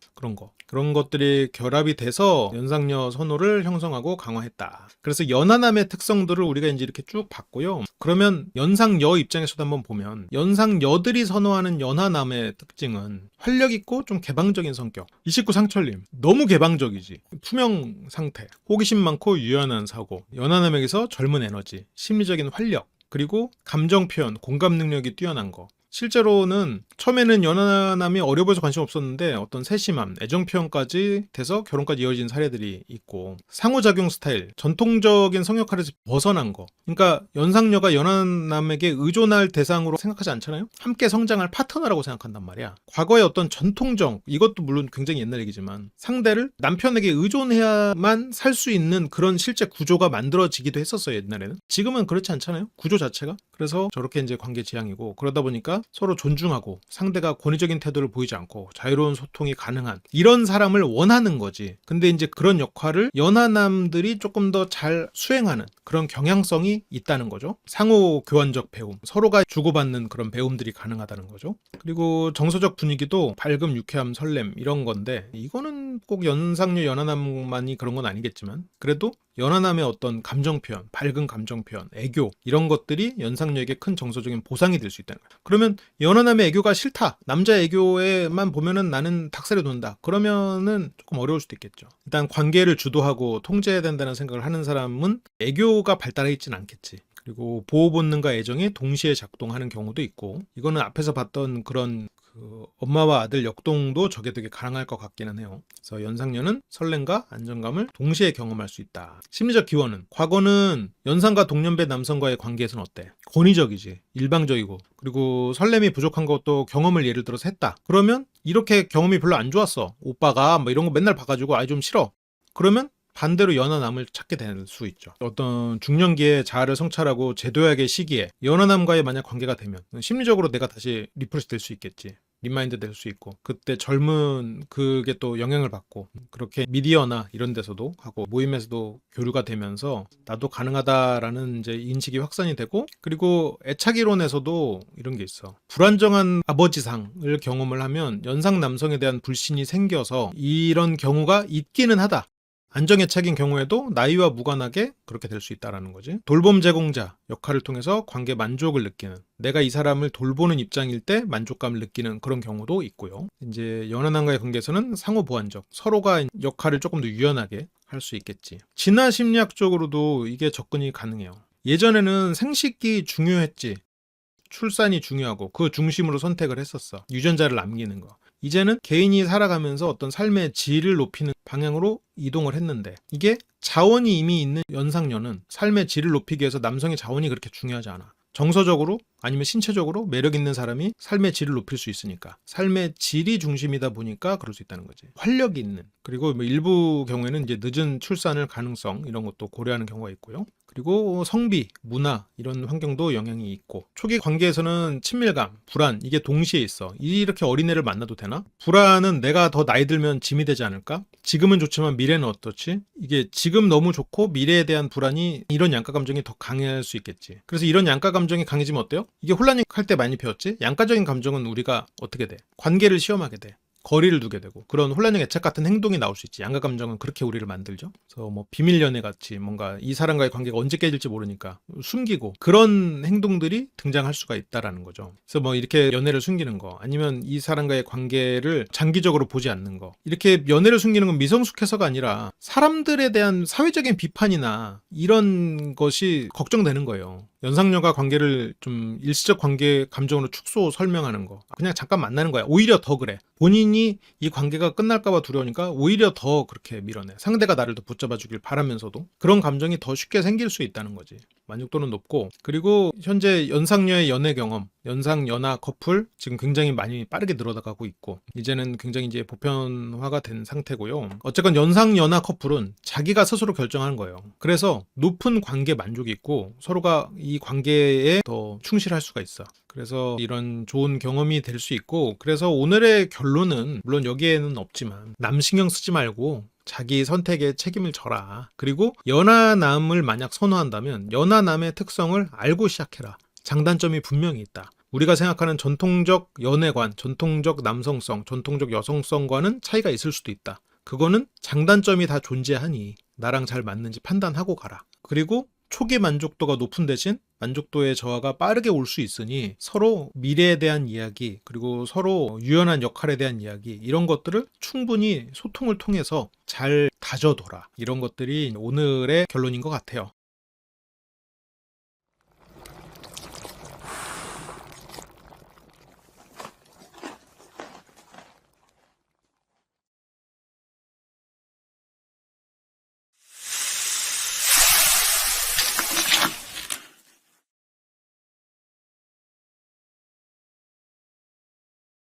그런 것들이 결합이 돼서 연상녀 선호를 형성하고 강화했다. 그래서 연하남의 특성들을 우리가 이제 이렇게 쭉 봤고요. 그러면 연상녀 입장에서도 한번 보면 연상녀들이 선호하는 연하남의 특징은 활력 있고 좀 개방적인 성격. 29 상철님 너무 개방적이지. 투명 상태, 호기심 많고 유연한 사고, 연하남에게서 젊은 에너지, 심리적인 활력, 그리고 감정 표현, 공감 능력이 뛰어난 거. 실제로는 처음에는 연하남이 어려 보여서 관심 없었는데 어떤 세심함, 애정 표현까지 돼서 결혼까지 이어진 사례들이 있고, 상호작용 스타일, 전통적인 성역할에서 벗어난 거. 그러니까 연상녀가 연하남에게 의존할 대상으로 생각하지 않잖아요. 함께 성장할 파트너라고 생각한단 말이야. 과거의 어떤 전통적, 이것도 물론 굉장히 옛날 얘기지만 상대를 남편에게 의존해야만 살 수 있는 그런 실제 구조가 만들어지기도 했었어요, 옛날에는. 지금은 그렇지 않잖아요, 구조 자체가. 그래서 저렇게 이제 관계 지향이고, 그러다 보니까 서로 존중하고 상대가 권위적인 태도를 보이지 않고 자유로운 소통이 가능한 이런 사람을 원하는 거지. 근데 이제 그런 역할을 연하남들이 조금 더 잘 수행하는 그런 경향성이 있다는 거죠. 상호 교환적 배움, 서로가 주고받는 그런 배움들이 가능하다는 거죠. 그리고 정서적 분위기도 밝음, 유쾌함, 설렘 이런 건데, 이거는 꼭 연상녀 연하남만이 그런 건 아니겠지만 그래도 연하남의 어떤 감정 표현, 밝은 감정 표현, 애교 이런 것들이 연상녀에게 큰 정서적인 보상이 될 수 있다는 거예요. 그러면 연하남의 애교가 싫다, 남자 애교에만 보면은 나는 닭살이 돋는다, 그러면은 조금 어려울 수도 있겠죠. 일단 관계를 주도하고 통제해야 된다는 생각을 하는 사람은 애교가 발달해 있진 않겠지. 그리고 보호 본능과 애정이 동시에 작동하는 경우도 있고, 이거는 앞에서 봤던 그런 엄마와 아들 역동도 저게 되게 가능할 것 같기는 해요. 그래서 연상녀는 설렘과 안정감을 동시에 경험할 수 있다. 심리적 기원은, 과거는 연상과 동년배 남성과의 관계에서는 어때? 권위적이지, 일방적이고, 그리고 설렘이 부족한 것도 경험을 예를 들어서 했다. 그러면 이렇게 경험이 별로 안 좋았어, 오빠가 뭐 이런 거 맨날 봐가지고 아이 좀 싫어. 그러면 반대로 연하남을 찾게 될 수 있죠. 어떤 중년기에 자아를 성찰하고 제도약의 시기에 연하남과의 만약 관계가 되면 심리적으로 내가 다시 리프레시 될 수 있겠지. 리마인드 될 수 있고, 그때 젊은 그게 또 영향을 받고, 그렇게 미디어나 이런 데서도 하고 모임에서도 교류가 되면서 나도 가능하다라는 이제 인식이 확산이 되고, 그리고 애착이론에서도 이런 게 있어. 불안정한 아버지상을 경험을 하면 연상 남성에 대한 불신이 생겨서 이런 경우가 있기는 하다. 안정애착인 경우에도 나이와 무관하게 그렇게 될 수 있다는 거지. 돌봄 제공자 역할을 통해서 관계 만족을 느끼는, 내가 이 사람을 돌보는 입장일 때 만족감을 느끼는 그런 경우도 있고요. 이제 연하남과의 관계에서는 상호 보완적, 서로가 역할을 조금 더 유연하게 할 수 있겠지. 진화 심리학적으로도 이게 접근이 가능해요. 예전에는 생식기 중요했지, 출산이 중요하고 그 중심으로 선택을 했었어, 유전자를 남기는 거. 이제는 개인이 살아가면서 어떤 삶의 질을 높이는 방향으로 이동을 했는데, 이게 자원이 이미 있는 연상녀는 삶의 질을 높이기 위해서 남성의 자원이 그렇게 중요하지 않아. 정서적으로 아니면 신체적으로 매력 있는 사람이 삶의 질을 높일 수 있으니까, 삶의 질이 중심이다 보니까 그럴 수 있다는 거지. 활력이 있는, 그리고 뭐 일부 경우에는 이제 늦은 출산을 가능성 이런 것도 고려하는 경우가 있고요. 그리고 성비, 문화 이런 환경도 영향이 있고, 초기 관계에서는 친밀감, 불안 이게 동시에 있어. 이렇게 어린애를 만나도 되나? 불안은 내가 더 나이 들면 짐이 되지 않을까? 지금은 좋지만 미래는 어떻지? 이게 지금 너무 좋고 미래에 대한 불안이, 이런 양가 감정이 더 강할 수 있겠지. 그래서 이런 양가 감정이 강해지면 어때요? 이게 혼란이 할 때 많이 배웠지? 양가적인 감정은 우리가 어떻게 돼? 관계를 시험하게 돼. 거리를 두게 되고 그런 혼란형 애착 같은 행동이 나올 수 있지. 양가 감정은 그렇게 우리를 만들죠. 그래서 뭐 비밀 연애 같이 뭔가 이 사람과의 관계가 언제 깨질지 모르니까 숨기고 그런 행동들이 등장할 수가 있다라는 거죠. 그래서 뭐 이렇게 연애를 숨기는 거, 아니면 이 사람과의 관계를 장기적으로 보지 않는 거, 이렇게 연애를 숨기는 건 미성숙해서가 아니라 사람들에 대한 사회적인 비판이나 이런 것이 걱정되는 거예요. 연상녀가 관계를 좀 일시적 관계 감정으로 축소 설명하는 거, 그냥 잠깐 만나는 거야. 오히려 더 그래. 본인이 이 관계가 끝날까봐 두려우니까 오히려 더 그렇게 밀어내. 상대가 나를 더 붙잡아 주길 바라면서도 그런 감정이 더 쉽게 생길 수 있다는 거지. 만족도는 높고, 그리고 현재 연상녀의 연애 경험, 연상 연하 커플 지금 굉장히 많이 빠르게 늘어나가고 있고, 이제는 굉장히 이제 보편화가 된 상태고요. 어쨌건 연상 연하 커플은 자기가 스스로 결정하는 거예요. 그래서 높은 관계 만족이 있고, 서로가 이 관계에 더 충실할 수가 있어. 그래서 이런 좋은 경험이 될 수 있고, 그래서 오늘의 결론은 물론 여기에는 없지만 남 신경 쓰지 말고 자기 선택에 책임을 져라. 그리고 연하남을 만약 선호한다면 연하남의 특성을 알고 시작해라. 장단점이 분명히 있다. 우리가 생각하는 전통적 연애관, 전통적 남성성, 전통적 여성성과는 차이가 있을 수도 있다. 그거는 장단점이 다 존재하니 나랑 잘 맞는지 판단하고 가라. 그리고 초기 만족도가 높은 대신 만족도의 저하가 빠르게 올 수 있으니 서로 미래에 대한 이야기, 그리고 서로 유연한 역할에 대한 이야기, 이런 것들을 충분히 소통을 통해서 잘 다져둬라. 이런 것들이 오늘의 결론인 것 같아요.